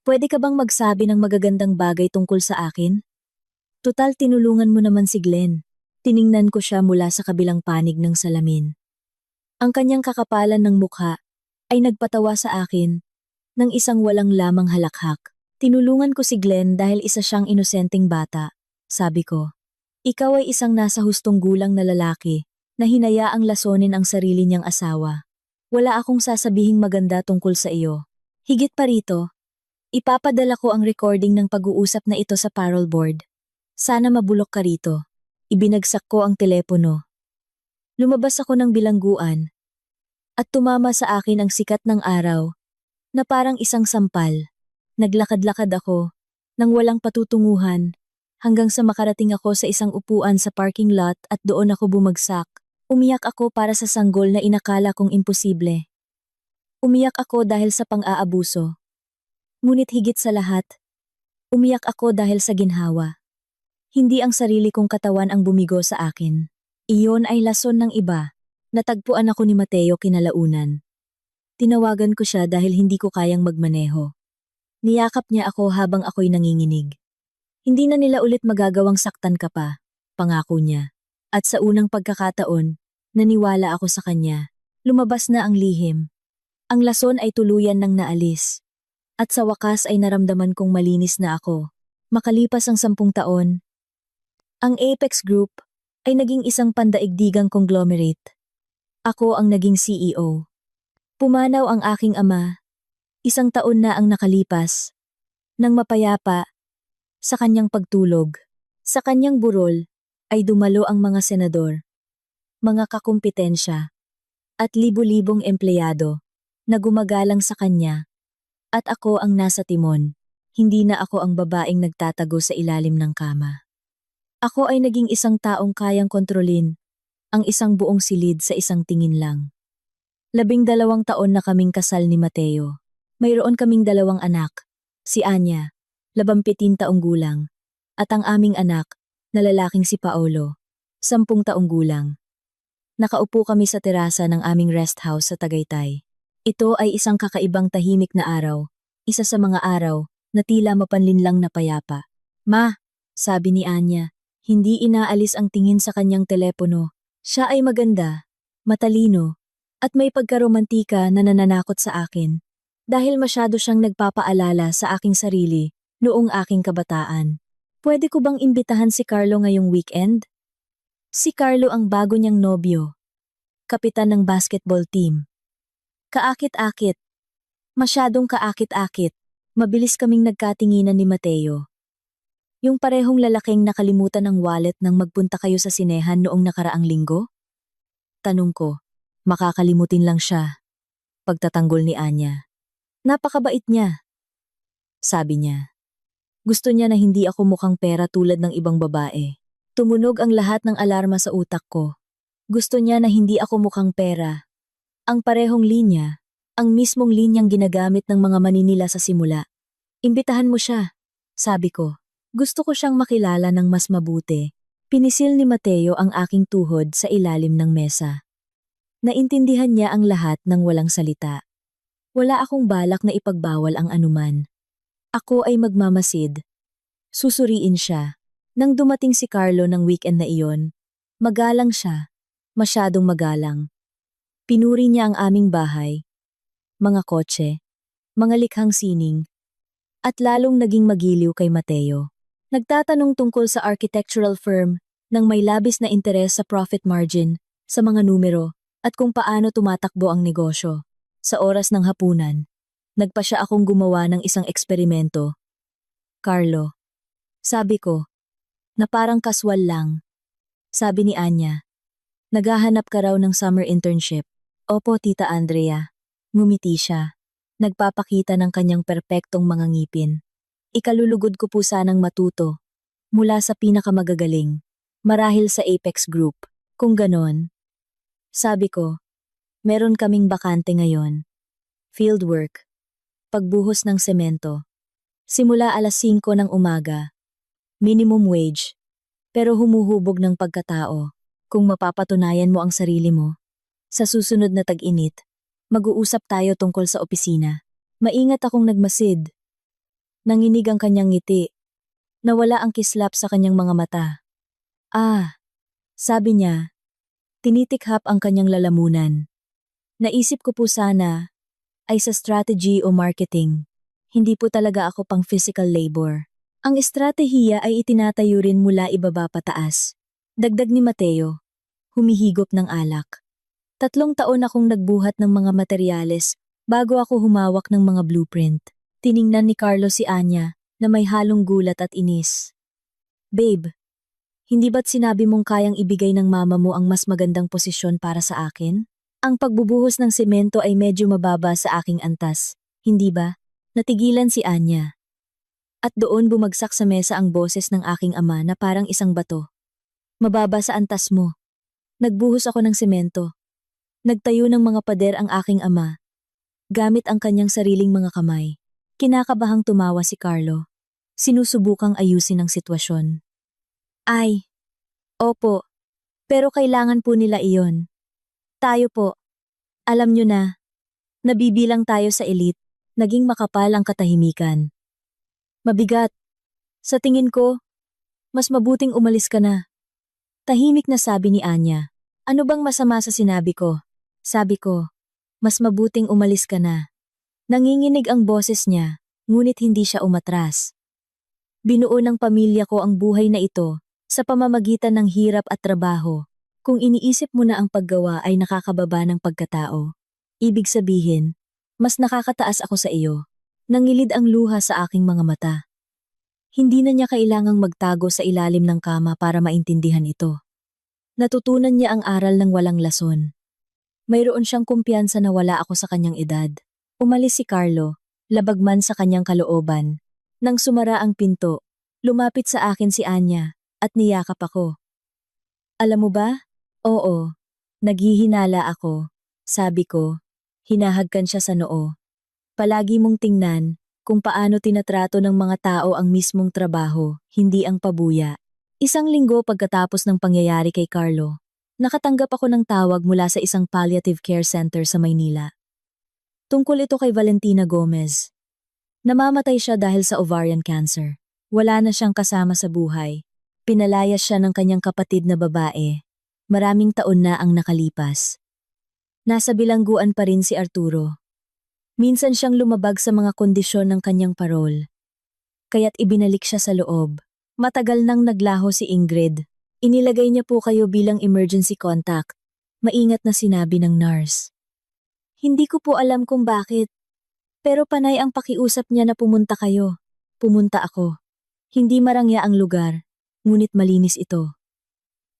Pwede ka bang magsabi ng magagandang bagay tungkol sa akin? Tutal tinulungan mo naman si Glenn. Tiningnan ko siya mula sa kabilang panig ng salamin. Ang kanyang kakapalan ng mukha ay nagpatawa sa akin ng isang walang lamang halakhak. Tinulungan ko si Glenn dahil isa siyang inosenteng bata. Sabi ko, ikaw ay isang nasa hustong gulang na lalaki na hinayaang lasonin ang sarili niyang asawa. Wala akong sasabihing maganda tungkol sa iyo. Higit pa rito, ipapadala ko ang recording ng pag-uusap na ito sa parole board. Sana mabulok ka rito. Ibinagsak ko ang telepono. Lumabas ako ng bilangguan at tumama sa akin ang sikat ng araw na parang isang sampal. Naglakad-lakad ako nang walang patutunguhan hanggang sa makarating ako sa isang upuan sa parking lot at doon ako bumagsak. Umiyak ako para sa sanggol na inakala kong imposible. Umiyak ako dahil sa pang-aabuso. Ngunit higit sa lahat, umiyak ako dahil sa ginhawa. Hindi ang sarili kong katawan ang bumigo sa akin. Iyon ay lason ng iba. Natagpuan ako ni Mateo kinalaunan. Tinawagan ko siya dahil hindi ko kayang magmaneho. Niyakap niya ako habang ako'y nanginginig. Hindi na nila ulit magagawang saktan ka pa, pangako niya. At sa unang pagkakataon, naniwala ako sa kanya. Lumabas na ang lihim. Ang lason ay tuluyan ng naalis. At sa wakas ay naramdaman kong malinis na ako. Makalipas ang 10 taon, ang Apex Group ay naging isang pandaigdigang conglomerate. Ako ang naging CEO. Pumanaw ang aking ama. 1 taon na ang nakalipas. Nang mapayapa, sa kanyang pagtulog, sa kanyang burol, ay dumalo ang mga senador, mga kakumpetensya, at libo-libong empleyado na gumagalang sa kanya. At ako ang nasa timon, hindi na ako ang babaeng nagtatago sa ilalim ng kama. Ako ay naging isang taong kayang kontrolin ang isang buong silid sa isang tingin lang. 12 taon na kaming kasal ni Mateo. Mayroon kaming 2 anak, si Anya, 17 taong gulang, at ang aming anak, na lalaking si Paolo, 10 taong gulang. Nakaupo kami sa terasa ng aming rest house sa Tagaytay. Ito ay isang kakaibang tahimik na araw, isa sa mga araw na tila mapanlinlang na payapa. Ma, sabi ni Anya, hindi inaalis ang tingin sa kanyang telepono. Siya ay maganda, matalino, at may pagkaromantika na nananakot sa akin. Dahil masyado siyang nagpapaalala sa aking sarili noong aking kabataan. Pwede ko bang imbitahan si Carlo ngayong weekend? Si Carlo ang bago niyang nobyo, kapitan ng basketball team. Kaakit-akit, masyadong kaakit-akit, mabilis kaming nagkatinginan ni Mateo. Yung parehong lalaking nakalimutan ng wallet nang magpunta kayo sa sinehan noong nakaraang linggo? Tanong ko, makakalimutin lang siya. Pagtatanggol ni Anya. Napakabait niya. Sabi niya. Gusto niya na hindi ako mukhang pera tulad ng ibang babae. Tumunog ang lahat ng alarma sa utak ko. Gusto niya na hindi ako mukhang pera. Ang parehong linya, ang mismong linyang ginagamit ng mga maninila sa simula. Imbitahan mo siya, sabi ko. Gusto ko siyang makilala ng mas mabuti. Pinisil ni Mateo ang aking tuhod sa ilalim ng mesa. Naintindihan niya ang lahat ng walang salita. Wala akong balak na ipagbawal ang anuman. Ako ay magmamasid. Susuriin siya. Nang dumating si Carlo ng weekend na iyon, magalang siya, masyadong magalang. Pinuri niya ang aming bahay, mga kotse, mga likhang sining, at lalong naging magiliw kay Mateo. Nagtatanong tungkol sa architectural firm nang may labis na interes sa profit margin, sa mga numero, at kung paano tumatakbo ang negosyo. Sa oras ng hapunan, nagpa siya akong gumawa ng isang eksperimento. Carlo, sabi ko, na parang kaswal lang. Sabi ni Anya, naghahanap ka raw ng summer internship. Opo, Tita Andrea. Ngumiti siya. Nagpapakita ng kanyang perpektong mga ngipin. Ikalulugod ko po sanang matuto. Mula sa pinakamagagaling. Marahil sa Apex Group. Kung ganon. Sabi ko, meron kaming bakante ngayon. Fieldwork. Pagbuhos ng semento. Simula alas 5 ng umaga. Minimum wage. Pero humuhubog ng pagkatao. Kung mapapatunayan mo ang sarili mo. Sa susunod na tag-init, mag-uusap tayo tungkol sa opisina. Maingat akong nagmasid. Nanginig ang kanyang ngiti. Nawala ang kislap sa kanyang mga mata. Ah, sabi niya. Tinitikhap ang kanyang lalamunan. Naisip ko po sana ay sa strategy o marketing. Hindi po talaga ako pang physical labor. Ang estratehiya ay itinatayo rin mula ibaba pataas. Dagdag ni Mateo. Humihigop ng alak. 3 taon akong nagbuhat ng mga materyales bago ako humawak ng mga blueprint. Tiningnan ni Carlo si Anya na may halong gulat at inis. Babe, hindi ba't sinabi mong kayang ibigay ng mama mo ang mas magandang posisyon para sa akin? Ang pagbubuhos ng semento ay medyo mababa sa aking antas, hindi ba? Natigilan si Anya. At doon bumagsak sa mesa ang boses ng aking ama na parang isang bato. Mababa sa antas mo. Nagbuhos ako ng semento. Nagtayo ng mga pader ang aking ama. Gamit ang kanyang sariling mga kamay. Kinakabahang tumawa si Carlo. Sinusubukang ayusin ang sitwasyon. Ay, opo. Pero kailangan po nila iyon. Tayo po. Alam nyo na. Nabibilang tayo sa elite. Naging makapal ang katahimikan. Mabigat. Sa tingin ko, mas mabuting umalis ka na. Tahimik na sabi ni Anya. Ano bang masama sa sinabi ko? Sabi ko, mas mabuting umalis ka na. Nanginginig ang boses niya, ngunit hindi siya umatras. Binuo ng pamilya ko ang buhay na ito sa pamamagitan ng hirap at trabaho. Kung iniisip mo na ang paggawa ay nakakababa ng pagkatao, ibig sabihin, mas nakakataas ako sa iyo. Nangilid ang luha sa aking mga mata. Hindi na niya kailangang magtago sa ilalim ng kama para maintindihan ito. Natutunan niya ang aral ng walang lason. Mayroon siyang kumpiyansa na wala ako sa kanyang edad. Umalis si Carlo, labag man sa kanyang kalooban. Nang sumara ang pinto, lumapit sa akin si Anya at niyakap ako. Alam mo ba? Oo. Naghihinala ako. Sabi ko, hinahagkan siya sa noo. Palagi mong tingnan kung paano tinatrato ng mga tao ang mismong trabaho, hindi ang pabuya. 1 linggo pagkatapos ng pangyayari kay Carlo, Nakatanggap ako ng tawag mula sa isang palliative care center sa Maynila. Tungkol ito kay Valentina Gomez. Namamatay siya dahil sa ovarian cancer. Wala na siyang kasama sa buhay. Pinalayas siya ng kanyang kapatid na babae. Maraming taon na ang nakalipas. Nasa bilangguan pa rin si Arturo. Minsan siyang lumabag sa mga kondisyon ng kanyang parol. Kaya't ibinalik siya sa loob. Matagal nang naglaho si Ingrid. Inilagay niya po kayo bilang emergency contact. Maingat na sinabi ng nurse. Hindi ko po alam kung bakit. Pero panay ang pakiusap niya na pumunta kayo. Pumunta ako. Hindi marangya ang lugar, ngunit malinis ito.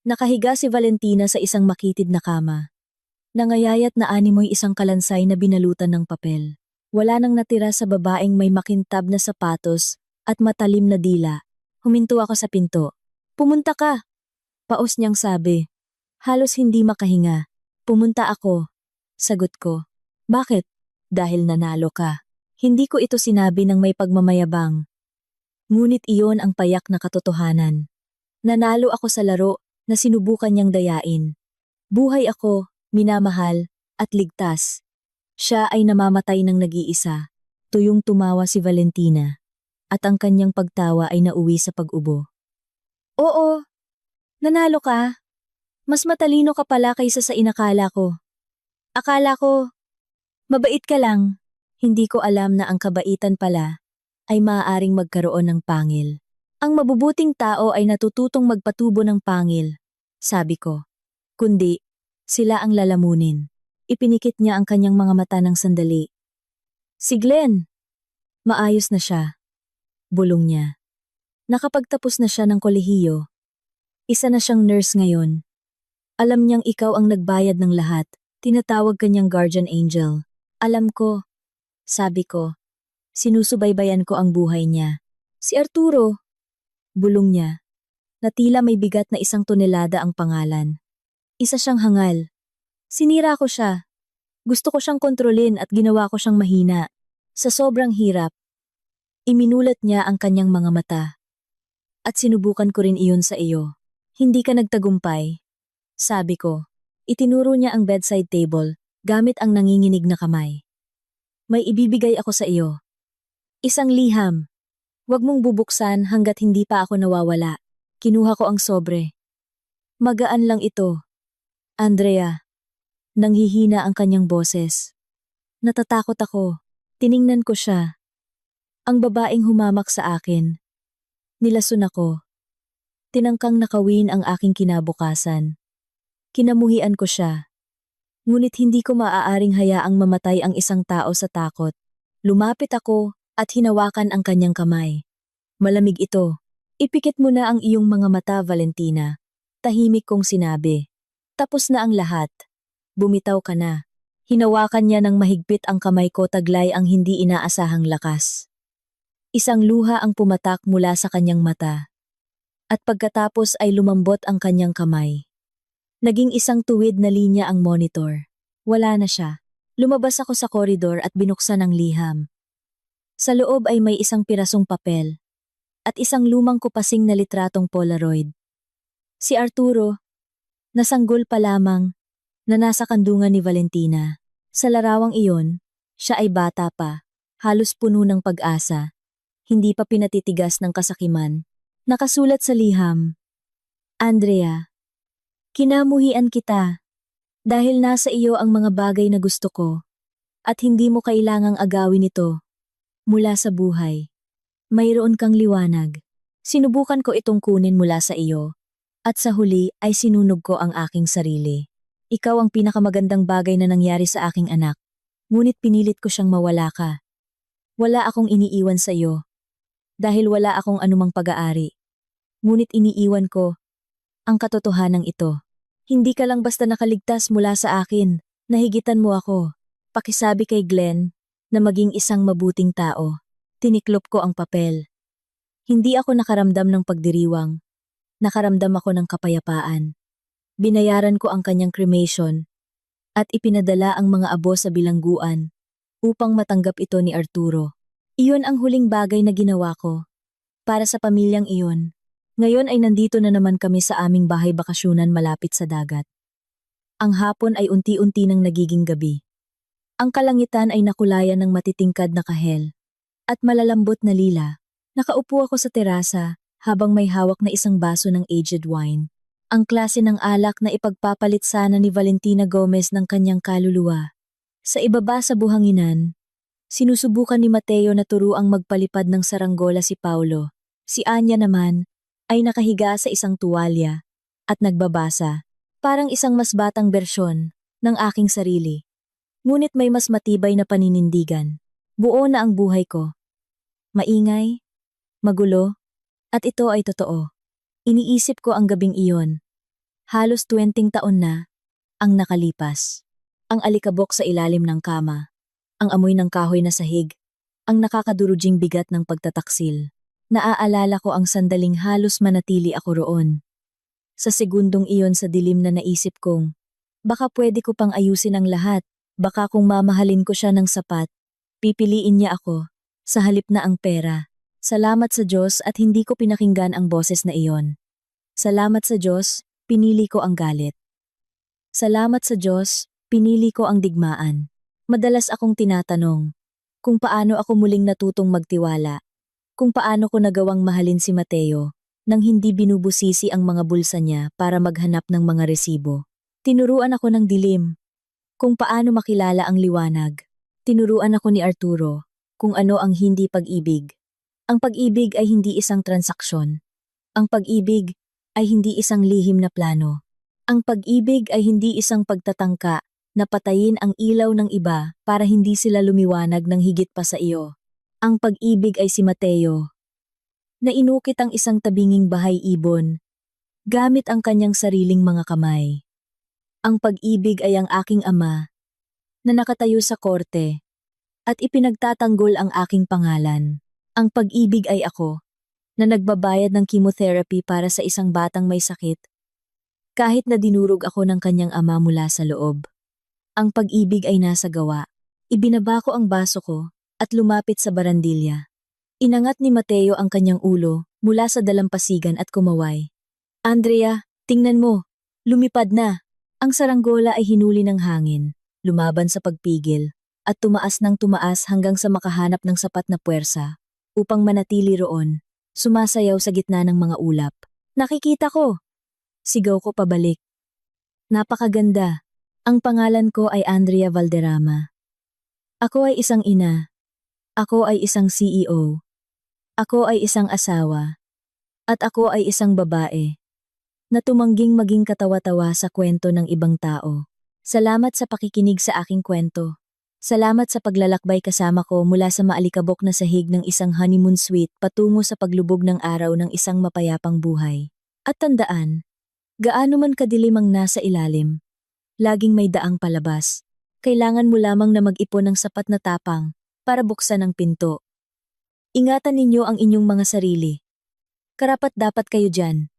Nakahiga si Valentina sa isang makitid na kama. Nangayayat na animoy isang kalansay na binalutan ng papel. Wala nang natira sa babaeng may makintab na sapatos at matalim na dila. Huminto ako sa pinto. Pumunta ka! Paos niyang sabi. Halos hindi makahinga. Pumunta ako. Sagot ko. Bakit? Dahil nanalo ka. Hindi ko ito sinabi ng may pagmamayabang. Ngunit iyon ang payak na katotohanan. Nanalo ako sa laro na sinubukan niyang dayain. Buhay ako, minamahal, at ligtas. Siya ay namamatay ng nag-iisa. Tuyong tumawa si Valentina. At ang kanyang pagtawa ay nauwi sa pag-ubo. Oo, nanalo ka. Mas matalino ka pala kaysa sa inakala ko. Akala ko, mabait ka lang. Hindi ko alam na ang kabaitan pala ay maaaring magkaroon ng pangil. Ang mabubuting tao ay natututong magpatubo ng pangil, sabi ko. Kundi, sila ang lalamunin. Ipinikit niya ang kanyang mga mata ng sandali. Si Glenn! Maayos na siya. Bulong niya. Nakapagtapos na siya ng kolehiyo. Isa na siyang nurse ngayon. Alam niyang ikaw ang nagbayad ng lahat. Tinatawag kanyang guardian angel. Alam ko. Sabi ko. Sinusubaybayan ko ang buhay niya. Si Arturo. Bulong niya. Na tila may bigat na 1 tonelada ang pangalan. Isa siyang hangal. Sinira ko siya. Gusto ko siyang kontrolin at ginawa ko siyang mahina. Sa sobrang hirap. Iminulat niya ang kanyang mga mata. At sinubukan ko rin iyon sa iyo. Hindi ka nagtagumpay. Sabi ko. Itinuro niya ang bedside table gamit ang nanginginig na kamay. May ibibigay ako sa iyo. Isang liham. Huwag mong bubuksan hanggat hindi pa ako nawawala. Kinuha ko ang sobre. Magaan lang ito. Andrea. Nanghihina ang kanyang boses. Natatakot ako. Tiningnan ko siya. Ang babaeng humamak sa akin. Nilason ako. Tinangkang nakawin ang aking kinabukasan. Kinamuhian ko siya. Ngunit hindi ko maaaring hayaang mamatay ang isang tao sa takot. Lumapit ako at hinawakan ang kanyang kamay. Malamig ito. Ipikit mo na ang iyong mga mata, Valentina. Tahimik kong sinabi. Tapos na ang lahat. Bumitaw ka na. Hinawakan niya ng mahigpit ang kamay ko taglay ang hindi inaasahang lakas. Isang luha ang pumatak mula sa kanyang mata. At pagkatapos ay lumambot ang kanyang kamay. Naging isang tuwid na linya ang monitor. Wala na siya. Lumabas ako sa koridor at binuksan ang liham. Sa loob ay may isang pirasong papel. At isang lumang kupasing na litratong Polaroid. Si Arturo, nasanggol pa lamang, na nasa kandungan ni Valentina. Sa larawang iyon, siya ay bata pa, halos puno ng pag-asa. Hindi pa pinatitigas ng kasakiman. Nakasulat sa liham. Andrea, kinamuhian kita. Dahil nasa iyo ang mga bagay na gusto ko. At hindi mo kailangang agawin ito. Mula sa buhay. Mayroon kang liwanag. Sinubukan ko itong kunin mula sa iyo. At sa huli ay sinunog ko ang aking sarili. Ikaw ang pinakamagandang bagay na nangyari sa aking anak. Ngunit pinilit ko siyang mawala ka. Wala akong iniiwan sa iyo. Dahil wala akong anumang pag-aari. Ngunit iniiwan ko ang katotohanan ito. Hindi ka lang basta nakaligtas mula sa akin. Nahigitan mo ako. Pakisabi kay Glenn na maging isang mabuting tao. Tiniklop ko ang papel. Hindi ako nakaramdam ng pagdiriwang. Nakaramdam ako ng kapayapaan. Binayaran ko ang kanyang cremation at ipinadala ang mga abo sa bilangguan upang matanggap ito ni Arturo. Iyon ang huling bagay na ginawa ko para sa pamilyang iyon. Ngayon ay nandito na naman kami sa aming bahay bakasyunan malapit sa dagat. Ang hapon ay unti-unti nang nagiging gabi. Ang kalangitan ay nakulayan ng matitingkad na kahel at malalambot na lila. Nakaupo ako sa terasa habang may hawak na isang baso ng aged wine. Ang klase ng alak na ipagpapalit sana ni Valentina Gomez ng kanyang kaluluwa. Sa ibaba sa buhanginan, sinusubukan ni Mateo na turuang magpalipad ng saranggola si Paulo. Si Anya naman ay nakahiga sa isang tuwalya at nagbabasa, parang isang mas batang bersyon ng aking sarili. Ngunit may mas matibay na paninindigan. Buo na ang buhay ko. Maingay, magulo, at ito ay totoo. Iniisip ko ang gabing iyon. Halos 20 taon na ang nakalipas. Ang alikabok sa ilalim ng kama, ang amoy ng kahoy na sahig, ang nakakaduruging bigat ng pagtataksil. Naaalala ko ang sandaling halos manatili ako roon. Sa segundong iyon sa dilim na naisip kong, baka pwede ko pang ayusin ang lahat, baka kung mamahalin ko siya ng sapat, pipiliin niya ako, sa halip na ang pera. Salamat sa Diyos at hindi ko pinakinggan ang boses na iyon. Salamat sa Diyos, pinili ko ang galit. Salamat sa Diyos, pinili ko ang digmaan. Madalas akong tinatanong, kung paano ako muling natutong magtiwala, kung paano ko nagawang mahalin si Mateo, nang hindi binubusisi ang mga bulsa niya para maghanap ng mga resibo. Tinuruan ako ng dilim, kung paano makilala ang liwanag. Tinuruan ako ni Arturo, kung ano ang hindi pag-ibig. Ang pag-ibig ay hindi isang transaksyon. Ang pag-ibig ay hindi isang lihim na plano. Ang pag-ibig ay hindi isang pagtatangka na patayin ang ilaw ng iba para hindi sila lumiwanag ng higit pa sa iyo. Ang pag-ibig ay si Mateo, na inukit ang isang tabinging bahay ibon, gamit ang kanyang sariling mga kamay. Ang pag-ibig ay ang aking ama, na nakatayo sa korte, at ipinagtatanggol ang aking pangalan. Ang pag-ibig ay ako, na nagbabayad ng chemotherapy para sa isang batang may sakit, kahit na dinurog ako ng kanyang ama mula sa loob. Ang pag-ibig ay nasa gawa. Ibinaba ko ang baso ko at lumapit sa barandilya. Inangat ni Mateo ang kanyang ulo mula sa dalampasigan at kumaway. Andrea, tingnan mo, lumipad na. Ang saranggola ay hinuli ng hangin, lumaban sa pagpigil, at tumaas ng tumaas hanggang sa makahanap ng sapat na puwersa upang manatili roon, sumasayaw sa gitna ng mga ulap. Nakikita ko! Sigaw ko pabalik. Napakaganda. Ang pangalan ko ay Andrea Valderrama. Ako ay isang ina. Ako ay isang CEO. Ako ay isang asawa. At ako ay isang babae na tumangging maging katawa-tawa sa kwento ng ibang tao. Salamat sa pakikinig sa aking kwento. Salamat sa paglalakbay kasama ko mula sa maalikabok na sahig ng isang honeymoon suite patungo sa paglubog ng araw ng isang mapayapang buhay. At tandaan, gaano man kadilim ang nasa ilalim, laging may daang palabas. Kailangan mo lamang na mag-ipon ng sapat na tapang para buksan ang pinto. Ingatan ninyo ang inyong mga sarili. Karapat-dapat kayo dyan.